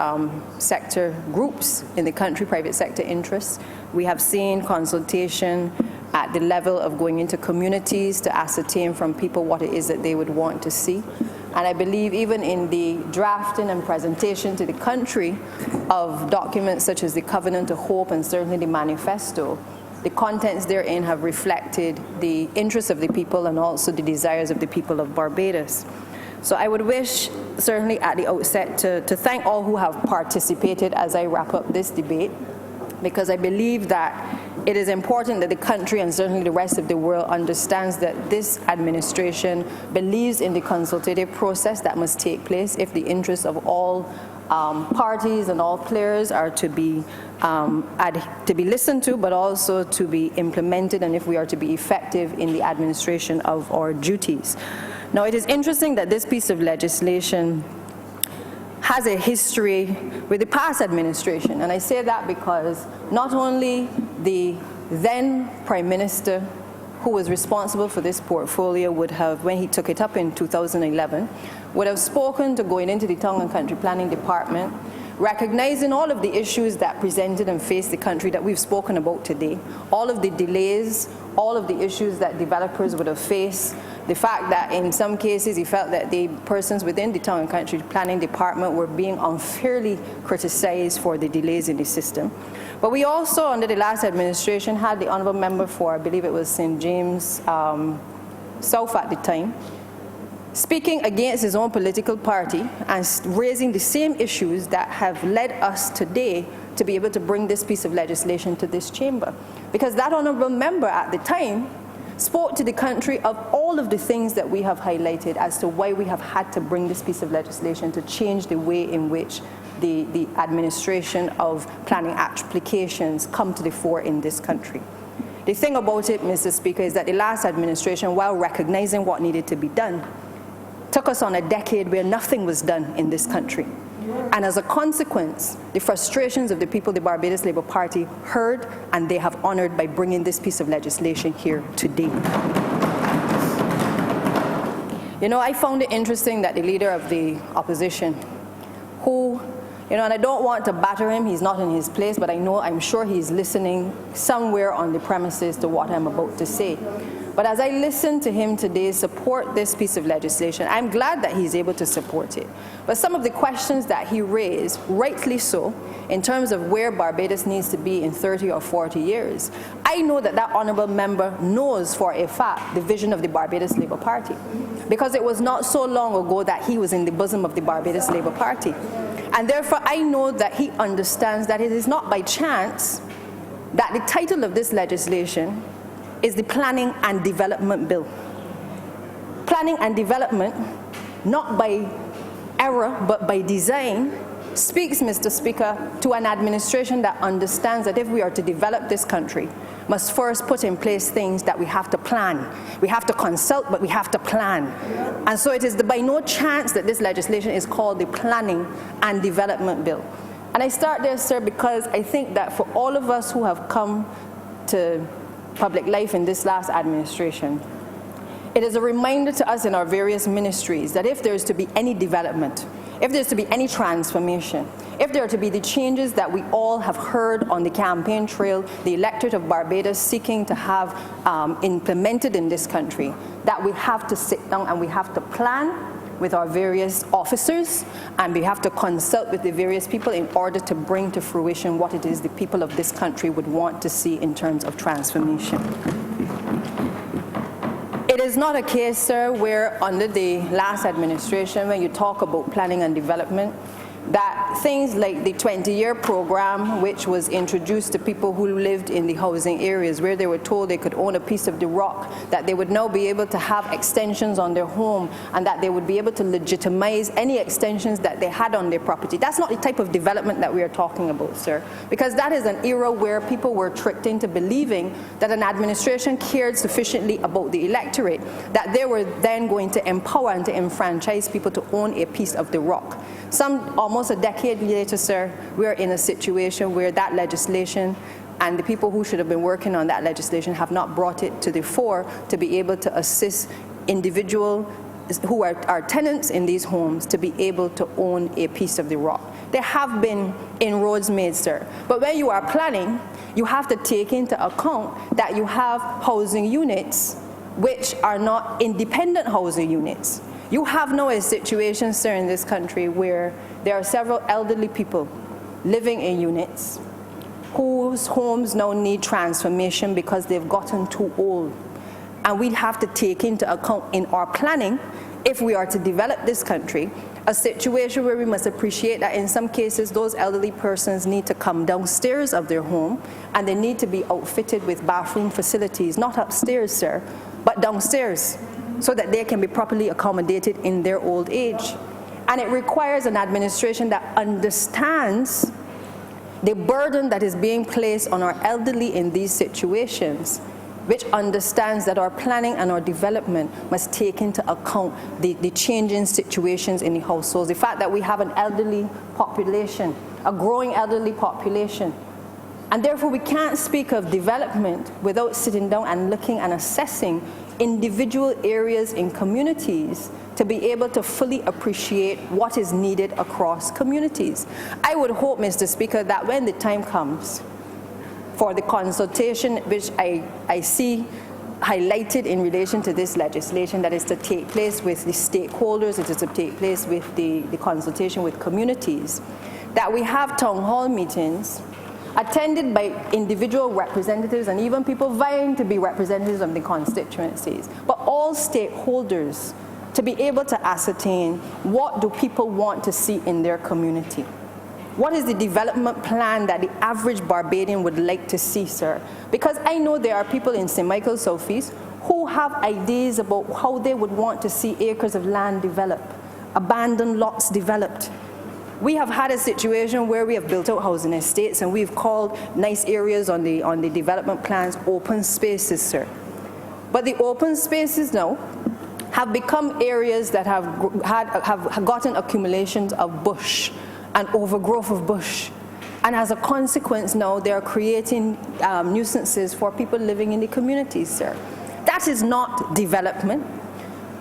Speaker 2: sector groups in the country, private sector interests. We have seen consultation at the level of going into communities to ascertain from people what it is that they would want to see. And I believe even in the drafting and presentation to the country of documents such as the Covenant of Hope and certainly the Manifesto, the contents therein have reflected the interests of the people and also the desires of the people of Barbados. So I would wish, certainly at the outset, to thank all who have participated as I wrap up this debate, because I believe that it is important that the country and certainly the rest of the world understands that this administration believes in the consultative process that must take place if the interests of all parties and all players are to be listened to, but also to be implemented, and if we are to be effective in the administration of our duties. Now, it is interesting that this piece of legislation has a history with the past administration, and I say that because not only the then Prime Minister who was responsible for this portfolio would have, when he took it up in 2011, would have spoken to going into the Town and Country Planning Department, recognizing all of the issues that presented and faced the country that we've spoken about today, all of the delays, all of the issues that developers would have faced, the fact that in some cases he felt that the persons within the Town and Country Planning Department were being unfairly criticized for the delays in the system. But we also, under the last administration, had the honourable member for, I believe it was St. James South at the time, speaking against his own political party and raising the same issues that have led us today to be able to bring this piece of legislation to this chamber. Because that honourable member at the time spoke to the country of all of the things that we have highlighted as to why we have had to bring this piece of legislation to change the way in which the administration of planning applications come to the fore in this country. The thing about it, Mr. Speaker, is that the last administration, while recognizing what needed to be done, took us on a decade where nothing was done in this country. And as a consequence, the frustrations of the people of the Barbados Labour Party heard, and they have honored by bringing this piece of legislation here today. You know, I found it interesting that the leader of the opposition, who, you know, and I don't want to batter him, he's not in his place, but I'm sure he's listening somewhere on the premises to what I'm about to say. But as I listen to him today support this piece of legislation, I'm glad that he's able to support it. But some of the questions that he raised, rightly so, in terms of where Barbados needs to be in 30 or 40 years, I know that that honourable member knows for a fact the vision of the Barbados Labour Party, because it was not so long ago that he was in the bosom of the Barbados Labour Party. And therefore, I know that he understands that it is not by chance that the title of this legislation is the Planning and Development Bill. Planning and development, not by error, but by design, speaks, Mr. Speaker, to an administration that understands that if we are to develop this country, must first put in place things that we have to plan. We have to consult, but we have to plan. And so it is by no chance that this legislation is called the Planning and Development Bill. And I start there, sir, because I think that for all of us who have come to public life in this last administration, it is a reminder to us in our various ministries that if there is to be any development, if there's to be any transformation, if there are to be the changes that we all have heard on the campaign trail, the electorate of Barbados seeking to have implemented in this country, that we have to sit down and we have to plan with our various officers, and we have to consult with the various people in order to bring to fruition what it is the people of this country would want to see in terms of transformation. It is not a case, sir, where under the last administration, when you talk about planning and development, that things like the 20-year program, which was introduced to people who lived in the housing areas, where they were told they could own a piece of the rock, that they would now be able to have extensions on their home, and that they would be able to legitimize any extensions that they had on their property. That's not the type of development that we are talking about, sir, because that is an era where people were tricked into believing that an administration cared sufficiently about the electorate, that they were then going to empower and to enfranchise people to own a piece of the rock. Almost a decade later, sir, we're in a situation where that legislation and the people who should have been working on that legislation have not brought it to the fore to be able to assist individuals who are tenants in these homes to be able to own a piece of the rock. There have been inroads made, sir, but when you are planning, you have to take into account that you have housing units which are not independent housing units. You have now a situation, sir, in this country where there are several elderly people living in units whose homes now need transformation because they've gotten too old. And we have to take into account in our planning, if we are to develop this country, a situation where we must appreciate that in some cases those elderly persons need to come downstairs of their home and they need to be outfitted with bathroom facilities, not upstairs, sir, but downstairs, so that they can be properly accommodated in their old age. And it requires an administration that understands the burden that is being placed on our elderly in these situations, which understands that our planning and our development must take into account the changing situations in the households. The fact that we have an elderly population, a growing elderly population, and therefore we can't speak of development without sitting down and looking and assessing individual areas in communities to be able to fully appreciate what is needed across communities. I would hope, Mr. Speaker, that when the time comes for the consultation, which I see highlighted in relation to this legislation, that is to take place with the stakeholders, it is to take place with the consultation with communities, that we have town hall meetings attended by individual representatives and even people vying to be representatives of the constituencies, but all stakeholders, to be able to ascertain what do people want to see in their community. What is the development plan that the average Barbadian would like to see, sir? Because I know there are people in St. Michael Southeast who have ideas about how they would want to see acres of land develop, abandoned lots developed. We have had a situation where we have built out housing estates and we've called nice areas on the development plans open spaces, sir. But the open spaces now have become areas that have gotten accumulations of bush and overgrowth of bush. And as a consequence now, they are creating nuisances for people living in the communities, sir. That is not development.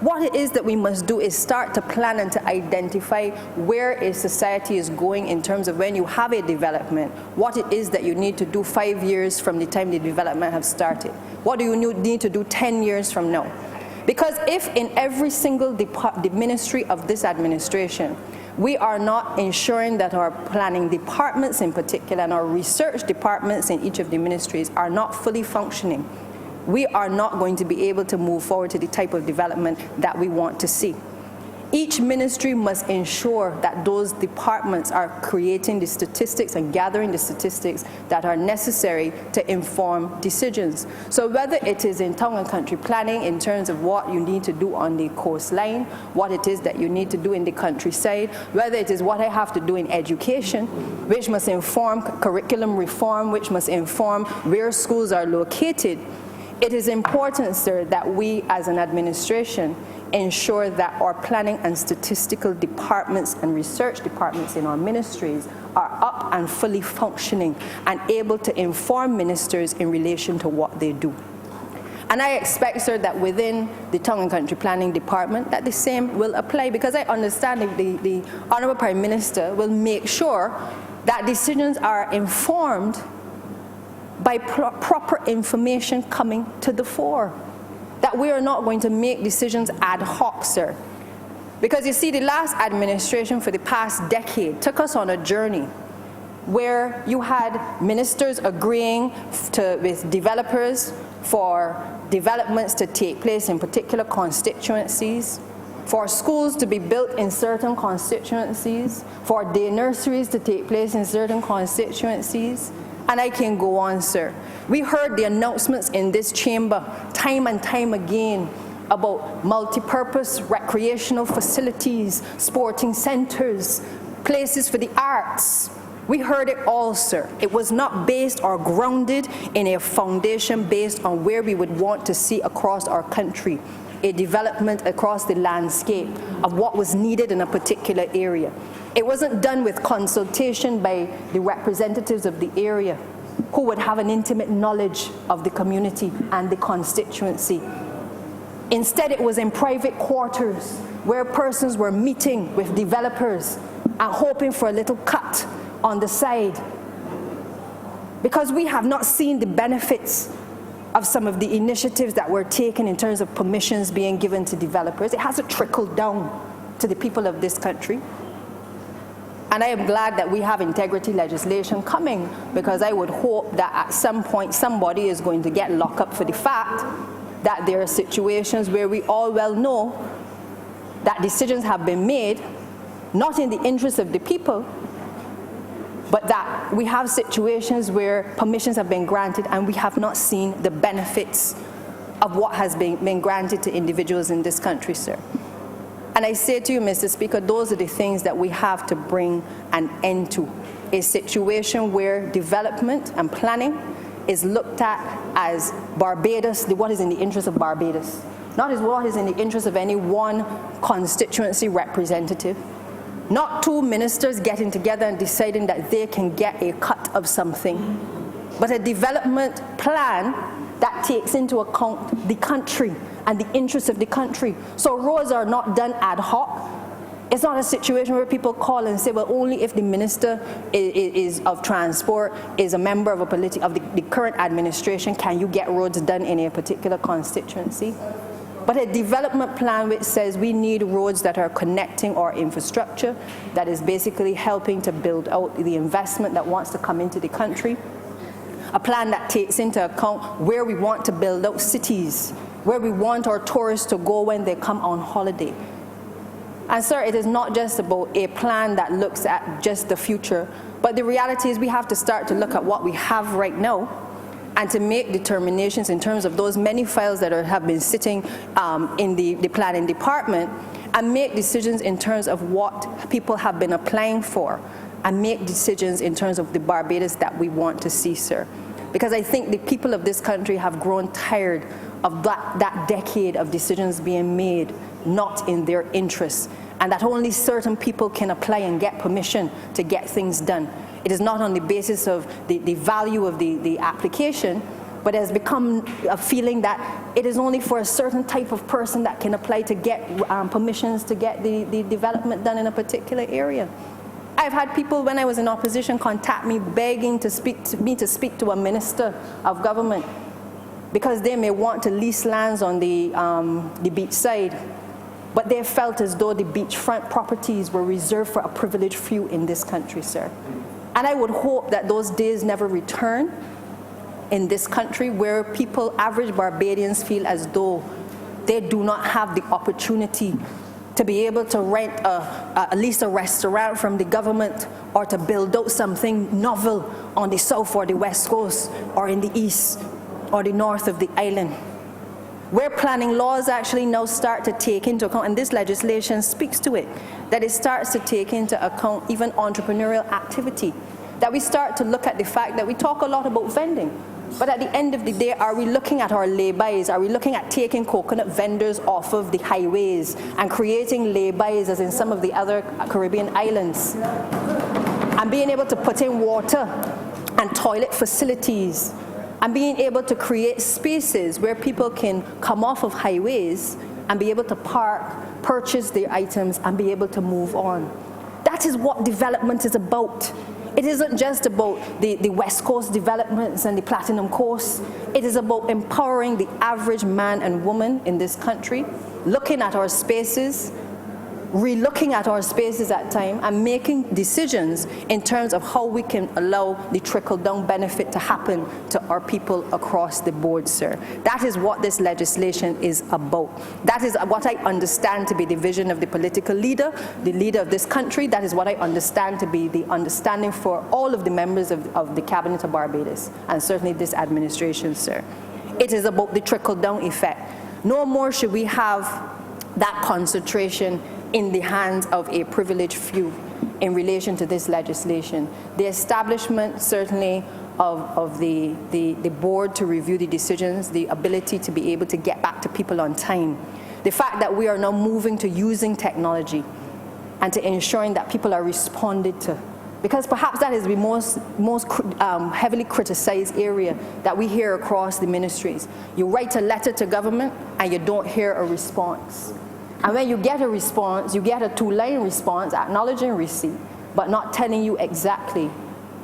Speaker 2: what it is that we must do is start to plan and to identify where a society is going in terms of when you have a development, what it is that you need to do 5 years from the time the development has started. What do you need to do 10 years from now? Because if in every single ministry of this administration, we are not ensuring that our planning departments in particular and our research departments in each of the ministries are not fully functioning, we are not going to be able to move forward to the type of development that we want to see. Each ministry must ensure that those departments are creating the statistics and gathering the statistics that are necessary to inform decisions. So whether it is in town and country planning in terms of what you need to do on the coastline, what it is that you need to do in the countryside, whether it is what I have to do in education, which must inform curriculum reform, which must inform where schools are located, it is important, sir, that we as an administration ensure that our planning and statistical departments and research departments in our ministries are up and fully functioning and able to inform ministers in relation to what they do. And I expect, sir, that within the Town and Country Planning Department that the same will apply, because I understand the Honourable Prime Minister will make sure that decisions are informed by proper information coming to the fore. That we are not going to make decisions ad hoc, sir. Because you see, the last administration for the past decade took us on a journey where you had ministers agreeing with developers for developments to take place in particular constituencies, for schools to be built in certain constituencies, for day nurseries to take place in certain constituencies, and I can go on, sir. We heard the announcements in this chamber time and time again about multi-purpose recreational facilities, sporting centers, places for the arts. We heard it all, sir. It was not based or grounded in a foundation based on where we would want to see across our country a development across the landscape of what was needed in a particular area. It wasn't done with consultation by the representatives of the area who would have an intimate knowledge of the community and the constituency. Instead, it was in private quarters where persons were meeting with developers and hoping for a little cut on the side. Because we have not seen the benefits of some of the initiatives that were taken in terms of permissions being given to developers. It hasn't trickled down to the people of this country. And I am glad that we have integrity legislation coming, because I would hope that at some point somebody is going to get locked up for the fact that there are situations where we all well know that decisions have been made, not in the interest of the people, but that we have situations where permissions have been granted and we have not seen the benefits of what has been granted to individuals in this country, sir. And I say to you, Mr. Speaker, those are the things that we have to bring an end to. A situation where development and planning is looked at as Barbados, what is in the interest of Barbados, not as what is in the interest of any one constituency representative, not two ministers getting together and deciding that they can get a cut of something, but a development plan that takes into account the country and the interests of the country. So roads are not done ad hoc. It's not a situation where people call and say, well, only if the minister is of transport, is a member of the current administration, can you get roads done in a particular constituency. But a development plan which says we need roads that are connecting our infrastructure, that is basically helping to build out the investment that wants to come into the country. A plan that takes into account where we want to build out cities, where we want our tourists to go when they come on holiday. And sir, it is not just about a plan that looks at just the future, but the reality is we have to start to look at what we have right now and to make determinations in terms of those many files that have been sitting in the planning department, and make decisions in terms of what people have been applying for, and make decisions in terms of the Barbados that we want to see, sir. Because I think the people of this country have grown tired of that decade of decisions being made not in their interests, and that only certain people can apply and get permission to get things done. It is not on the basis of the value of the application, but it has become a feeling that it is only for a certain type of person that can apply to get permissions to get the development done in a particular area. I've had people, when I was in opposition, contact me begging to speak to a minister of government because they may want to lease lands on the beach side, but they felt as though the beachfront properties were reserved for a privileged few in this country, sir. And I would hope that those days never return in this country where people, average Barbadians, feel as though they do not have the opportunity to be able to rent at least a restaurant from the government or to build out something novel on the south or the west coast or in the east or the north of the island. Where planning laws actually now start to take into account, and this legislation speaks to it, that it starts to take into account even entrepreneurial activity, that we start to look at the fact that we talk a lot about vending, but at the end of the day, are we looking at our lay-bys? Are we looking at taking coconut vendors off of the highways and creating lay-bys as in some of the other Caribbean islands? And being able to put in water and toilet facilities and being able to create spaces where people can come off of highways and be able to park, purchase their items, and be able to move on. That is what development is about. It isn't just about the West Coast developments and the Platinum Coast. It is about empowering the average man and woman in this country, looking at our spaces, re-looking at our spaces at time, and making decisions in terms of how we can allow the trickle-down benefit to happen to our people across the board, sir. That is what this legislation is about. That is what I understand to be the vision of the political leader, the leader of this country. That is what I understand to be the understanding for all of the members of the Cabinet of Barbados, and certainly this administration, sir. It is about the trickle-down effect. No more should we have that concentration in the hands of a privileged few in relation to this legislation. The establishment, certainly, of the board to review the decisions, the ability to be able to get back to people on time, the fact that we are now moving to using technology and to ensuring that people are responded to. Because perhaps that is the most heavily criticized area that we hear across the ministries. You write a letter to government and you don't hear a response. And when you get a response, you get a 2-line response acknowledging receipt, but not telling you exactly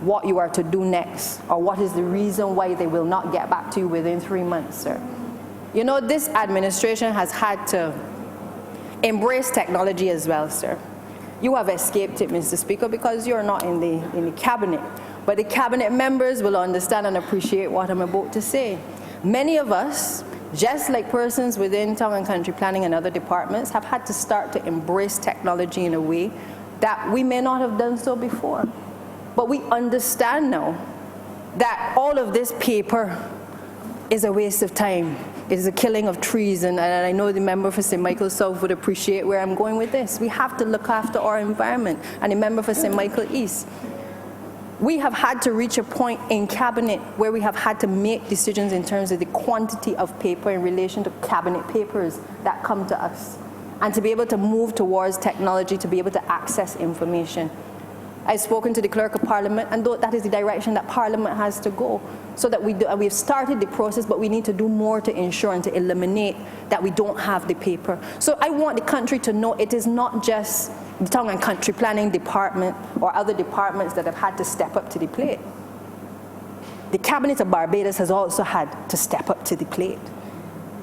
Speaker 2: what you are to do next or what is the reason why they will not get back to you within 3 months, sir. You know, this administration has had to embrace technology as well, sir. You have escaped it, Mr. Speaker, because you're not in the cabinet. But the cabinet members will understand and appreciate what I'm about to say. Many of us, just like persons within town and country planning and other departments, have had to start to embrace technology in a way that we may not have done so before. But we understand now that all of this paper is a waste of time. It is a killing of trees, and I know the member for St. Michael South would appreciate where I'm going with this. We have to look after our environment, and the member for St. Michael East. We have had to reach a point in cabinet where we have had to make decisions in terms of the quantity of paper in relation to cabinet papers that come to us, and to be able to move towards technology to be able to access information. I've spoken to the Clerk of Parliament, and that is the direction that Parliament has to go, so that we've started the process, but we need to do more to ensure and to eliminate that we don't have the paper. So I want the country to know it is not just the Town and Country Planning Department or other departments that have had to step up to the plate. The Cabinet of Barbados has also had to step up to the plate,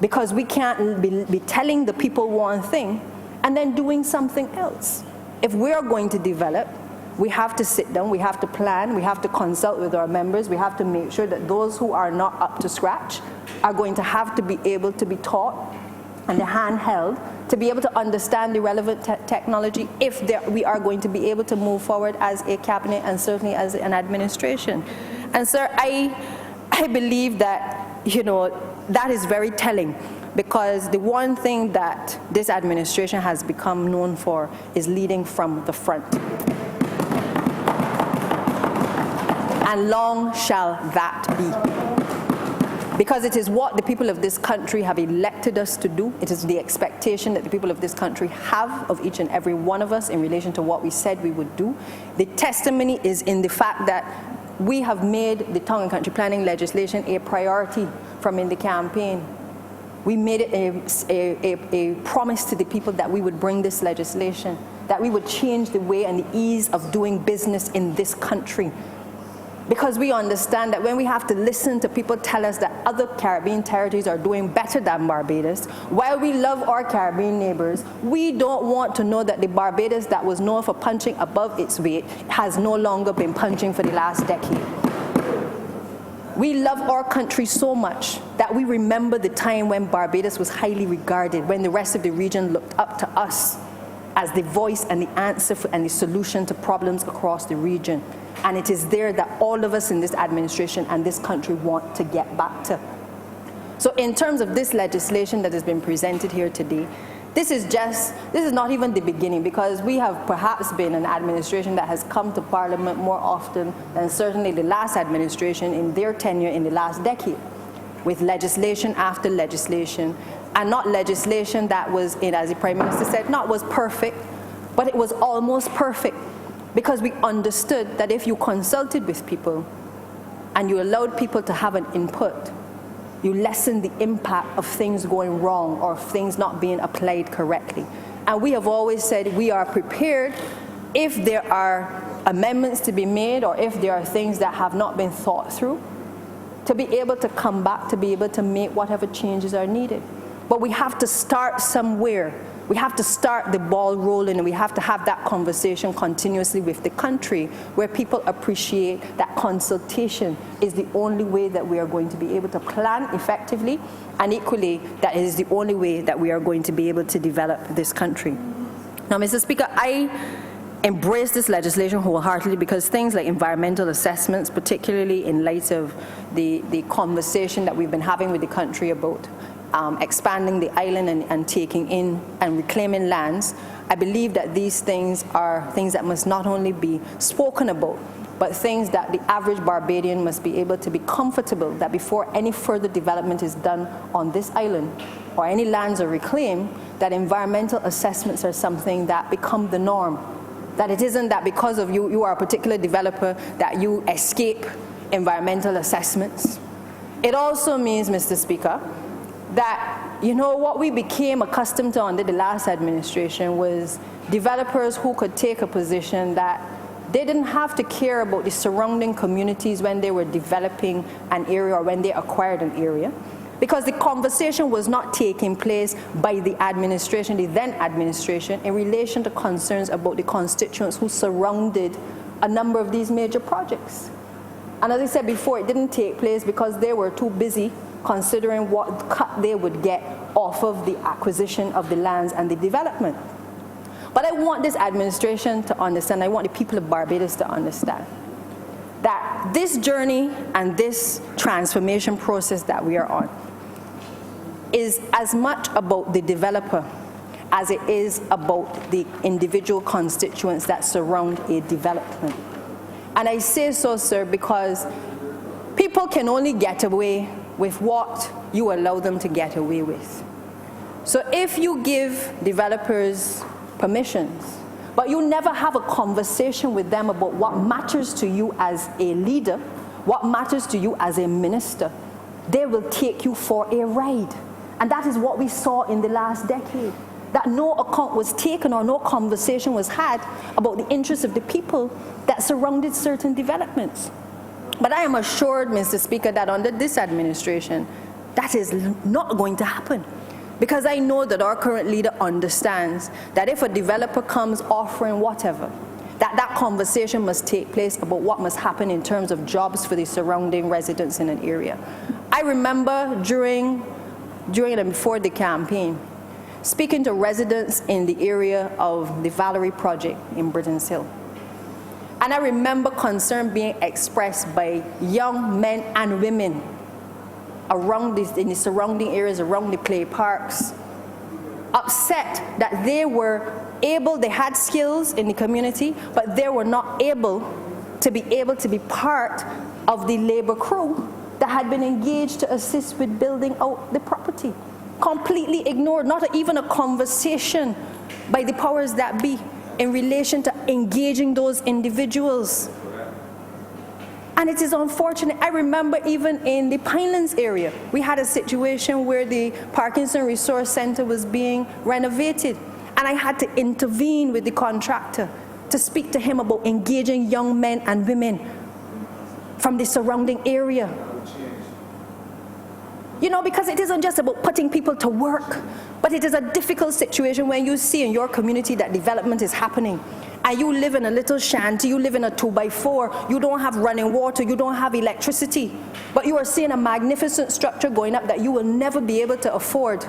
Speaker 2: because we can't be telling the people one thing and then doing something else. If we're going to develop, we have to sit down, we have to plan, we have to consult with our members, we have to make sure that those who are not up to scratch are going to have to be able to be taught and the handheld to be able to understand the relevant technology if we are going to be able to move forward as a cabinet and certainly as an administration. And sir, I believe that, you know, that is very telling, because the one thing that this administration has become known for is leading from the front. And long shall that be. Because it is what the people of this country have elected us to do. It is the expectation that the people of this country have of each and every one of us in relation to what we said we would do. The testimony is in the fact that we have made the town and country planning legislation a priority from in the campaign. We made it a promise to the people that we would bring this legislation, that we would change the way and the ease of doing business in this country. Because we understand that when we have to listen to people tell us that other Caribbean territories are doing better than Barbados, while we love our Caribbean neighbors, we don't want to know that the Barbados that was known for punching above its weight has no longer been punching for the last decade. We love our country so much that we remember the time when Barbados was highly regarded, when the rest of the region looked up to us as the voice and the answer and the solution to problems across the region. And it is there that all of us in this administration and this country want to get back to. So in terms of this legislation that has been presented here today, this is not even the beginning, because we have perhaps been an administration that has come to Parliament more often than certainly the last administration in their tenure in the last decade, with legislation after legislation, and not legislation that was, as the Prime Minister said, not was perfect, but it was almost perfect, because we understood that if you consulted with people and you allowed people to have an input, you lessen the impact of things going wrong or things not being applied correctly. And we have always said we are prepared if there are amendments to be made or if there are things that have not been thought through, to be able to come back, to be able to make whatever changes are needed. But we have to start somewhere. We have to start the ball rolling, and we have to have that conversation continuously with the country, where people appreciate that consultation is the only way that we are going to be able to plan effectively, and equally, that is the only way that we are going to be able to develop this country. Now, Mr. Speaker, I embrace this legislation wholeheartedly, because things like environmental assessments, particularly in light of the conversation that we've been having with the country about expanding the island and taking in and reclaiming lands, I believe that these things are things that must not only be spoken about, but things that the average Barbadian must be able to be comfortable that before any further development is done on this island or any lands are reclaimed, that environmental assessments are something that become the norm. That it isn't that because of you are a particular developer that you escape environmental assessments. It also means, Mr. Speaker, that, what we became accustomed to under the last administration was developers who could take a position that they didn't have to care about the surrounding communities when they were developing an area or when they acquired an area, because the conversation was not taking place by the administration, the then administration, in relation to concerns about the constituents who surrounded a number of these major projects. And as I said before, it didn't take place because they were too busy considering what cut they would get off of the acquisition of the lands and the development. But I want this administration to understand, I want the people of Barbados to understand, that this journey and this transformation process that we are on is as much about the developer as it is about the individual constituents that surround a development. And I say so, sir, because people can only get away with what you allow them to get away with. So if you give developers permissions, but you never have a conversation with them about what matters to you as a leader, what matters to you as a minister, they will take you for a ride. And that is what we saw in the last decade, that no account was taken or no conversation was had about the interests of the people that surrounded certain developments. But I am assured, Mr. Speaker, that under this administration, that is not going to happen. Because I know that our current leader understands that if a developer comes offering whatever, that conversation must take place about what must happen in terms of jobs for the surrounding residents in an area. I remember during and before the campaign, speaking to residents in the area of the Valerie project in Britain's Hill. And I remember concern being expressed by young men and women around in the surrounding areas, around the play parks, upset that they had skills in the community, but they were not able to be part of the labor crew that had been engaged to assist with building out the property. Completely ignored, not even a conversation by the powers that be in relation to engaging those individuals. And it is unfortunate. I remember even in the Pinelands area, we had a situation where the Parkinson Resource Center was being renovated. And I had to intervene with the contractor to speak to him about engaging young men and women from the surrounding area. You know, because it isn't just about putting people to work, but it is a difficult situation when you see in your community that development is happening. And you live in a little shanty, you live in a 2x4, you don't have running water, you don't have electricity, but you are seeing a magnificent structure going up that you will never be able to afford.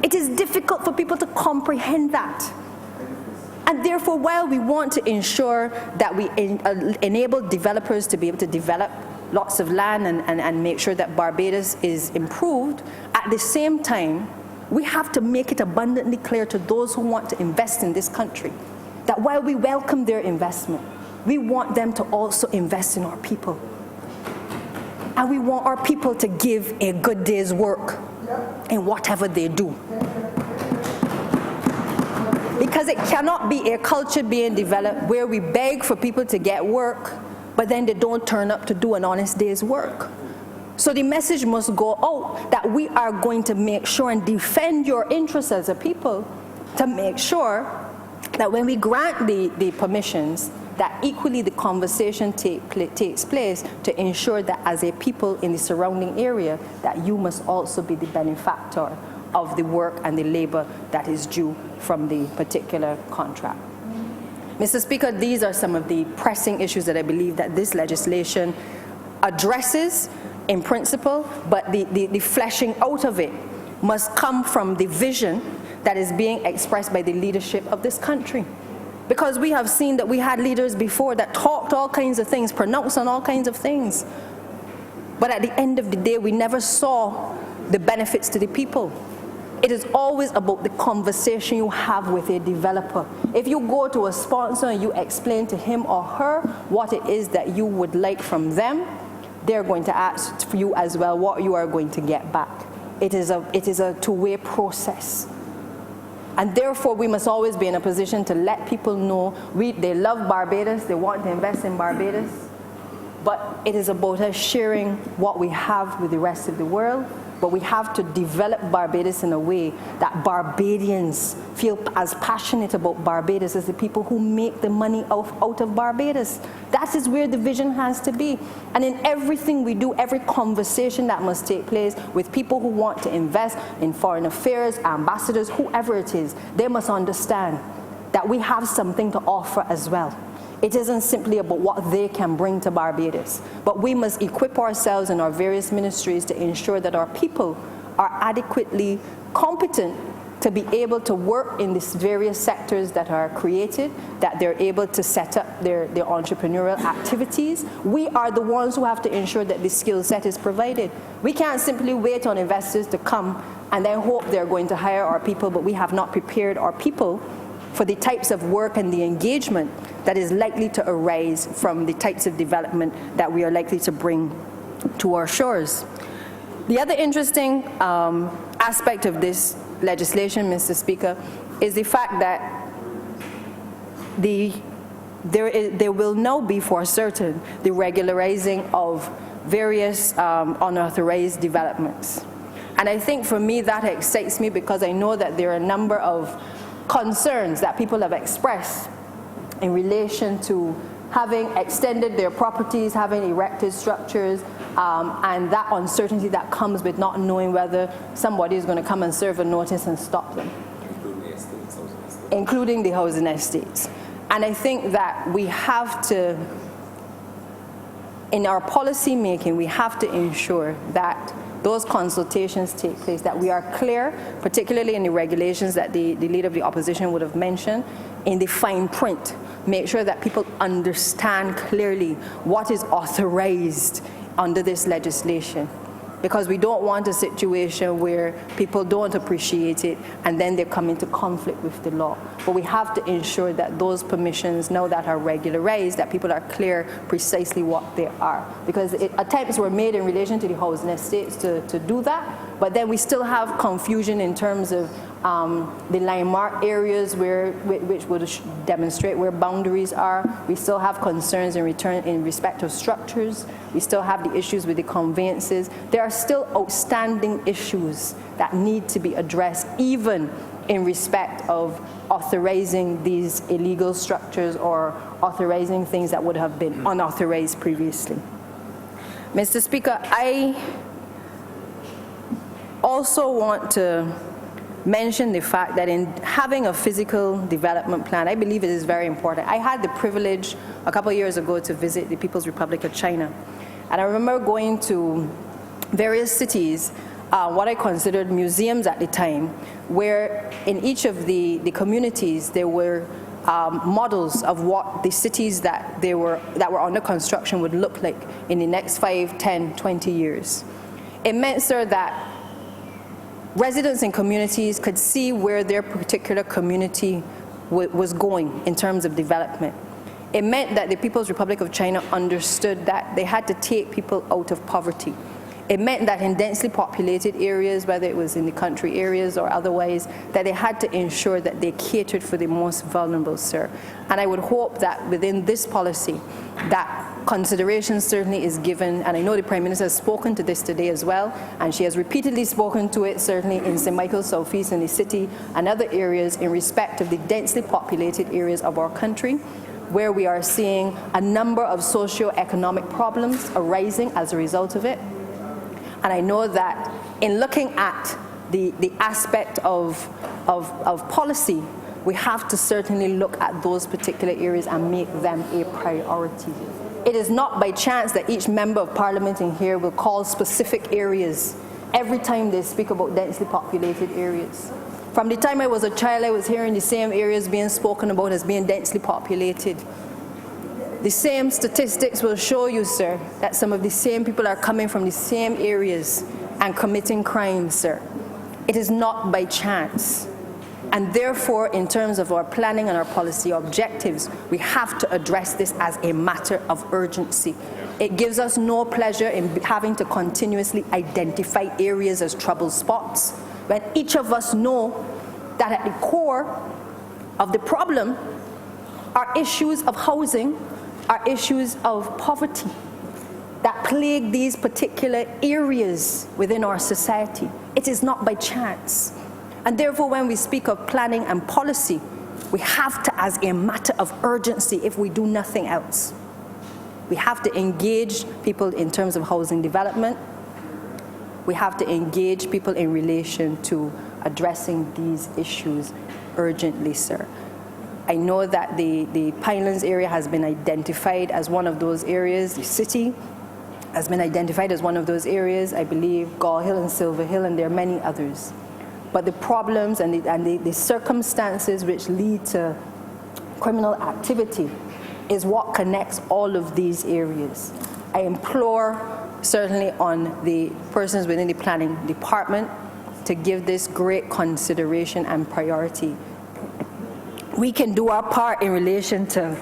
Speaker 2: It is difficult for people to comprehend that. And therefore, while we want to ensure that we enable developers to be able to develop lots of land and make sure that Barbados is improved, at the same time, we have to make it abundantly clear to those who want to invest in this country that while we welcome their investment, we want them to also invest in our people. And we want our people to give a good day's work in whatever they do. Because it cannot be a culture being developed where we beg for people to get work, but then they don't turn up to do an honest day's work. So the message must go out that we are going to make sure and defend your interests as a people to make sure that when we grant the permissions, that equally the conversation takes place to ensure that as a people in the surrounding area, that you must also be the benefactor of the work and the labor that is due from the particular contract. Mr. Speaker, these are some of the pressing issues that I believe that this legislation addresses in principle, but the fleshing out of it must come from the vision that is being expressed by the leadership of this country. Because we have seen that we had leaders before that talked all kinds of things, pronounced on all kinds of things. But at the end of the day, we never saw the benefits to the people. It is always about the conversation you have with a developer. If you go to a sponsor and you explain to him or her what it is that you would like from them, they're going to ask for you as well what you are going to get back. It is a two-way process. And therefore, we must always be in a position to let people know they love Barbados, they want to invest in Barbados, but it is about us sharing what we have with the rest of the world. But we have to develop Barbados in a way that Barbadians feel as passionate about Barbados as the people who make the money out of Barbados. That is where the vision has to be. And in everything we do, every conversation that must take place with people who want to invest in foreign affairs, ambassadors, whoever it is, they must understand that we have something to offer as well. It isn't simply about what they can bring to Barbados, but we must equip ourselves in our various ministries to ensure that our people are adequately competent to be able to work in these various sectors that are created, that they're able to set up their entrepreneurial activities. We are the ones who have to ensure that the skill set is provided. We can't simply wait on investors to come and then hope they're going to hire our people, but we have not prepared our people for the types of work and the engagement that is likely to arise from the types of development that we are likely to bring to our shores. The other interesting aspect of this legislation, Mr. Speaker, is the fact that there will now be for certain the regularizing of various unauthorized developments. And I think for me that excites me because I know that there are a number of concerns that people have expressed in relation to having extended their properties, having erected structures, and that uncertainty that comes with not knowing whether somebody is going to come and serve a notice and stop them, including the housing estates. And I think that we have to, in our policy making, we have to ensure that those consultations take place, that we are clear, particularly in the regulations that the leader of the opposition would have mentioned, in the fine print. Make sure that people understand clearly what is authorized under this legislation. Because we don't want a situation where people don't appreciate it and then they come into conflict with the law. But we have to ensure that those permissions, now that are regularized, that people are clear precisely what they are. Because attempts were made in relation to the housing estates to do that, but then we still have confusion in terms of the landmark areas which would demonstrate where boundaries are. We still have concerns in respect of structures. We still have the issues with the conveyances. There are still outstanding issues that need to be addressed, even in respect of authorizing these illegal structures or authorizing things that would have been unauthorized previously. Mr. Speaker, I also want to mention the fact that in having a physical development plan, I believe it is very important. I had the privilege a couple of years ago to visit the People's Republic of China. And I remember going to various cities, what I considered museums at the time, where in each of the communities there were models of what the cities that were under construction would look like in the next 5, 10, 20 years. It meant, sir, that residents in communities could see where their particular community was going in terms of development. It meant that the People's Republic of China understood that they had to take people out of poverty. It meant that in densely populated areas, whether it was in the country areas or otherwise, that they had to ensure that they catered for the most vulnerable, sir. And I would hope that within this policy, that consideration certainly is given, and I know the Prime Minister has spoken to this today as well, and she has repeatedly spoken to it certainly in St. Michael's Southeast in the city and other areas in respect of the densely populated areas of our country, where we are seeing a number of socio-economic problems arising as a result of it. And I know that in looking at the aspect of policy, we have to certainly look at those particular areas and make them a priority. It is not by chance that each member of parliament in here will call specific areas every time they speak about densely populated areas. From the time I was a child, I was hearing the same areas being spoken about as being densely populated. The same statistics will show you, sir, that some of the same people are coming from the same areas and committing crimes, sir. It is not by chance. And therefore, in terms of our planning and our policy objectives, we have to address this as a matter of urgency. It gives us no pleasure in having to continuously identify areas as trouble spots, when each of us know that at the core of the problem are issues of housing, are issues of poverty that plague these particular areas within our society. It is not by chance. And therefore, when we speak of planning and policy, we have to, as a matter of urgency, if we do nothing else, we have to engage people in terms of housing development. We have to engage people in relation to addressing these issues urgently, sir. I know that the Pinelands area has been identified as one of those areas. The city has been identified as one of those areas. I believe Gall Hill and Silver Hill, and there are many others. But the problems and the circumstances which lead to criminal activity is what connects all of these areas. I implore certainly on the persons within the planning department to give this great consideration and priority. We can do our part in relation to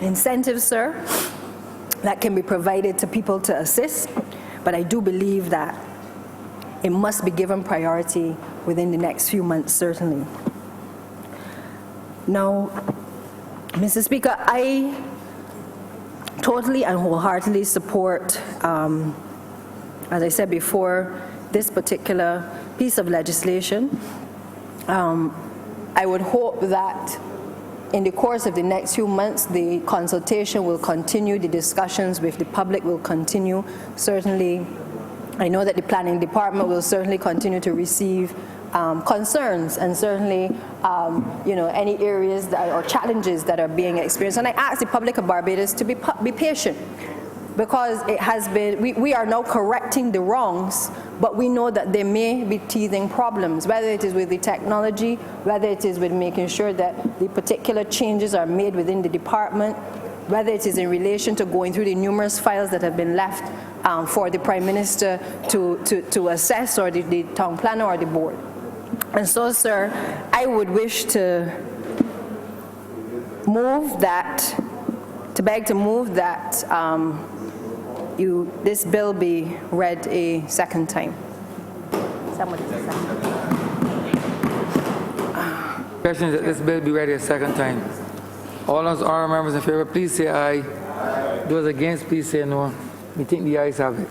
Speaker 2: incentives, sir, that can be provided to people to assist, but I do believe that it must be given priority within the next few months, certainly. Now, Mr. Speaker, I totally and wholeheartedly support, as I said before, this particular piece of legislation. I would hope that in the course of the next few months, the consultation will continue, the discussions with the public will continue. Certainly, I know that the planning department will certainly continue to receive concerns and certainly, any areas or challenges that are being experienced. And I ask the public of Barbados to be patient, because it has been, we are now correcting the wrongs, but we know that there may be teething problems, whether it is with the technology, whether it is with making sure that the particular changes are made within the department, whether it is in relation to going through the numerous files that have been left for the Prime Minister to assess, or the town planner or the board. And so, sir, I would wish to beg to move that this bill be read a second time. Somebody say something.
Speaker 1: Question is that this bill be read a second time. All those honourable members in favour, please say aye. Those against, please say no. We think the ayes have it.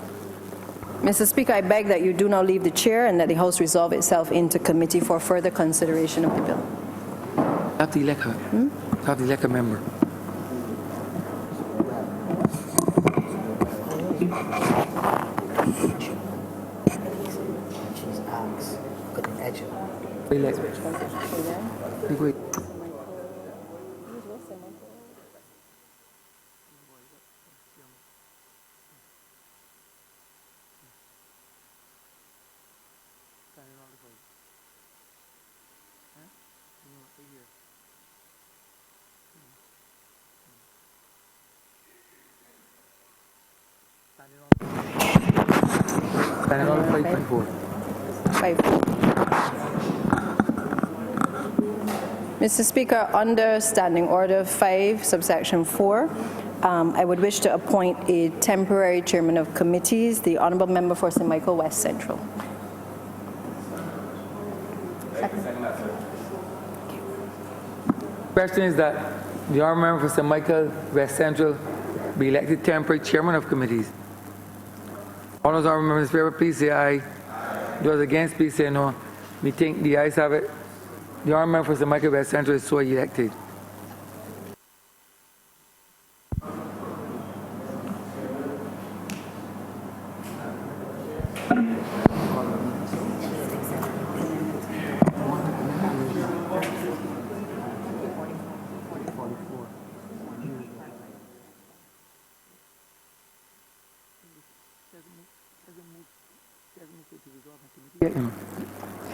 Speaker 2: Mr. Speaker, I beg that you do not leave the chair and that the House resolve itself into committee for further consideration of the bill.
Speaker 1: Have to elect her. Have to elect a member. Elect. Wait. Standing on 5.4.
Speaker 2: 5. Mr. Speaker, under Standing Order 5, subsection 4, I would wish to appoint a temporary chairman of committees, the Honourable Member for St. Michael West Central.
Speaker 1: Question is that the honourable member for St. Michael West Central be elected temporary chairman of committees. All those honourable members in favour, please say aye. Those against, please say no. We think the ayes have it. The honourable member for St. Michael West Central is so elected.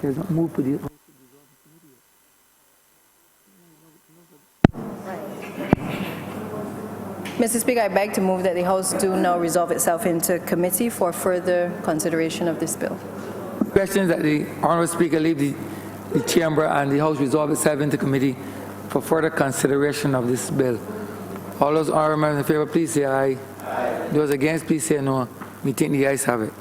Speaker 1: She has not moved to the
Speaker 2: Mr. Speaker, I beg to move that the House do now resolve itself into committee for further consideration of this bill.
Speaker 1: questions that the Honourable Speaker leave the chamber and the House resolve itself into committee for further consideration of this bill. All those honourable members in favour, please say aye. Those against, please say no. We think the ayes have it.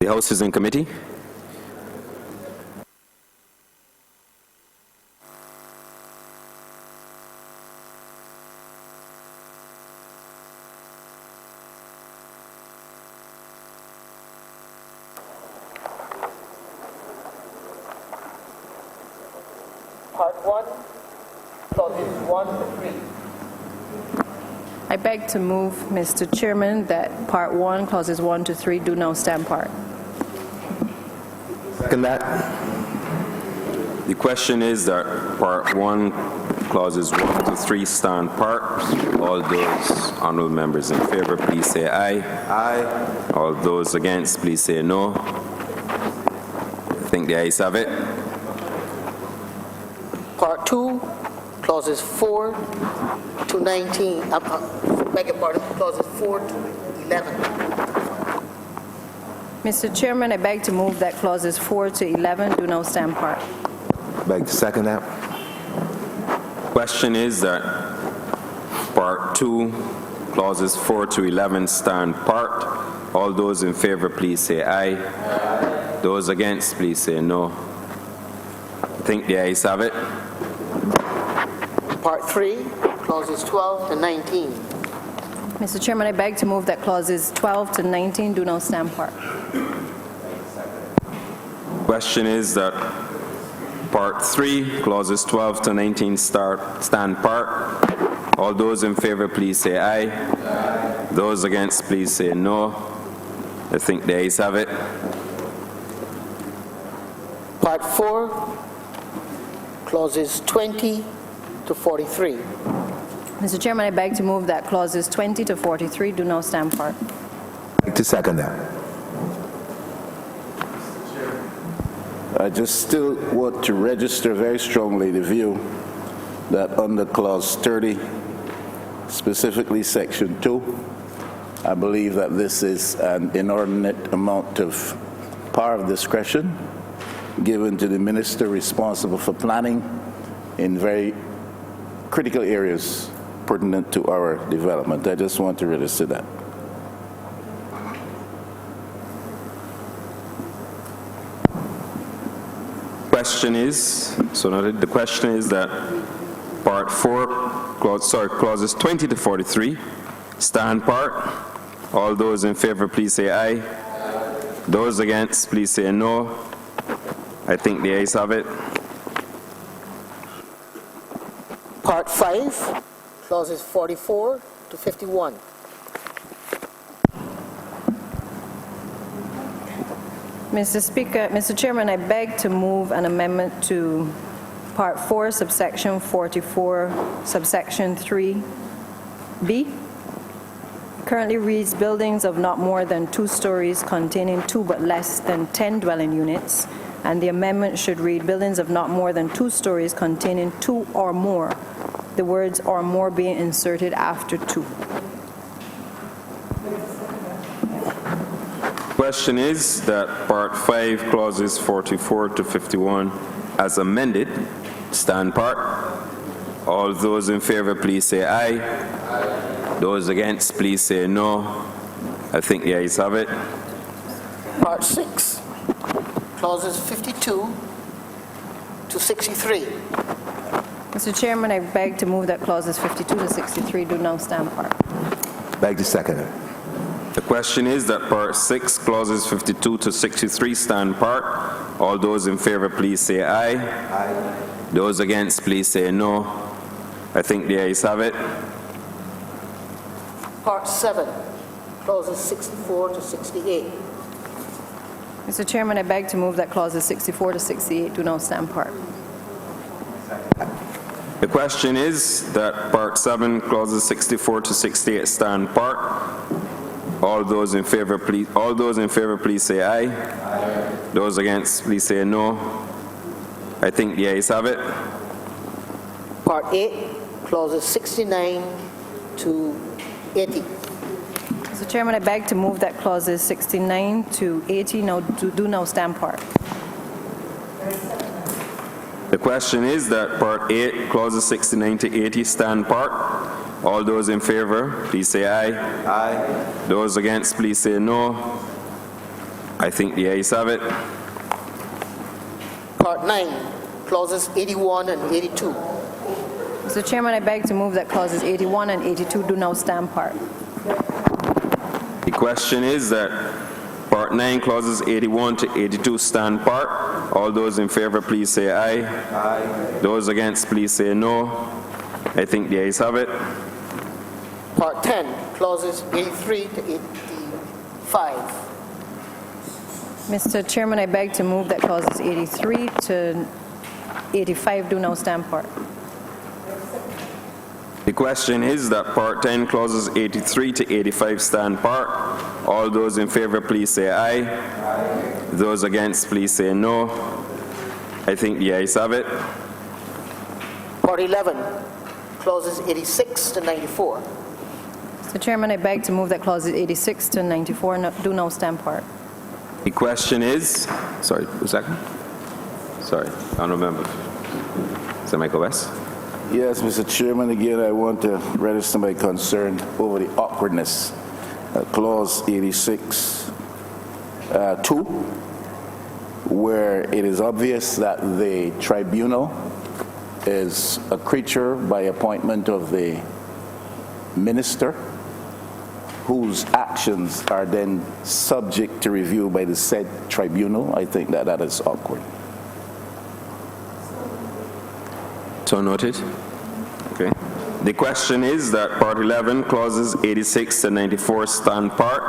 Speaker 8: The House is in committee.
Speaker 9: Part 1, clauses 1 to 3.
Speaker 2: I beg to move, Mr. Chairman, that Part 1, clauses 1 to 3 do now stand part.
Speaker 8: Second that. The question is that Part 1, clauses 1 to 3 stand part. All those honourable members in favour, please say aye. Aye. All those against, please say no. I think the ayes have it.
Speaker 9: Part 2, clauses 4 to 19, beg your pardon, clauses 4 to 11.
Speaker 2: Mr. Chairman, I beg to move that clauses 4 to 11 do now stand part.
Speaker 8: Beg to second that. Question is that Part 2, clauses 4 to 11 stand part. All those in favour, please say aye. Aye. Those against, please say no. I think the ayes have it.
Speaker 9: Part 3, clauses 12 to 19.
Speaker 2: Mr. Chairman, I beg to move that clauses 12 to 19 do now stand part.
Speaker 8: Question is that Part 3, clauses 12 to 19 stand part. All those in favour, please say aye. Aye. Those against, please say no. I think the ayes have it.
Speaker 9: Part Part 4, clauses 20 to 43.
Speaker 2: Mr. Chairman, I beg to move that clauses 20 to 43 do now stand part.
Speaker 10: I'd like to second that.
Speaker 11: I just still want to register very strongly the view that under clause 30, specifically section 2, I believe that this is an inordinate amount of power of discretion given to the minister responsible for planning in very critical areas pertinent to our development. I just want to register that.
Speaker 8: Question is, so noted, the question is that part 4, clauses 20 to 43 stand part. All those in favor, please say aye. Those against, please say no. I think the ayes have it.
Speaker 9: Part 5, clauses 44 to 51.
Speaker 2: Mr. Chairman, I beg to move an amendment to Part 4, subsection 44, subsection 3B. Currently reads buildings of not more than 2 stories containing 2 but less than 10 dwelling units, and the amendment should read buildings of not more than 2 stories containing 2 or more, the words or more being inserted after 2.
Speaker 8: Question is that part 5, clauses 44 to 51, as amended, stand part. All those in favor, please say aye. Those against, please say no. I think the ayes have it.
Speaker 9: Part 6, clauses 52 to 63.
Speaker 2: Mr. Chairman, I beg to move that clauses 52 to 63 do now stand part.
Speaker 10: Beg to second it.
Speaker 8: The question is that part 6, clauses 52 to 63 stand part. All those in favor, please say aye. Aye. Those against, please say no. I think the ayes have it.
Speaker 9: Part 7, clauses 64 to 68.
Speaker 2: Mr. Chairman, I beg to move that clauses 64 to 68 do now stand part.
Speaker 8: The question is that part 7, clauses 64 to 68 stand part. All those in favor, please say aye. Aye. Those against, please say no. I think the ayes have it.
Speaker 9: Part 8, clauses 69 to 80.
Speaker 2: Mr. Chairman, I beg to move that clauses 69 to 80 do now stand part.
Speaker 8: The question is that part 8, clauses 69 to 80 stand part. All those in favor, please say aye. Aye. Those against, please say no. I think the ayes have it.
Speaker 9: Part 9, clauses 81 and 82.
Speaker 2: Mr. Chairman, I beg to move that clauses 81 and 82 do now stand part.
Speaker 8: The question is that part 9, clauses 81 to 82 stand part. All those in favor, please say aye. Aye. Those against, please say no. I think the ayes have it.
Speaker 9: Part 10, clauses 83 to 85.
Speaker 2: Mr. Chairman, I beg to move that clauses 83 to 85 do now stand part.
Speaker 8: The question is that part 10, clauses 83 to 85 stand part. All those in favor, please say aye. Aye. Those against, please say no. I think the ayes have it.
Speaker 9: Part 11, clauses 86 to 94.
Speaker 2: Mr. Chairman, I beg to move that clauses 86 to 94 do now stand part.
Speaker 8: The question is, sorry, a second. Sorry, Honourable Member. Is that Michael West?
Speaker 11: Yes, Mr. Chairman, again, I want to register my concern over the awkwardness. Clause 86, 2, where it is obvious that the tribunal is a creature by appointment of the minister, whose actions are then subject to review by the said tribunal. I think that that is awkward.
Speaker 8: So noted. Okay. The question is that part 11, clauses 86 to 94 stand part.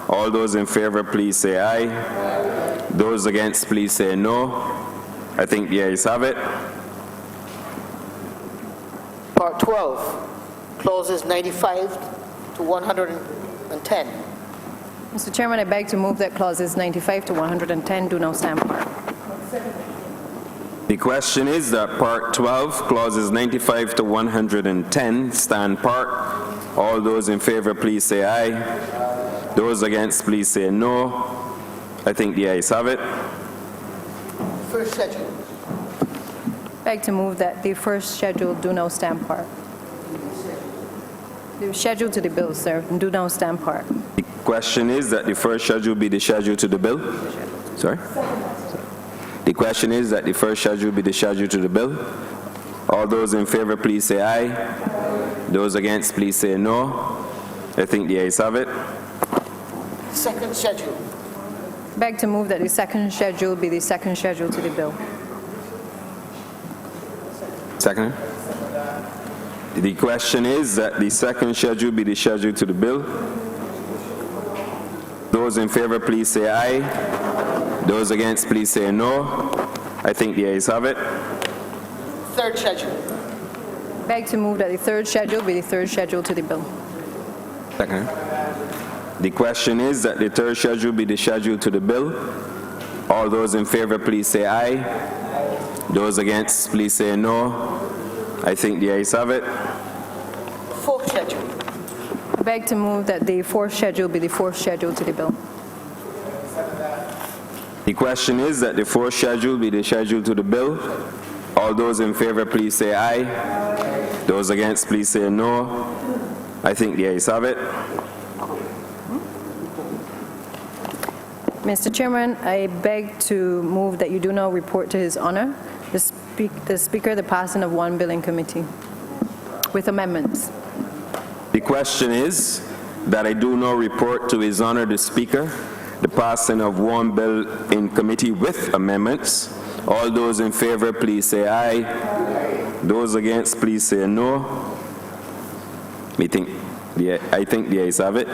Speaker 8: All those in favor, please say aye. Aye. Those against, please say no. I think the ayes have it.
Speaker 9: Part 12, clauses 95 to 110.
Speaker 2: Mr. Chairman, I beg to move that clauses 95 to 110 do now stand part.
Speaker 8: The question is that Part 12, clauses 95 to 110 stand part. All those in favor, please say aye. Those against, please say no. I think the ayes have it.
Speaker 9: First schedule.
Speaker 2: Beg to move that the first schedule do now stand part. The schedule to the bill, sir, do now stand part.
Speaker 8: The question is that the first schedule be the schedule to the bill. Sorry? The question is that the first schedule be the schedule to the bill. All those in favor, please say aye. Those against, please say no. I think the ayes have it.
Speaker 9: Second schedule.
Speaker 2: Beg to move that the second schedule be the second schedule to the bill.
Speaker 8: Second. The question is that the second schedule be the schedule to the bill. Those in favor, please say aye. Those against, please say no. I think the ayes have it.
Speaker 9: Third schedule.
Speaker 2: Beg to move that the third schedule be the third schedule to the bill.
Speaker 8: Second. The question is that the third schedule be the schedule to the bill. All those in favor, please say aye. Those against, please say no. I think the ayes have it.
Speaker 9: Fourth schedule.
Speaker 2: I beg to move that the fourth schedule be the fourth schedule to the bill.
Speaker 8: The question is that the fourth schedule be the schedule to the bill. All those in favor, please say aye. Those against, please say no. I think the ayes have it.
Speaker 2: Mr. Chairman, I beg to move that you do now report to His Honor, the Speaker, the passing of one bill in committee with amendments.
Speaker 8: The question is that I do now report to His Honor the Speaker the passing of one bill in committee with amendments. All those in favor, please say aye. Those against, please say no. I think the ayes have it.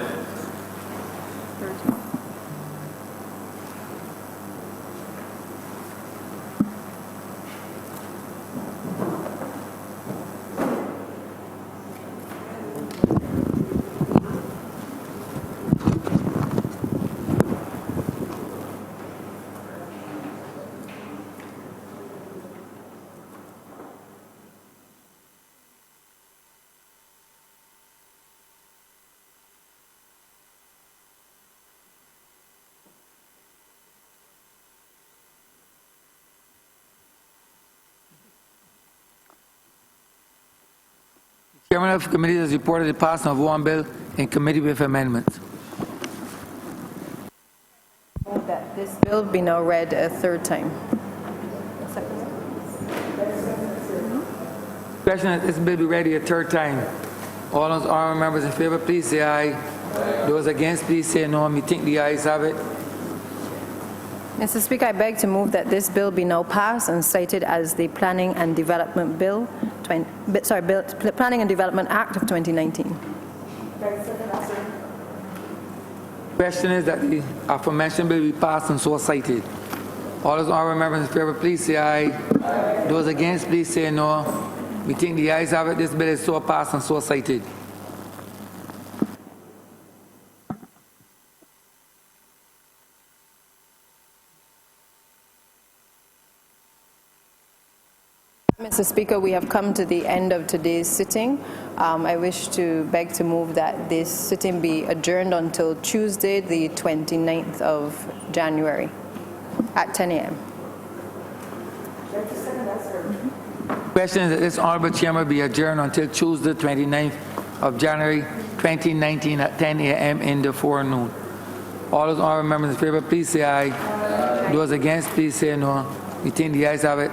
Speaker 1: Chairman of the committee has reported the passing of one bill in committee with amendments.
Speaker 2: Move that this bill be now read a third time.
Speaker 1: Question is this bill be read a third time. All those honorable members in favor, please say aye. Those against, please say no. Me think the ayes have it.
Speaker 2: Mr. Speaker, I beg to move that this bill be now passed and cited as the Planning and Development Bill, Planning and Development Act of 2019.
Speaker 1: Question is that the aforementioned bill be passed and so cited. All those honorable members in favor, please say aye. Those against, please say no. We think the ayes have it. This bill is so passed and so cited.
Speaker 2: Mr. Speaker, we have come to the end of today's sitting. I wish to beg to move that this sitting be adjourned until Tuesday, the 29th of January at 10 a.m.
Speaker 1: Question is that this honorable chamber be adjourned until Tuesday, 29th of January 2019 at 10 a.m. in the forenoon. All those honorable members in favor, please say aye. Those against, please say no. We think the ayes have it.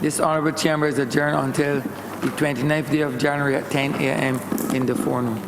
Speaker 1: This honorable chamber is adjourned until the 29th day of January at 10 a.m. in the forenoon.